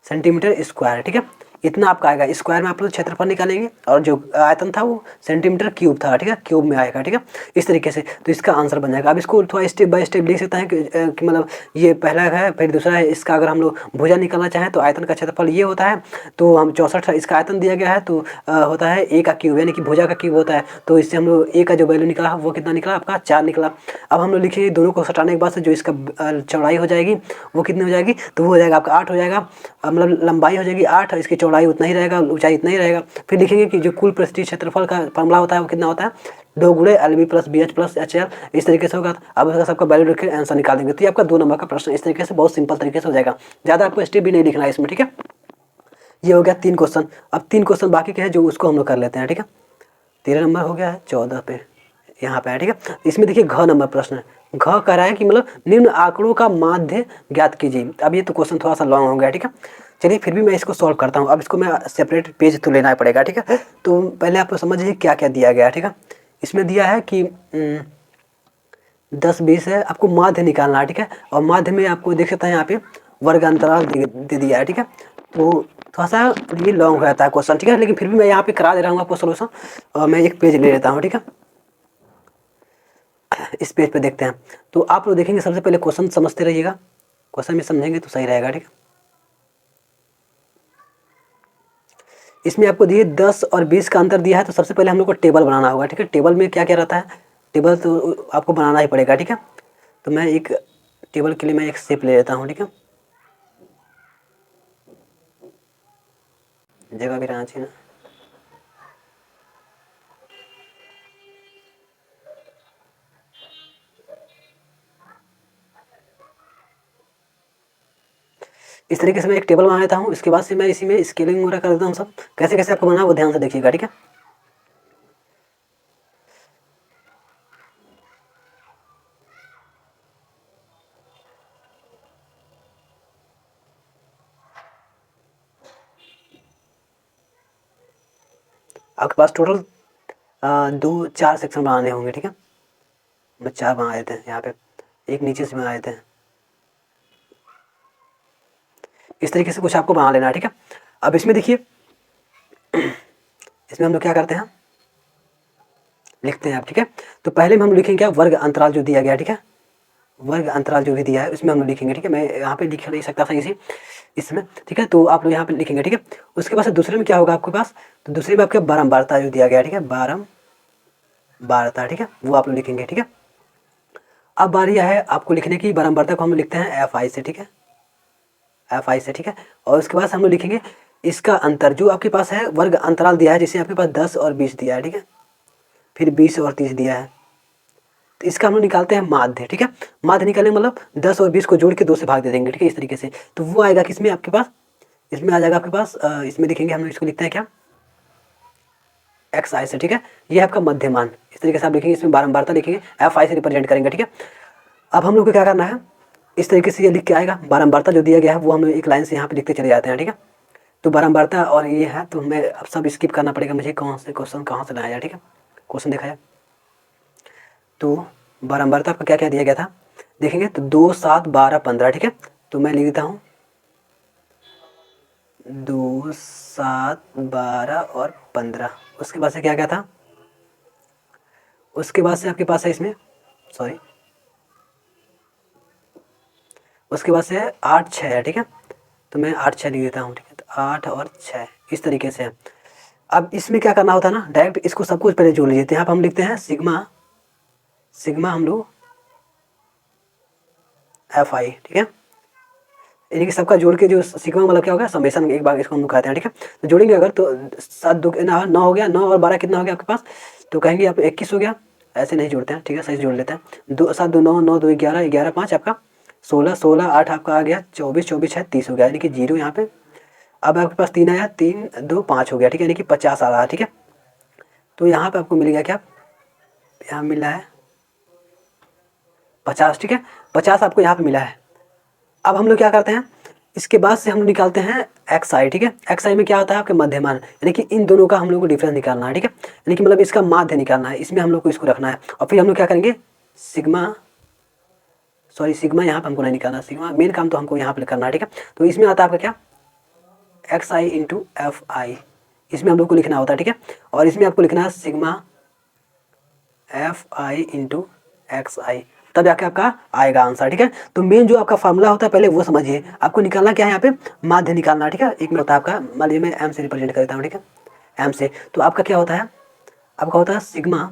सेंटीमीटर स्क्वायर, ठीक है। इतना आपका आएगा, स्क्वायर में आप लोग क्षेत्रफल निकालेंगे और जो आयतन था वो सेंटीमीटर क्यूब था, ठीक है, क्यूब में आएगा, ठीक है, इस तरीके से। तो इसका आंसर बन जाएगा। अब इसको थोड़ा स्टेप बाय स्टेप लिख सकते हैं कि मतलब ये पहला है, फिर दूसरा है। इसका अगर हम लोग भुजा निकालना चाहें तो आयतन का क्षेत्रफल ये होता है, तो हम 64 इसका आयतन दिया गया है तो होता है ए का क्यूब, यानी कि भुजा का क्यूब होता है। तो इससे हम लोग ए का जो वैल्यू निकला वो कितना निकला आपका 4 निकला। अब हम लोग लिखिए दोनों को सटाने के बाद से जो इसका चौड़ाई हो जाएगी वो कितनी हो जाएगी, तो वो हो जाएगा आपका 8 हो जाएगा, मतलब लंबाई हो जाएगी 8 और इसकी चौड़ाई उतना ही रहेगा, ऊंचाई इतना ही रहेगा। फिर लिखेंगे कि जो कुल पृष्ठीय क्षेत्रफल का फॉर्मूला होता है वो कितना होता है 2 गुणे LB plus BH plus HL, इस तरीके से होगा। अब इसका सबका वैल्यू रख के आंसर निकाल देंगे। तो ये आपका 2 नंबर का प्रश्न इस तरीके से बहुत सिंपल तरीके से हो जाएगा, ज़्यादा आपको स्टेप भी नहीं लिखना है इसमें, ठीक है। ये हो गया 3 क्वेश्चन। अब 3 क्वेश्चन बाकी के हैं जो उसको हम लोग कर लेते हैं, ठीक है। 13 नंबर हो गया है, 14 पे यहाँ पे है, ठीक है। इसमें देखिए घ नंबर प्रश्न है। घ कह रहा है कि मतलब निम्न आंकड़ों का माध्य ज्ञात कीजिए। अब ये तो क्वेश्चन थोड़ा सा लॉन्ग हो गया, ठीक है। चलिए फिर भी मैं इसको सॉल्व करता हूँ। अब इसको मैं सेपरेट पेज तो लेना पड़ेगा, ठीक है। तो पहले आप समझिए क्या क्या दिया गया है, ठीक है। इसमें दिया है कि 10 20 है, आपको माध्य निकालना है, ठीक है। और माध्य में आपको देख सकते हैं यहाँ पे वर्ग अंतराल दे दिया है, ठीक है। तो थोड़ा सा ये लॉन्ग हो जाता है क्वेश्चन, ठीक है, लेकिन फिर भी मैं यहाँ पे करा दे रहा हूँ आपको सोल्यूशन। और मैं एक पेज ले लेता हूँ, ठीक है। इस पेज पे देखते हैं। तो आप लोग देखेंगे सबसे पहले क्वेश्चन समझते रहिएगा, क्वेश्चन में समझेंगे तो सही रहेगा, ठीक है। इसमें आपको दिए 10 और 20 का अंतर दिया है, तो सबसे पहले हम लोग को टेबल बनाना होगा, ठीक है। टेबल में क्या क्या रहता है, टेबल तो आपको बनाना ही पड़ेगा, ठीक है। तो मैं एक टेबल के लिए मैं एक शेप ले लेता हूँ, ठीक है। जगह भी रहना चाहिए ना। इस तरीके से मैं एक टेबल बना लेता हूँ। इसके बाद से मैं इसी में स्केलिंग वगैरह कर देता हूँ। सब कैसे कैसे आपको बनाना वो ध्यान से देखिएगा, ठीक है। आपके पास टोटल 2 4 सेक्शन बनाने होंगे, ठीक है। मैं 4 बना देते हैं यहाँ पे, एक नीचे से बना देते हैं। इस तरीके से कुछ आपको बना लेना है, ठीक है। अब इसमें देखिए इसमें हम लोग क्या करते हैं, लिखते हैं आप, ठीक है। तो पहले में हम लिखेंगे क्या, वर्ग अंतराल जो दिया गया, ठीक है। वर्ग अंतराल जो भी दिया है उसमें हम लोग लिखेंगे, ठीक है। मैं यहाँ पे लिख नहीं सकता सही से इसमें, ठीक है। तो आप लोग यहाँ पे लिखेंगे, ठीक है। उसके बाद दूसरे में क्या होगा आपके पास, तो दूसरे में आपके बारंबारता जो दिया गया, ठीक है, बारंबारता, ठीक है, वो आप लोग लिखेंगे, ठीक है। अब बारी है आपको लिखने की, बारंबारता को हम लिखते हैं FI से, ठीक है, FI से, ठीक है। और उसके बाद हम लोग लिखेंगे इसका अंतर जो आपके पास है, वर्ग अंतराल दिया है, जिसे आपके पास 10 और 20 दिया है, ठीक है, फिर 20 और 30 दिया है। तो इसका हम लोग निकालते हैं माध्य, ठीक है। माध्य निकालने मतलब 10 और 20 को जोड़ के 2 से भाग दे देंगे, ठीक है, इस तरीके से। तो वो आएगा किसमें आपके पास, इसमें आ जाएगा आपके पास, इसमें लिखेंगे हम लोग, इसको लिखते हैं क्या, XI से, ठीक है। ये आपका मध्यमान, इस तरीके से आप लिखेंगे, इसमें बारंबारता लिखेंगे, FI से रिप्रेजेंट करेंगे, ठीक है। अब हम लोग को क्या करना है, इस तरीके से ये लिख के आएगा, बारंबारता जो दिया गया है वो हम लोग एक लाइन से यहाँ पे लिखते चले जाते हैं, ठीक है। तो बारंबारता और ये है, तो मैं अब सब स्किप करना पड़ेगा मुझे, कौन से क्वेश्चन कहाँ से लाया जाए, ठीक है। क्वेश्चन देखा जाए तो बारंबारता आपका क्या क्या दिया गया था, देखेंगे तो 2 7 12 15, ठीक है। तो मैं लिख देता हूँ 2 7 12 और 15। उसके बाद से क्या क्या था, उसके बाद से आपके पास है इसमें, सॉरी उसके बाद से 8 6 है, ठीक है। तो मैं 8 6 लिख देता हूँ, ठीक है। तो 8 और 6 इस तरीके से। अब इसमें क्या करना होता है ना, डायरेक्ट इसको सब कुछ पहले जोड़ लीजिए। तो यहाँ पर हम लिखते हैं सिग्मा, सिग्मा हम लोग एफ आई, ठीक है। यानी कि सबका जोड़ के जो सिग्मा मतलब क्या होगा, समेशन, एक बार इसको हम लोग कहते हैं, ठीक है। तो जोड़ेंगे अगर तो 7 2 9 हो गया, 9 और 12 कितना हो गया आपके पास, तो कहेंगे आप 21 हो गया। ऐसे नहीं जोड़ते हैं, ठीक है, सही जोड़ लेते हैं। 2 7 2 9, 9 2 11, 11 5 आपका 16, 16 8 आपका आ गया 24, 24 6 30 हो गया, यानी कि 0 यहाँ पे। अब आपके पास 3 आया, 3 2 5 हो गया, ठीक है, यानी कि 50 आ रहा, ठीक है। तो यहाँ पे आपको मिल गया क्या, यहाँ मिला है 50, ठीक है। 50 आपको यहाँ पे मिला है। अब हम लोग क्या करते हैं, इसके बाद से हम लोग निकालते हैं एक्स आई, ठीक है। एक्स आई में क्या होता है आपके मध्यमान, यानी कि इन दोनों का हम लोग को डिफरेंस निकालना है, ठीक है। यानी कि मतलब इसका माध्य निकालना है, इसमें हम लोग को इसको रखना है। और फिर हम लोग क्या करेंगे, सिग्मा, सॉरी सिग्मा यहाँ पर हमको नहीं निकालना, सिग्मा मेन काम तो हमको यहाँ पर करना है, ठीक है। तो इसमें आता है आपका क्या, x I into F I, इसमें हम लोग को लिखना होता है, ठीक है। और इसमें आपको लिखना है sigma F I into X I, तब जाके आपका आएगा आंसर, ठीक है। तो मेन जो आपका फार्मूला होता है पहले वो समझिए। आपको निकालना क्या है, यहाँ पे माध्य निकालना, ठीक है। एक में होता है आपका, मान लीजिए मैं एम से रिप्रेजेंट करता हूँ, ठीक है, एम से। तो आपका क्या होता है, आपका होता है सिग्मा,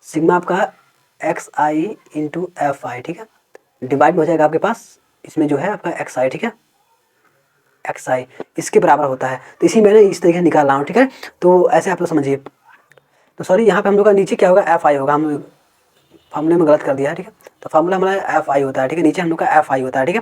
सिग्मा आपका x I into F I, ठीक है। डिवाइड में हो जाएगा आपके पास, इसमें जो है आपका एक्स आई, ठीक है, एक्स आई इसके बराबर होता है। तो इसी मैंने इस तरीके से निकाल रहा हूँ, ठीक है। तो ऐसे आप लोग समझिए। तो सॉरी यहाँ पे हम लोग का नीचे क्या होगा, एफ आई होगा, हम फार्मूले में गलत कर दिया है, ठीक है। तो फार्मूला हमारा एफ आई होता है, ठीक है, नीचे हम लोग का एफ आई होता है, ठीक है।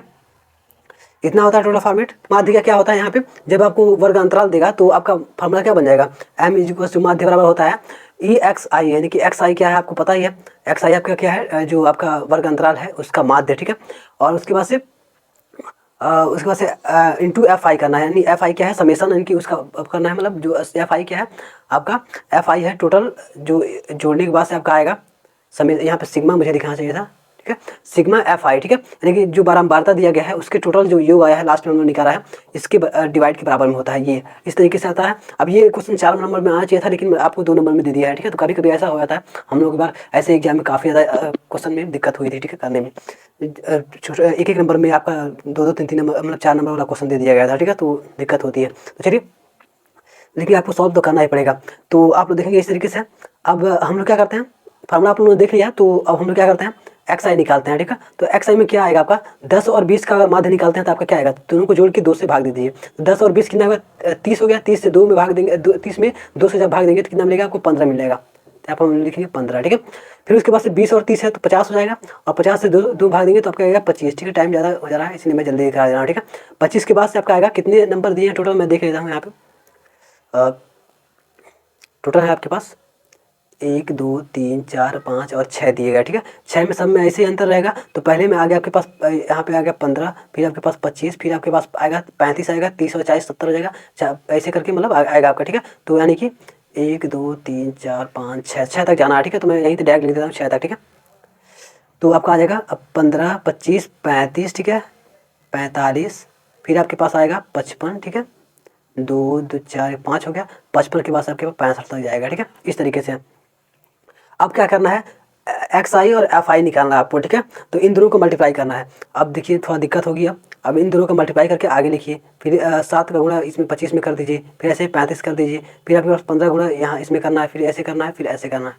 इतना होता है टोटल फॉर्मेट। माध्य का क्या होता है, यहाँ पे जब आपको वर्ग अंतराल देगा तो आपका फार्मूला क्या बन जाएगा, एम इज इक्वल टू माध्य बराबर होता है ई एक्स आई, यानी कि एक्स आई क्या है आपको पता ही है, एक्स आई आपका क्या है, जो आपका वर्ग अंतराल है उसका माध्य, ठीक है। और उसके बाद से इंटू एफ आई करना है, यानी एफ आई क्या है, समेसन, यानी कि उसका करना है, मतलब जो एफ आई क्या है आपका, एफ आई है टोटल जो जोड़ने के बाद से आपका आएगा समय, यहाँ पे सिग्मा मुझे दिखाना चाहिए था, ठीक है, सिग्मा एफ आई, ठीक है। यानी कि जो बारंबारता दिया गया है उसके टोटल जो योग आया है लास्ट में हम लोग निकाला है, इसके डिवाइड के बराबर में होता है, ये इस तरीके से आता है। अब ये क्वेश्चन 4 नंबर में आना चाहिए था, लेकिन आपको 2 नंबर में दे दिया है, ठीक है। तो कभी कभी ऐसा हो जाता है, हम लोग एक बार ऐसे एग्जाम में काफ़ी ज़्यादा क्वेश्चन में दिक्कत हुई थी, ठीक है, करने में। एक एक नंबर में आपका 2 2 3 3 नंबर, मतलब 4 नंबर वाला क्वेश्चन दे दिया गया था, ठीक है। तो दिक्कत होती है। तो चलिए, लेकिन आपको सॉल्व तो करना ही पड़ेगा। तो आप लोग देखेंगे इस तरीके से। अब हम लोग क्या करते हैं, फार्मूला आप लोगों ने देख लिया, तो अब हम लोग क्या करते हैं, एक्स आई निकालते हैं, ठीक है। तो एक्स आई में क्या आएगा आपका, 10 और 20 का माध्य निकालते हैं तो आपका क्या आएगा, दोनों को जोड़ के 2 से भाग दे दीजिए। तो 10 और 20 कितना होगा, 30 हो गया। 30 से 2 में भाग देंगे, 30 में 2 से जब भाग देंगे तो कितना मिलेगा आपको, 15 मिलेगा। तो आप हम लिखेंगे 15, ठीक है। फिर उसके बाद से 20 और 30 है तो 50 हो जाएगा, और 50 से 2 भाग देंगे तो आपका आएगा 25, ठीक है। टाइम ज़्यादा हो जा रहा है इसलिए मैं जल्दी दिखा दे रहा हूँ, ठीक है। 25 के बाद से आपका आएगा, कितने नंबर दिए हैं टोटल मैं देख लेता हूँ यहाँ पे। टोटल है आपके पास 1 2 3 4 5 और 6 दिएगा, ठीक है। 6 में सब में ऐसे ही अंतर रहेगा। तो पहले में आ गया आपके पास, यहाँ पे आ गया 15, फिर आपके पास 25, फिर आपके पास आएगा 35 आएगा, 30 और 40 70 हो जाएगा, ऐसे करके मतलब आएगा आपका, ठीक है। तो यानी कि 1 2 3 4 5 6 6 तक जाना है, ठीक है। तो मैं यहीं से डायरेक्ट लिख देता हूँ 6 तक, ठीक है। तो आपका आ जाएगा अब 15 25 35, ठीक है, 45, फिर आपके पास आएगा 55, ठीक है, 2 2 4 5 हो गया, 55 के बाद आपके पास 65 तक जाएगा, ठीक है, इस तरीके से। अब क्या करना है, एक्स आई और एफ आई निकालना है आपको, ठीक है। तो इन दोनों को मल्टीप्लाई करना है। अब देखिए थोड़ा दिक्कत होगी। अब इन दोनों को मल्टीप्लाई करके आगे लिखिए, फिर 7 का गुणा इसमें 25 में कर दीजिए, फिर ऐसे 35 कर दीजिए, फिर आपके पास 15 गुणा यहाँ इसमें करना है, फिर ऐसे करना है, फिर ऐसे करना है।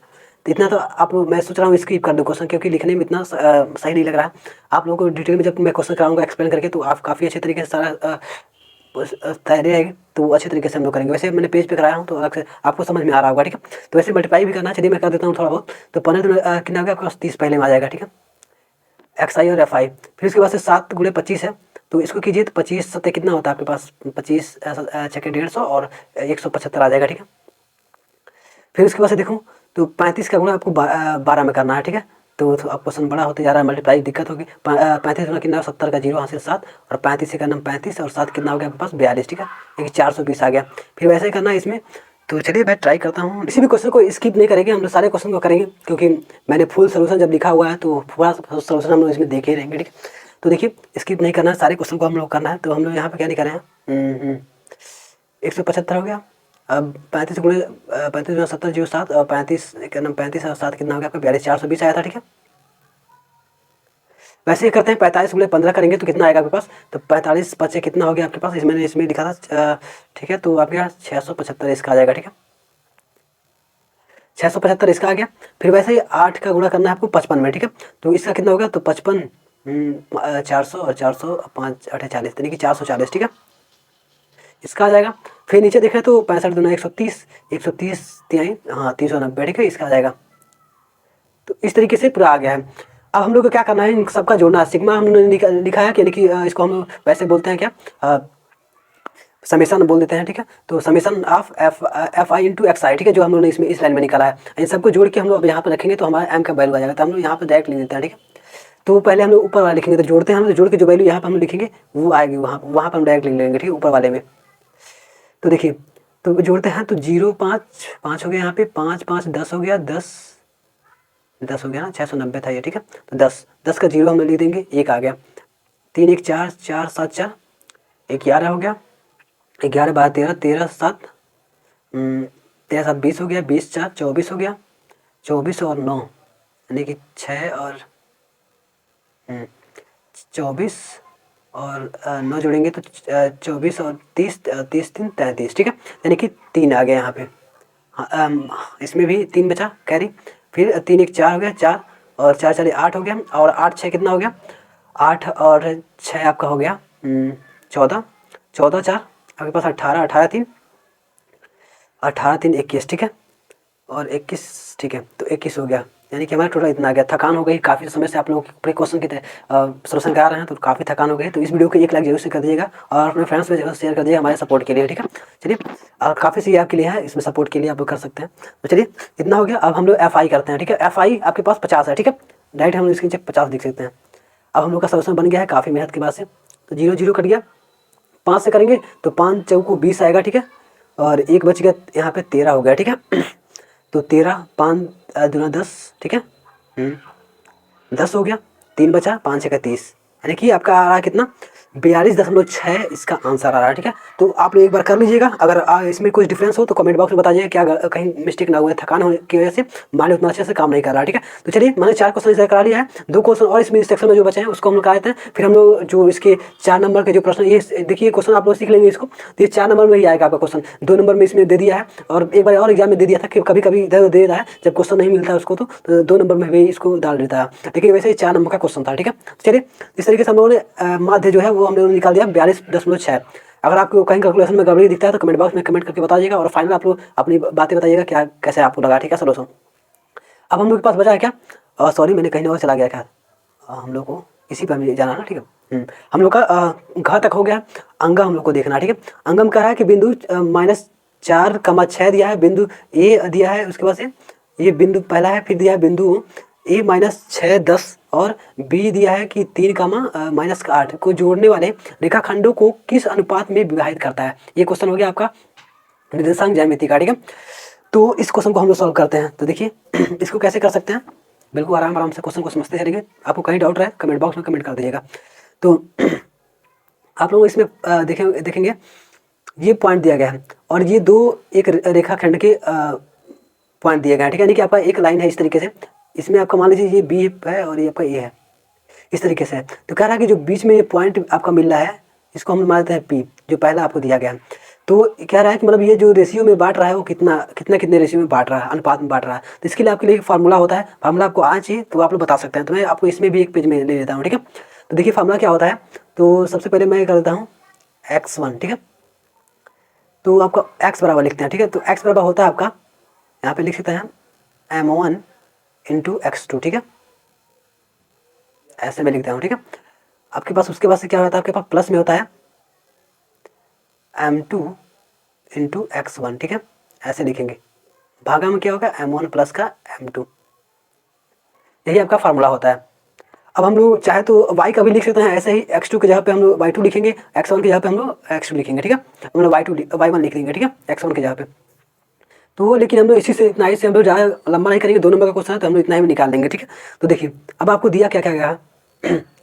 तो इतना तो आप, मैं सोच रहा हूँ स्किप कर दो क्वेश्चन, क्योंकि लिखने में इतना सही नहीं लग रहा है। आप लोगों को डिटेल में जब मैं क्वेश्चन कराऊंगा एक्सप्लेन करके, तो आप काफ़ी अच्छे तरीके से सारा तैयारी रहेगी, तो अच्छे तरीके से हम लोग करेंगे। वैसे मैंने पेज पे कराया हूँ तो अलग से आपको समझ में आ रहा होगा, ठीक है। तो वैसे मल्टीप्लाई भी करना है, चलिए मैं कर देता हूँ थोड़ा बहुत। तो 15 कितना हो गया आपके पास, 30 पहले में आ जाएगा, ठीक है, एक्स आई और एफ आई। फिर उसके बाद से 7 गुणे 25 है, तो इसको कीजिए तो 25 सत्ते कितना होता है आपके पास, 25 छः 150 और 175 आ जाएगा, ठीक है। फिर उसके बाद से देखो तो 35 का गुणा आपको 12 में करना है, ठीक है। तो अब क्वेश्चन बड़ा होते जा रहा है, मल्टीप्लाई दिक्कत होगी। 35 गुणा कितना, 70 का 0 हासिल 7, और 35 से करना 35 और 7 कितना हो गया आपके पास 42, ठीक है, यानी 420 आ गया। फिर वैसे ही करना है इसमें। तो चलिए मैं ट्राई करता हूँ, किसी भी क्वेश्चन को स्किप नहीं करेंगे हम लोग, सारे क्वेश्चन को करेंगे, क्योंकि मैंने फुल सोल्यूशन जब लिखा हुआ है तो पूरा सोल्यूशन हम लोग इसमें देखे रहेंगे, ठीक है। तो देखिए स्किप नहीं करना है, सारे क्वेश्चन को हम लोग करना है। तो हम लोग यहाँ पे क्या नहीं कर रहे हैं, 175 हो गया। अब 35 गुणे 35 70 07 और 35 और 7 कितना हो गया आपका 42, 420 आया था, ठीक है। वैसे ही करते हैं, 45 गुणे 15 करेंगे तो कितना आएगा आपके पास, तो 45 बचे कितना हो गया आपके पास, इसमें इसमें लिखा था, ठीक है, तो आपके यहाँ 675 इसका आ जाएगा, ठीक है, 675 इसका आ गया। फिर वैसे ही 8 का गुणा करना है आपको 55 में, ठीक है, तो इसका कितना होगा, तो 55 400 और 400 5 8 40 यानी कि 440, ठीक है, इसका आ जाएगा। फिर नीचे देखें तो 65 दूना 130, 130 तिहाई, हाँ 390, ठीक है, इसका आ जाएगा। तो इस तरीके से पूरा आ गया है। अब हम लोग को क्या करना है, इन सबका जोड़ना है। सिग्मा हमने लिखा है कि यानी कि इसको हम वैसे बोलते हैं क्या, समेशन बोल देते हैं, ठीक है, तो summation of F I into X I, ठीक है, जो हम लोगों ने इसमें इस लाइन में निकाला है। इन सबको जोड़ के हम लोग अब यहाँ पर रखेंगे तो हमारा एम का वैल्यू आ जाएगा, तो हम लोग यहाँ पर डायरेक्ट लिख देते हैं, ठीक है। तो पहले हम लोग ऊपर वाला लिखेंगे, तो जोड़ते हैं हम लोग, जोड़ के जो वैल्यू यहाँ पर हम लिखेंगे वो आएगी, वहाँ पर हम डायरेक्ट लिख लेंगे, ठीक है, ऊपर वाले में। तो देखिए, तो जोड़ते हैं तो 0 5 5 हो गया, यहाँ पे 5 5 10 हो गया, 10 हो गया ना, 690 था ये, ठीक है, तो 10 का 0 हम लिख देंगे, 1 आ गया, 3 1 4 4 7 4 11 हो गया, 11 12 13 13 7 13 7 20 हो गया, 20 4 24 हो गया, 24 और 9 यानी कि 6 और 24 और 9 जोड़ेंगे तो 24 और 30 30 3 33, ठीक है, यानी कि 3 आ गया यहाँ पे। हाँ, इसमें भी 3 बचा कैरी, फिर 3 1 4 हो गया, 4 और 4 4 8 हो गया, और 8 6 कितना हो गया, 8 और 6 आपका हो गया 14, 14 4 आपके पास 18, 18 3 18 3 21, ठीक है, और 21, ठीक है, तो 21 हो गया, यानी कि हमारा टोटल इतना आ गया। थकान हो गई, काफ़ी समय से आप लोग पूरे क्वेश्चन की सोल्यूशन करा रहे हैं, तो काफ़ी थकान हो गई, तो इस वीडियो को 1 लाइक जरूर से कर दीजिएगा और अपने फ्रेंड्स में जरूर शेयर कर दीजिएगा हमारे सपोर्ट के लिए, ठीक है। चलिए, और काफ़ी चीज़ आपके लिए है, इसमें सपोर्ट के लिए आप लोग कर सकते हैं। तो चलिए, इतना हो गया। अब हम लोग एफ आई करते हैं, ठीक है, एफ आई आपके पास 50 है, ठीक है, डायरेक्ट हम लोग इसके नीचे 50 लिख सकते हैं। अब हम लोग का सोल्यूशन बन गया है काफ़ी मेहनत के बाद से, तो 0 0 कट गया, 5 से करेंगे तो 5 चौको 20 आएगा, ठीक है, और 1 बच गया, यहाँ पे 13 हो गया, ठीक है, तो 13 5 दूना 10, ठीक है, 10 हो गया, 3 बचा, 5 6 30, यानी कि आपका आ रहा है कितना, 42.6 इसका आंसर आ रहा है, ठीक है। तो आप लोग एक बार कर लीजिएगा, अगर इसमें कुछ डिफरेंस हो तो कमेंट बॉक्स में बताइए, क्या कहीं मिस्टेक ना हुए, थकान होने की वजह से मान उतना अच्छे से काम नहीं कर रहा, ठीक है। तो चलिए, मैंने 4 क्वेश्चन इसे करा लिया है, 2 क्वेश्चन और इसमें इस सेक्शन में जो बचे हैं उसको हम लोग करा देते हैं। फिर हम लोग जो इसके 4 नंबर के जो प्रश्न, ये देखिए क्वेश्चन आप लोग सीख लेंगे इसको, तो ये 4 नंबर में ही आएगा आपका क्वेश्चन, 2 नंबर में इसमें दे दिया है, और एक बार और एग्जाम में दे दिया था कि कभी कभी इधर दे रहा है, जब क्वेश्चन नहीं मिलता है उसको तो 2 नंबर में भी इसको डाल देता है, लेकिन वैसे ही 4 नंबर का क्वेश्चन था, ठीक है। चलिए, इस तरीके से हम लोगों ने माध्य जो है वो हम लोगों ने निकाल दिया 42.6। अगर आपको कहीं कैलकुलेशन में गड़बड़ी दिखता है तो कमेंट बॉक्स में कमेंट करके बताइएगा, और फाइनल आप लोग अपनी बातें बताइएगा क्या कैसे आपको लगा, ठीक है सोल्यूशन। अब हम लोग के पास बचा है क्या, सॉरी मैंने कहीं और चला गया क्या, हम लोग को इसी पर हमें जाना है ना, ठीक है। हम लोग का घ तक हो गया, अंगा हम लोग को देखना है, ठीक है। अंगम कह रहा है कि बिंदु -4,6 दिया है, बिंदु ए दिया है, उसके बाद से ये बिंदु पहला है, फिर दिया है बिंदु ए -6 10 और बी दिया है कि 3, -8 को जोड़ने वाले रेखाखंडों को किस अनुपात में विभाजित करता है। ये क्वेश्चन हो गया आपका निर्देशांक ज्यामिति का, ठीक है। तो इस क्वेश्चन को हम लोग सॉल्व करते हैं। तो देखिए इसको कैसे कर सकते हैं, बिल्कुल आराम से क्वेश्चन को समझते चलेंगे। आपको कहीं डाउट रहे कमेंट बॉक्स में कमेंट कर दीजिएगा। तो आप लोग इसमें देखेंगे ये पॉइंट दिया गया है और ये 2 एक रेखाखंड के पॉइंट दिए गए हैं, ठीक है, यानी कि आपका एक लाइन है इस तरीके से, इसमें आपका मान लीजिए ये बी है और ये आपका ए है, इस तरीके से है। तो कह रहा है कि जो बीच में ये पॉइंट आपका मिल रहा है इसको हम मानते हैं पी, जो पहला आपको दिया गया है। तो कह रहा है कि मतलब ये जो रेशियो में बांट रहा है वो कितने रेशियो में बांट रहा है, अनुपात में बांट रहा है। तो इसके लिए आपके लिए एक फार्मूला होता है, फार्मूला आपको आना चाहिए तो आप लोग बता सकते हैं। तो मैं आपको इसमें भी एक पेज में ले लेता हूँ, ठीक है। तो देखिए फार्मूला क्या होता है, तो सबसे पहले मैं कर देता हूँ x1, ठीक है। तो आपका x बराबर लिखते हैं, ठीक है। तो x बराबर होता है आपका, यहाँ पे लिख सकते हैं m1 इंटू x2, ठीक है, ऐसे मैं लिखता हूँ, ठीक है। आपके पास उसके बाद से क्या होता है, आपके पास प्लस में होता है m2 इंटू x1, ठीक है, ऐसे लिखेंगे। भागा में क्या होगा m1 प्लस का m2, यही आपका फार्मूला होता है। अब हम लोग चाहे तो y का भी लिख सकते हैं ऐसे ही, x2 की जगह पे हम लोग y2 लिखेंगे, x1 की जगह पे हम लोग x2 लिखेंगे, ठीक है, हम लोग y1 लिख देंगे, ठीक है, x1 की जगह पे। तो लेकिन हम लोग इसी से इतना ही से हम लोग ज़्यादा लंबा नहीं करेंगे, 2 नंबर का क्वेश्चन है तो हम लोग इतना ही में निकाल देंगे, ठीक है। तो देखिए अब आपको दिया क्या क्या गया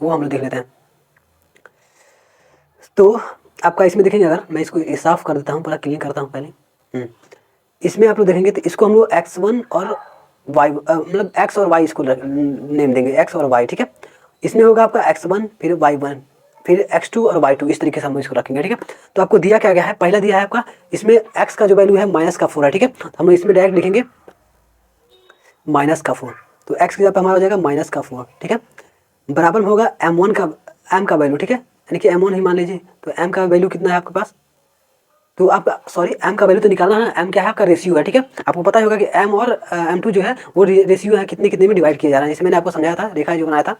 वो हम लोग देख लेते हैं। तो आपका इसमें देखेंगे, अगर मैं इसको साफ कर देता हूँ, पूरा क्लीन करता हूँ पहले, इसमें आप लोग देखेंगे तो इसको हम लोग x1 और y मतलब x और y इसको नेम देंगे, x और y, ठीक है। इसमें होगा आपका x1 फिर y1 फिर x2 और y2, इस तरीके से हम इसको रखेंगे, ठीक है। तो आपको दिया क्या गया है, पहला दिया है आपका इसमें x का जो वैल्यू है -4 है, ठीक है। तो हम इसमें डायरेक्ट लिखेंगे -4, तो x की जगह पे हमारा हो जाएगा -4, ठीक है। बराबर में होगा m का वैल्यू, ठीक है, यानी कि m1 ही मान लीजिए। तो m का वैल्यू कितना है आपके पास, तो आप सॉरी m का वैल्यू तो निकालना है, m क्या है आपका रेशियो है, ठीक है। आपको पता ही होगा कि m और m2 जो है वो रेशियो है, कितने कितने में डिवाइड किया जा रहा है, जैसे मैंने आपको समझाया था, रेखा जो बनाया था।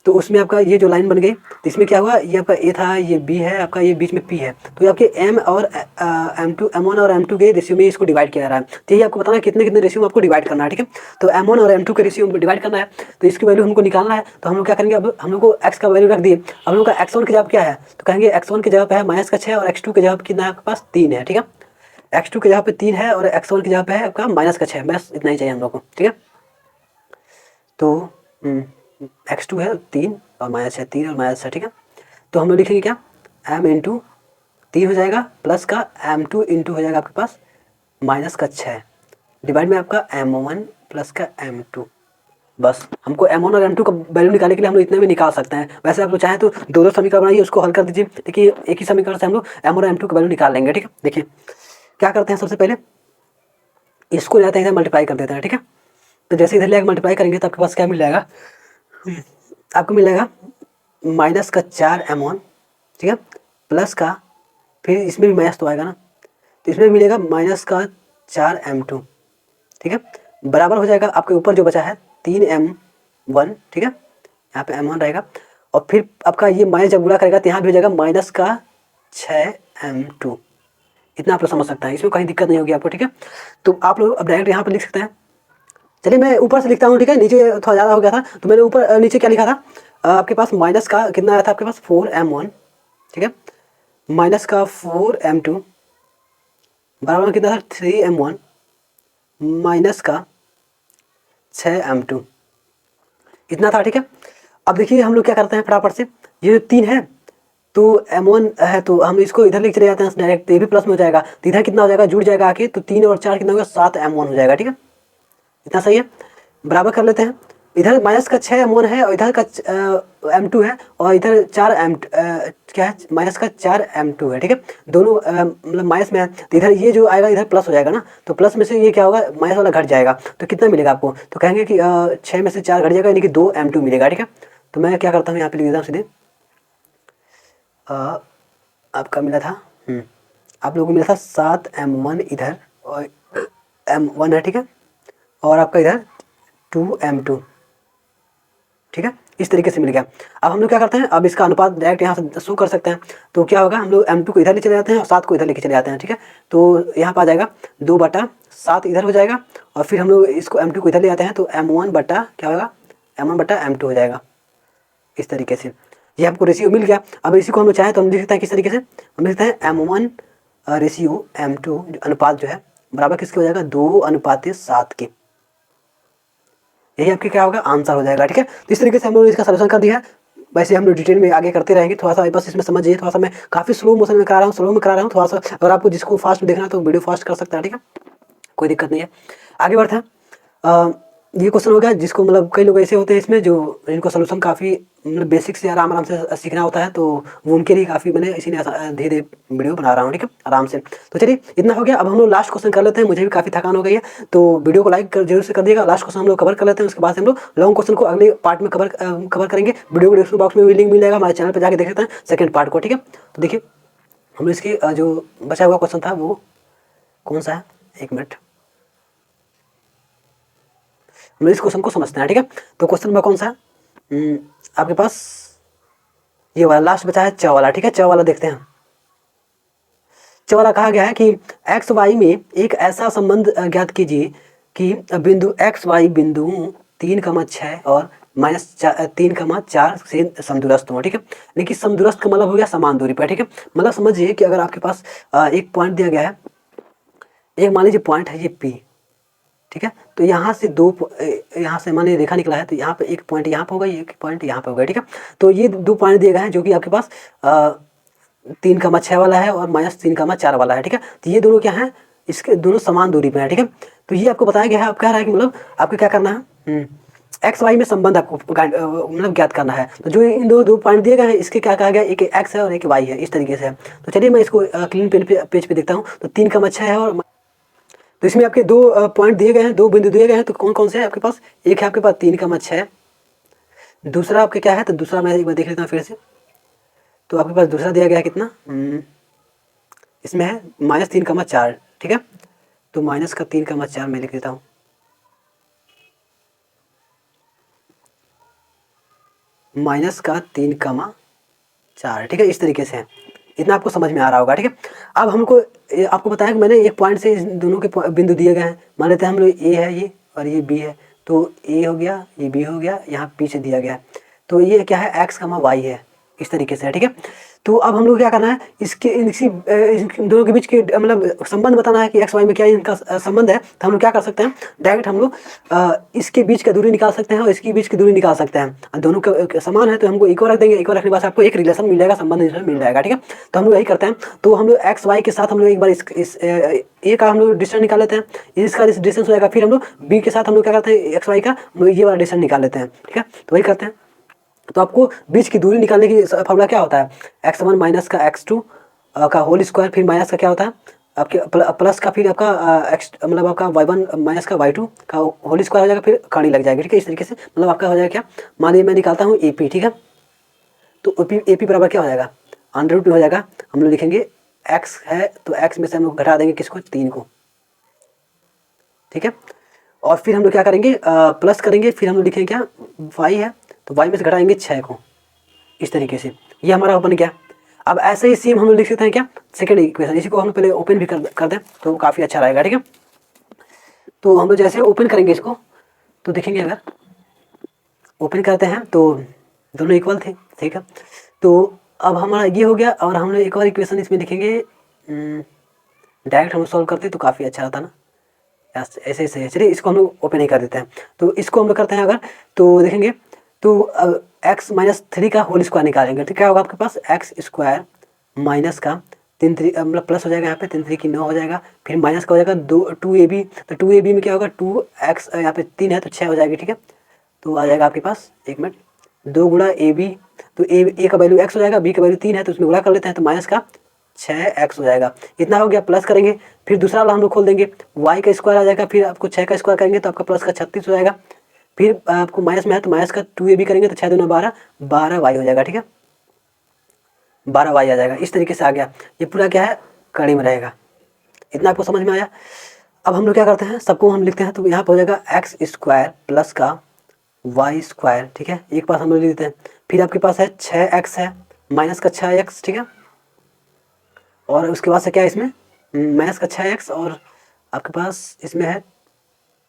तो उसमें आपका ये जो लाइन बन गई, तो इसमें क्या हुआ, ये आपका ए था, ये बी है आपका, ये बीच में पी है, तो ये आपके m और m1 और m2 के रेशियो में इसको डिवाइड किया जा रहा है। तो ये आपको बताना है कितने कितने रेशियो में आपको डिवाइड करना है, ठीक है। तो m1 और m2 के रेशियो में डिवाइड करना है, तो इसकी वैल्यू हमको निकालना है। तो हम लोग क्या करेंगे, अब हम लोग को x का वैल्यू रख दिए, अब हम लोग का x1 की जगह क्या है, तो कहेंगे x1 की जगह पे है -6 और x2 की जगह पे कितना है आपके पास 3 है, ठीक है। x2 की जगह पे 3 है और x1 की जगह पे है आपका -6, बस इतना ही चाहिए हम लोग को, ठीक है। तो x2 है 3 और -6, 3 और -6, ठीक है। तो हम लोग लिखेंगे क्या, m इंटू 3 हो जाएगा, प्लस का m2 इंटू हो जाएगा आपके पास -6, डिवाइड में आपका m1 प्लस का m2। बस हमको m1 और m2 का वैल्यू निकालने के लिए हम लोग इतने में निकाल सकते हैं। वैसे आप लोग चाहें तो दो दो समीकरण बनाइए, उसको हल कर दीजिए, देखिए एक ही समीकरण से हम लोग m और m2 का वैल्यू निकाल लेंगे, ठीक है। देखिए क्या करते हैं, सबसे पहले इसको जाते हैं इधर मल्टीप्लाई कर देते हैं, ठीक है। तो जैसे इधर ले मल्टीप्लाई करेंगे तो आपके पास क्या मिल जाएगा, आपको मिल जाएगा -4m1, ठीक है, प्लस का फिर इसमें भी माइनस तो आएगा ना, तो इसमें मिलेगा -4m2, ठीक है, बराबर हो जाएगा आपके ऊपर जो बचा है 3m1, ठीक है, यहाँ पे m1 रहेगा, और फिर आपका ये माइनस जब गुणा करेगा तो यहाँ भी हो जाएगा -6m2। इतना आप लोग समझ सकते हैं, इसमें कहीं दिक्कत नहीं होगी आपको, ठीक है। तो आप लोग अब डायरेक्ट यहाँ पर लिख सकते हैं। चलिए मैं ऊपर से लिखता हूँ, ठीक है, नीचे थोड़ा ज़्यादा हो गया था, तो मैंने ऊपर नीचे क्या लिखा था, आपके पास माइनस का कितना आया था आपके पास 4m1, ठीक है, माइनस का 4m2 बराबर में कितना था 3m1 माइनस का 6m2, इतना था, ठीक है। अब देखिए हम लोग क्या करते हैं फटाफट से, ये 3 है तो m1 है तो हम इसको इधर लेके चले जाते हैं डायरेक्ट, तो ये भी प्लस में हो जाएगा, तो इधर कितना हो जाएगा, जुड़ जाएगा आके, तो 3 और 4 कितना होगा 7m1 हो जाएगा, ठीक है। इतना सही है, बराबर कर लेते हैं। इधर -6m1 है और इधर का m2 है, और इधर 4m क्या है, -4m2 है, ठीक है। दोनों मतलब माइनस में है, तो इधर ये जो आएगा इधर प्लस हो जाएगा ना, तो प्लस में से ये क्या होगा, माइनस वाला घट जाएगा, तो कितना मिलेगा आपको, तो कहेंगे कि 6 में से 4 घट जाएगा, यानी कि 2m2 मिलेगा, ठीक है। तो मैं क्या करता हूँ, यहाँ पे लिख देता हूँ सीधे, आपका मिला था आप लोगों को मिला था 7m1 इधर और m1 है, ठीक है, और आपका इधर 2m2, ठीक है, इस तरीके से मिल गया। अब हम लोग क्या करते हैं, अब इसका अनुपात डायरेक्ट यहाँ से शो कर सकते हैं, तो क्या होगा, हम लोग m2 को इधर ले चले जाते हैं और 7 को इधर लेके चले जाते हैं, ठीक है। तो यहाँ पर आ जाएगा 2/7 इधर हो जाएगा, और फिर हम लोग इसको m2 को इधर ले जाते हैं, तो m1 बटा क्या होगा, m1/m2 हो जाएगा, इस तरीके से ये आपको रेशियो मिल गया। अब इसी को हम लोग चाहें तो हम लिख सकते हैं किस तरीके से, हम लिखते हैं m1 रेशियो m2 अनुपात जो है बराबर किसके हो जाएगा, 2:7 के। यही आपके क्या होगा, आंसर हो जाएगा, ठीक है। तो इस तरीके से हम लोग इसका सलूशन कर दिया है। वैसे हम लोग डिटेल में आगे करते रहेंगे, थोड़ा सा बस इसमें समझिए, थोड़ा सा मैं काफ़ी स्लो मोशन में करा रहा हूँ, स्लो में करा रहा हूँ थोड़ा सा, अगर आपको जिसको फास्ट में देखना है तो वीडियो फास्ट कर सकता है, ठीक है, कोई दिक्कत नहीं है। आगे बढ़ते हैं, ये क्वेश्चन हो गया जिसको मतलब कई लोग ऐसे होते हैं इसमें जो इनको सोल्यूशन काफ़ी मतलब बेसिक से आराम से सीखना होता है, तो वो उनके लिए काफ़ी मैंने इसीलिए धीरे धीरे वीडियो बना रहा हूँ, ठीक है, आराम से। तो चलिए इतना हो गया, अब हम लोग लास्ट क्वेश्चन कर लेते हैं, मुझे भी काफ़ी थकान हो गई है, तो वीडियो को लाइक जरूर से कर दिएगा। लास्ट क्वेश्चन हम लोग कवर कर लेते हैं, उसके बाद हम लोग लॉन्ग क्वेश्चन को अगले पार्ट में कवर करेंगे। वीडियो को डिस्क्रिप्शन बॉक्स में भी लिंक मिल जाएगा, हमारे चैनल पर जाकर देख सकते हैं सेकंड पार्ट को, ठीक है। तो देखिए हम इसकी जो बचा हुआ क्वेश्चन था वो कौन सा है, 1 मिनट, हम इस क्वेश्चन को समझते हैं, ठीक है। तो क्वेश्चन नंबर कौन सा है, आपके पास ये वाला लास्ट बचा है च वाला, ठीक है, च वाला देखते हैं। च वाला कहा गया है कि एक्स वाई में एक ऐसा संबंध ज्ञात कीजिए कि बिंदु एक्स वाई बिंदु 3,6 और -3,4 से समदूरस्थ हो, ठीक है। लेकिन समदूरस्थ का मतलब हो गया समान दूरी पर, ठीक है। मतलब समझिए कि अगर आपके पास एक पॉइंट दिया गया है, एक मान लीजिए पॉइंट है ये P, ठीक है, तो यहाँ से यहाँ से मान लीजिए रेखा निकला है, तो यहाँ पे एक पॉइंट यहाँ पे होगा, एक पॉइंट यहाँ पे होगा, ठीक है। तो ये 2 पॉइंट दिए गए हैं जो कि आपके पास 3,6 वाला है और -3,4 वाला है, ठीक है। तो ये दोनों क्या है, इसके दोनों समान दूरी पे है, ठीक है। तो ये आपको बताया गया है, आप कह रहा है कि मतलब आपको क्या करना है, एक्स वाई में संबंध आपको मतलब ज्ञात करना है। तो जो इन दो पॉइंट दिए गए हैं इसके क्या कहा गया, एक एक्स है और एक वाई है, इस तरीके से है। तो चलिए मैं इसको क्लीन पेज पे देखता हूँ। तो 3 कम अच्छा है, और तो इसमें आपके 2 पॉइंट दिए गए हैं, 2 बिंदु दिए गए हैं। तो कौन कौन से हैं आपके पास, एक है आपके पास 3 कम अच्छा है, दूसरा आपके क्या है, तो दूसरा मैं एक बार देख लेता हूँ फिर से। तो आपके पास दूसरा दिया गया है कितना, इसमें है -3,4, ठीक है। तो -3,4 मैं लिख देता हूँ, -3,4, ठीक है। इस तरीके से है, इतना आपको समझ में आ रहा होगा, ठीक है। अब हमको आपको बताया कि मैंने एक पॉइंट से इस दोनों के बिंदु दिए गए हैं। मान लेते हैं हम लोग ए है ये और ये बी है। तो ए हो गया, ये बी हो गया, यहाँ पी से दिया गया है। तो ये क्या है, एक्स कमा वाई है, इस तरीके से है, ठीक है। तो अब हम लोग क्या करना है, इन दोनों के बीच के मतलब संबंध बताना है कि एक्स वाई में क्या इनका संबंध है। तो हम लोग क्या कर सकते हैं, डायरेक्ट हम लोग इसके बीच का दूरी निकाल सकते हैं और इसके बीच की दूरी निकाल सकते हैं। दोनों का समान है तो हमको इक्वल रख देंगे, इक्वल रखने के बाद आपको एक रिलेशन मिल जाएगा, संबंध मिल जाएगा, ठीक है। तो हम लोग यही करते हैं। तो हम लोग एक्स वाई के साथ हम लोग एक बार ए का हम लोग डिस्टेंस निकाल लेते हैं, इसका डिस्टेंस हो जाएगा। फिर हम लोग बी के साथ हम लोग क्या करते हैं, एक्स वाई का हम लोग ये वाला डिस्टेंस निकाल लेते हैं, ठीक है। तो वही करते हैं। तो आपको बीच की दूरी निकालने की फॉर्मूला क्या होता है, x1 माइनस का x2 का होल स्क्वायर, फिर माइनस का क्या होता है आपके प्लस का, फिर आपका एक्स मतलब आपका y1 माइनस का y2 का होल स्क्वायर हो जाएगा, फिर कहानी लग जाएगी, ठीक है। इस तरीके से मतलब आपका हो जाएगा क्या, मान लीजिए मैं निकालता हूँ AP, ठीक है। तो AP बराबर क्या हो जाएगा, √2 हो जाएगा। हम लोग लिखेंगे x है तो x में से हम लोग घटा देंगे किसको, 3 को, ठीक है। और फिर हम लोग क्या करेंगे, प्लस करेंगे, फिर हम लोग लिखेंगे क्या, y है तो y में से घटाएंगे 6 को, इस तरीके से। ये हमारा बन गया। अब ऐसे ही सेम हम लोग लिख सकते हैं क्या, सेकंड इक्वेशन, इसी को हम पहले ओपन भी कर दें तो काफ़ी अच्छा रहेगा, ठीक है। तो हम लोग जैसे ओपन करेंगे इसको तो देखेंगे, अगर ओपन करते हैं तो दोनों इक्वल थे, ठीक है। तो अब हमारा ये हो गया, और हम लोग एक और इक्वेशन इसमें लिखेंगे। डायरेक्ट हम लोग सॉल्व करते तो काफ़ी अच्छा होता ना, ऐसे ऐसे है। चलिए इसको हम लोग ओपन ही कर देते हैं। तो इसको हम लोग करते हैं अगर, तो देखेंगे तो अब x -3 का होल स्क्वायर निकालेंगे तो क्या होगा आपके पास, एक्स स्क्वायर माइनस का 3 मतलब प्लस हो जाएगा, यहाँ पे 3 की 9 हो जाएगा, फिर माइनस का हो जाएगा 2ab। तो 2ab में क्या होगा, 2x यहाँ पे 3 है तो 6 हो जाएगी, ठीक है। तो आ जाएगा आपके पास, एक मिनट, 2 गुणा ab। तो ए का वैल्यू x हो जाएगा, बी का वैल्यू 3 है तो उसमें गुणा कर लेते हैं, तो माइनस का 6x हो जाएगा। इतना हो गया, प्लस करेंगे, फिर दूसरा वाला हम लोग खोल देंगे, y का स्क्वायर आ जाएगा, फिर आपको 6 का स्क्वायर करेंगे तो आपका प्लस का 36 हो जाएगा। फिर आपको माइनस में है तो माइनस का 2ab करेंगे तो 6 दूना 12, 12y हो जाएगा, ठीक है। 12y आ जाएगा, इस तरीके से आ गया। ये पूरा क्या है, कड़ी में रहेगा। इतना आपको समझ में आया। अब हम लोग क्या करते हैं, सबको हम लिखते हैं। तो यहाँ पर हो जाएगा एक्स स्क्वायर प्लस का वाई स्क्वायर, ठीक है, एक पास हम लोग लिख देते हैं। फिर आपके पास है 6x है माइनस का 6x, ठीक है। और उसके बाद से क्या है इसमें, माइनस का 6x, और आपके पास इसमें है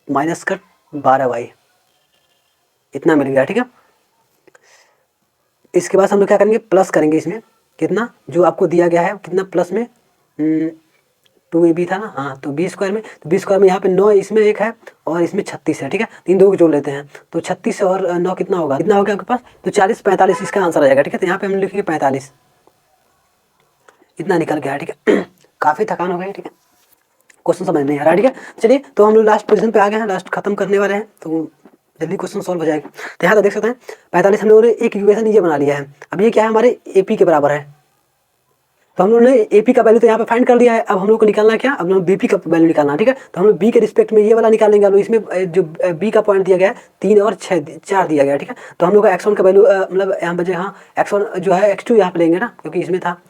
माइनस का 12y, इतना मिल गया, ठीक है। इसके बाद हम लोग क्या करेंगे, प्लस करेंगे इसमें, कितना जो आपको दिया गया है, कितना प्लस में 2ab था ना, हाँ। तो बी स्क्वायर में, तो बी स्क्वायर में यहाँ पे 9 इसमें एक है और इसमें 36 है, ठीक है। इन दो को जोड़ लेते हैं तो 36 और 9 कितना होगा, कितना होगा आपके पास, तो 40, 45 इसका आंसर आ जाएगा, ठीक है। तो यहाँ पे हम लिखेंगे 45, इतना निकल गया, ठीक है। काफ़ी थकान हो गई, ठीक है, क्वेश्चन समझ नहीं आ रहा है, ठीक है। चलिए तो हम लोग लास्ट पोजीशन पे आ गए हैं, लास्ट खत्म करने वाले हैं, तो जल्दी क्वेश्चन सॉल्व हो जाएगा। तो यहाँ तो देख सकते हैं 45 हम लोगों ने एक इक्वेशन ये बना लिया है। अब ये क्या है, हमारे AP के बराबर है। तो हम लोगों ने AP का वैल्यू तो यहाँ पे फाइंड कर दिया है। अब हम लोग को निकालना है क्या, अब हम लोग BP का वैल्यू निकालना है, ठीक है। तो हम लोग B के रिस्पेक्ट में ये वाला निकालेंगे। हम लोग इसमें जो B का पॉइंट दिया गया है 3 और 4 दिया गया है, ठीक है। तो हम लोग का x1 का वैल्यू मतलब यहाँ पर हाँ x1 जो है x2 यहाँ पे लेंगे ना, क्योंकि इसमें था,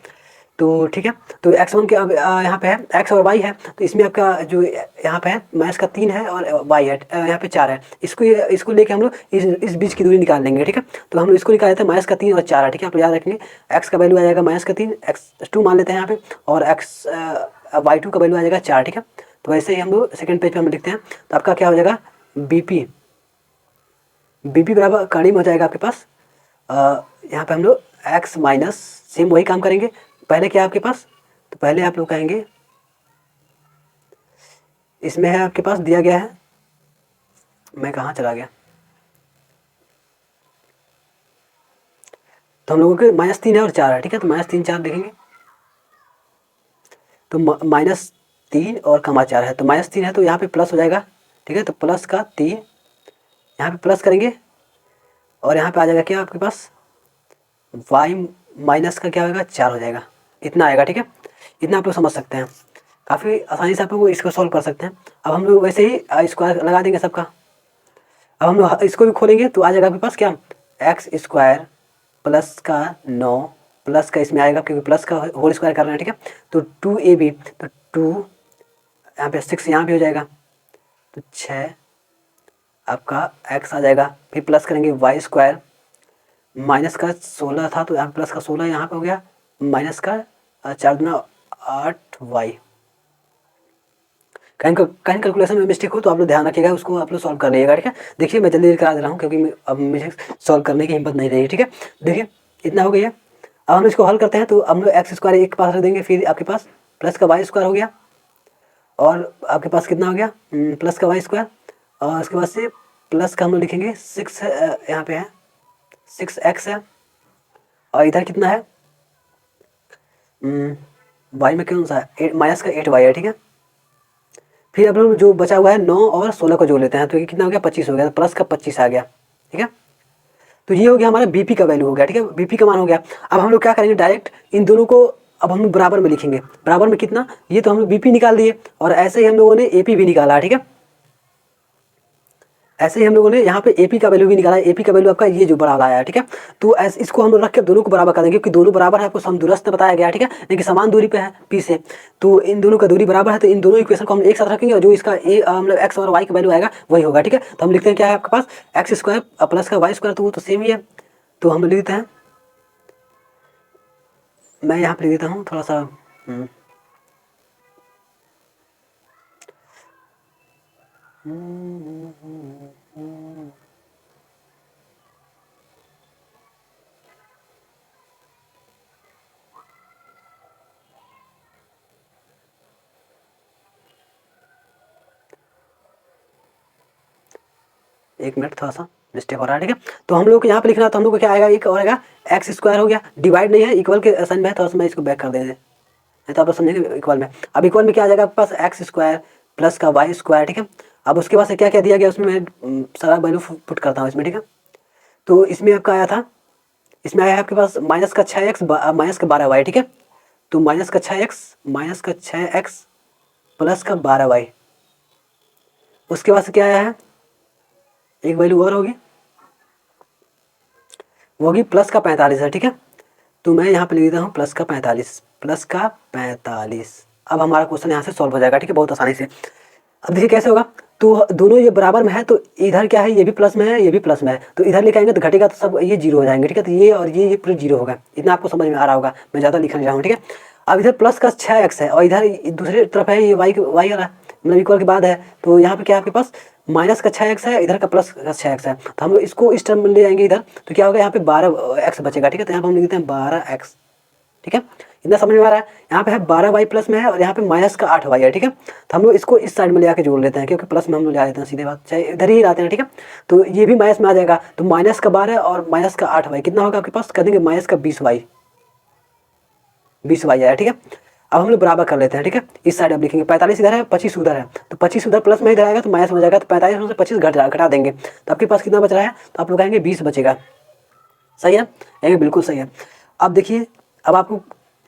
तो ठीक है। तो x1 के अब यहाँ पे है x और y है, तो इसमें आपका जो यहाँ पे है माइनस का 3 है और y है यहाँ पे 4 है। इसको लेके हम लोग इस बीच की दूरी निकाल लेंगे, ठीक है। तो हम लोग इसको निकाल लेते हैं, माइनस का 3 और 4 है, ठीक है। आप याद रखेंगे x का वैल्यू आ जाएगा माइनस का 3, x2 मान लेते हैं यहाँ पे, और y2 का वैल्यू आ जाएगा 4, ठीक है। तो वैसे ही हम लोग सेकेंड पेज पर हम लिखते हैं। तो आपका क्या हो जाएगा, BP बराबर कड़ी में हो जाएगा आपके पास, यहाँ पे हम लोग x माइनस, सेम वही काम करेंगे। पहले क्या है आपके पास, तो पहले आप लोग कहेंगे, इसमें है आपके पास दिया गया है, मैं कहाँ चला गया, तो हम लोगों के -3 है और 4 है, ठीक है। तो -3 4 देखेंगे तो -3 और -4 है, तो -3 है तो यहाँ पे प्लस हो जाएगा, ठीक है। तो प्लस का 3 यहाँ पे प्लस करेंगे और यहाँ पे आ जाएगा क्या आपके पास y माइनस का क्या होगा 4 हो जाएगा, इतना आएगा। ठीक है, इतना आप लोग समझ सकते हैं, काफ़ी आसानी से आप लोग इसको सॉल्व कर सकते हैं। अब हम लोग वैसे ही स्क्वायर लगा देंगे सबका। अब हम लोग इसको भी खोलेंगे तो आ जाएगा आपके पास क्या एक्स स्क्वायर प्लस का 9 प्लस का इसमें आएगा क्योंकि प्लस का होल स्क्वायर कर रहे हैं। ठीक है, तो 2ab तो 2 यहाँ पे 6 यहाँ भी हो जाएगा तो 6 आपका x आ जाएगा। फिर प्लस करेंगे वाई स्क्वायर माइनस का 16 था तो यहाँ प्लस का 16 यहाँ पे हो गया माइनस का 4 दूना 8y। कहीं कैलकुलेशन में मिस्टेक हो तो आप लोग ध्यान रखिएगा, उसको आप लोग सॉल्व कर लीजिएगा। ठीक है, देखिए मैं जल्दी करा दे रहा हूँ क्योंकि अब मुझे सॉल्व करने की हिम्मत नहीं रही। ठीक है, देखिए इतना हो गया। अब हम इसको हल करते हैं तो हम लोग एक्स स्क्वायर एक पास रख देंगे, फिर आपके पास प्लस का वाई स्क्वायर हो गया और आपके पास कितना हो गया प्लस का वाई स्क्वायर, और उसके बाद से प्लस का हम लोग लिखेंगे 6 यहाँ पे है 6x है और इधर कितना है वाई में कौन सा है माइनस का 8y है। ठीक है, फिर अब लोग जो बचा हुआ है 9 और 16 को जोड़ लेते हैं तो ये कितना हो गया 25 हो गया, तो प्लस का 25 आ गया। ठीक है, तो ये हो गया हमारा बीपी का वैल्यू हो गया। ठीक है, बीपी का मान हो गया। अब हम लोग क्या करेंगे डायरेक्ट इन दोनों को अब हम लोग बराबर में लिखेंगे। बराबर में कितना, ये तो हम लोग बीपी निकाल दिए और ऐसे ही हम लोगों ने एपी भी निकाला। ठीक है, ऐसे ही हम लोगों ने यहाँ पे एपी का वैल्यू भी निकाला है। एपी का वैल्यू आपका ये जो बराबर आया है। ठीक है, तो ऐसे इसको हम लोग रख के दोनों को बराबर कर देंगे क्योंकि दोनों बराबर है, आपको समदूरस्थ बताया गया है। ठीक है, लेकिन समान दूरी पे है पी से, तो इन दोनों का दूरी बराबर है तो इन दोनों इक्वेशन को हम एक साथ रखेंगे और जो इसका मतलब एक्स और वाई का वैल्यू आएगा वही होगा। ठीक है, तो हम लिखते हैं क्या है आपके पास एक्स स्क्वायर प्लस का वाई स्क्वायर, तो वो तो सेम ही है, तो हम लिख देते हैं, मैं यहाँ पे लिख देता हूँ थोड़ा सा एक मिनट थोड़ा सा मिस्टेक हो रहा है। ठीक है, तो हम लोग को यहाँ पे लिखना तो हम लोग को क्या आएगा एक और आएगा एक्स स्क्वायर हो गया, डिवाइड नहीं है इक्वल के साइन में है, थोड़ा सा मैं इसको बैक कर देंगे नहीं तो आप लोग समझेंगे इक्वल में। अब इक्वल में क्या आ जाएगा आपके पास एक्स स्क्वायर प्लस का वाई स्क्वायर। ठीक है, अब उसके बाद से क्या क्या दिया गया उसमें मैं सारा वैल्यू पुट करता हूँ इसमें। ठीक है, तो इसमें आपका आया था, इसमें आया है आपके पास माइनस का 6x माइनस का 12y। ठीक है, तो माइनस का 6x प्लस का 12y। उसके बाद से क्या आया है एक वैल्यू और होगी, वो होगी प्लस का 45 है। ठीक है, तो मैं यहाँ पे लिख देता हूँ प्लस का 45। अब हमारा क्वेश्चन यहाँ से सॉल्व हो जाएगा। ठीक है, बहुत आसानी से। अब देखिए कैसे होगा, तो दोनों ये बराबर में है तो इधर क्या है ये भी प्लस में है ये भी प्लस में है, तो इधर लेके आएंगे तो घटेगा तो सब ये जीरो हो जाएंगे। ठीक है, तो ये और ये पूरे जीरो होगा। इतना आपको समझ में आ रहा होगा, मैं ज़्यादा लिखने जा रहा हूँ। ठीक है, अब इधर प्लस का 6x है और इधर दूसरी तरफ है ये वाई वाला मतलब इक्वल के बाद है, तो यहाँ पे क्या आपके पास माइनस का 6x है, इधर का प्लस का 6x है, तो हम इसको इस टर्म में ले जाएंगे इधर तो क्या होगा यहाँ पे 12x बचेगा। ठीक है, तो यहाँ पे हम लिखते हैं 12x। ठीक है, इतना समझ में आ रहा है। यहाँ पे है 12y प्लस में है और यहाँ पे माइनस का 8y है। ठीक है, तो हम लोग इसको इस साइड में ले आके जोड़ लेते हैं क्योंकि प्लस में हम लोग ले देते हैं सीधे बात, चाहे इधर ही लाते हैं। ठीक है, तो ये भी माइनस में आ जाएगा, तो माइनस का 12 और माइनस का 8y कितना होगा आपके पास, कर देंगे माइनस का 20y आया। ठीक है, अब हम लोग बराबर कर लेते हैं। ठीक है, इस साइड अब लिखेंगे 45 इधर है 25 उधर है, तो 25 उधर प्लस में इधर आएगा तो माइनस में हो जाएगा, तो 45 में से 25 घटा देंगे तो आपके पास कितना बच रहा है, तो आप लोग कहेंगे 20 बचेगा। सही है, ये बिल्कुल सही है। अब देखिए, अब आपको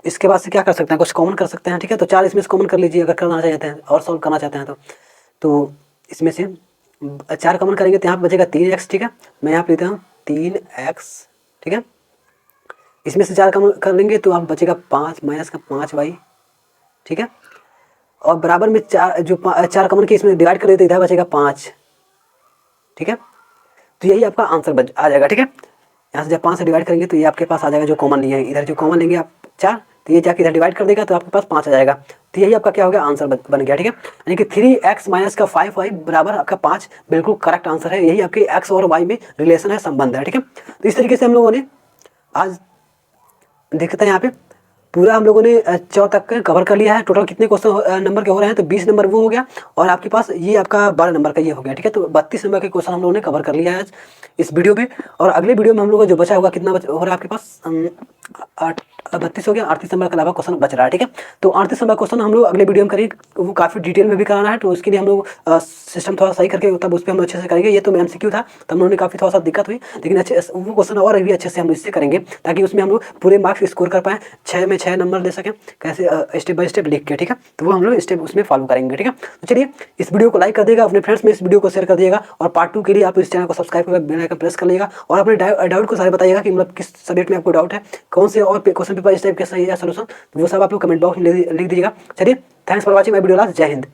इसके बाद से क्या कर सकते हैं, कुछ कॉमन कर सकते हैं। ठीक है, तो 4 इसमें से कॉमन कर लीजिए अगर करना चाहते हैं और सॉल्व करना चाहते हैं तो इसमें से 4 कॉमन करेंगे तो यहाँ पर बचेगा 3x। ठीक है, मैं यहाँ पर लेता हूँ 3x। ठीक है, इसमें से 4 कॉमन कर लेंगे तो आप बचेगा 5 माइनस का 5y। ठीक है, और बराबर में 4 कॉमन के इसमें डिवाइड कर देते इधर बचेगा 5। ठीक है, तो यही आपका आंसर आ जाएगा। ठीक है, यहाँ से जब 5 से डिवाइड करेंगे तो ये आपके पास आ जाएगा जो कॉमन लिया है, इधर जो कॉमन लेंगे आप 4 तो ये जाके इधर डिवाइड कर देगा तो आपके पास 5 आ जाएगा, तो यही आपका क्या हो गया आंसर बन गया। ठीक है, यानी कि 3x माइनस का 5y बराबर आपका 5 बिल्कुल करेक्ट आंसर है। यही आपके x और y में रिलेशन है, संबंध है। ठीक है, तो इस तरीके से हम लोगों ने आज देखते हैं यहाँ पे पूरा हम लोगों ने 4 तक कवर कर लिया है। टोटल कितने क्वेश्चन नंबर के हो रहे हैं, तो 20 नंबर वो हो गया और आपके पास ये आपका 12 नंबर का ये हो गया। ठीक है, तो 32 नंबर के क्वेश्चन हम लोगों ने कवर कर लिया है आज इस वीडियो में, और अगले वीडियो में हम लोग का जो बचा होगा कितना हो रहा है आपके पास 32 हो गया, 38 नंबर के अलावा क्वेश्चन बच रहा है, ठीक है। तो 38 नंबर क्वेश्चन हम लोग अगले वीडियो में करेंगे, वो काफ़ी डिटेल में भी कराना है, तो उसके लिए हम लोग सिस्टम थोड़ा सही करके तब उस पर हम लोग अच्छे से करेंगे। ये तो MCQ था, तब हम लोगों ने काफ़ी थोड़ा सा दिक्कत हुई, लेकिन अच्छे वो क्वेश्चन और भी अच्छे से हम इससे करेंगे, ताकि उसमें हम लोग पूरे मार्क्स स्कोर कर पाएँ, 6 में 6 नंबर ले सकें, कैसे स्टेप बाय स्टेप लिख के, ठीक है। तो वो हम लोग स्टेप उसमें फॉलो करेंगे, ठीक है। तो चलिए इस वीडियो को लाइक कर देगा, अपने फ्रेंड्स में इस वीडियो को शेयर कर दिएगा, और पार्ट 2 के लिए आप इस चैनल को सब्सक्राइब करके बेल आइकन प्रेस कर लीजिएगा, और अपने डाउट को सारे बताइएगा कि मतलब किस सब्जेक्ट में आपको डाउट है, कौन से और क्वेश्चन पेपर इस टाइप के सही है सोल्यूशन, वो सब आप लोग कमेंट बॉक्स में लिख दीजिएगा। चलिए, thanks for watching my video last. जय हिंद।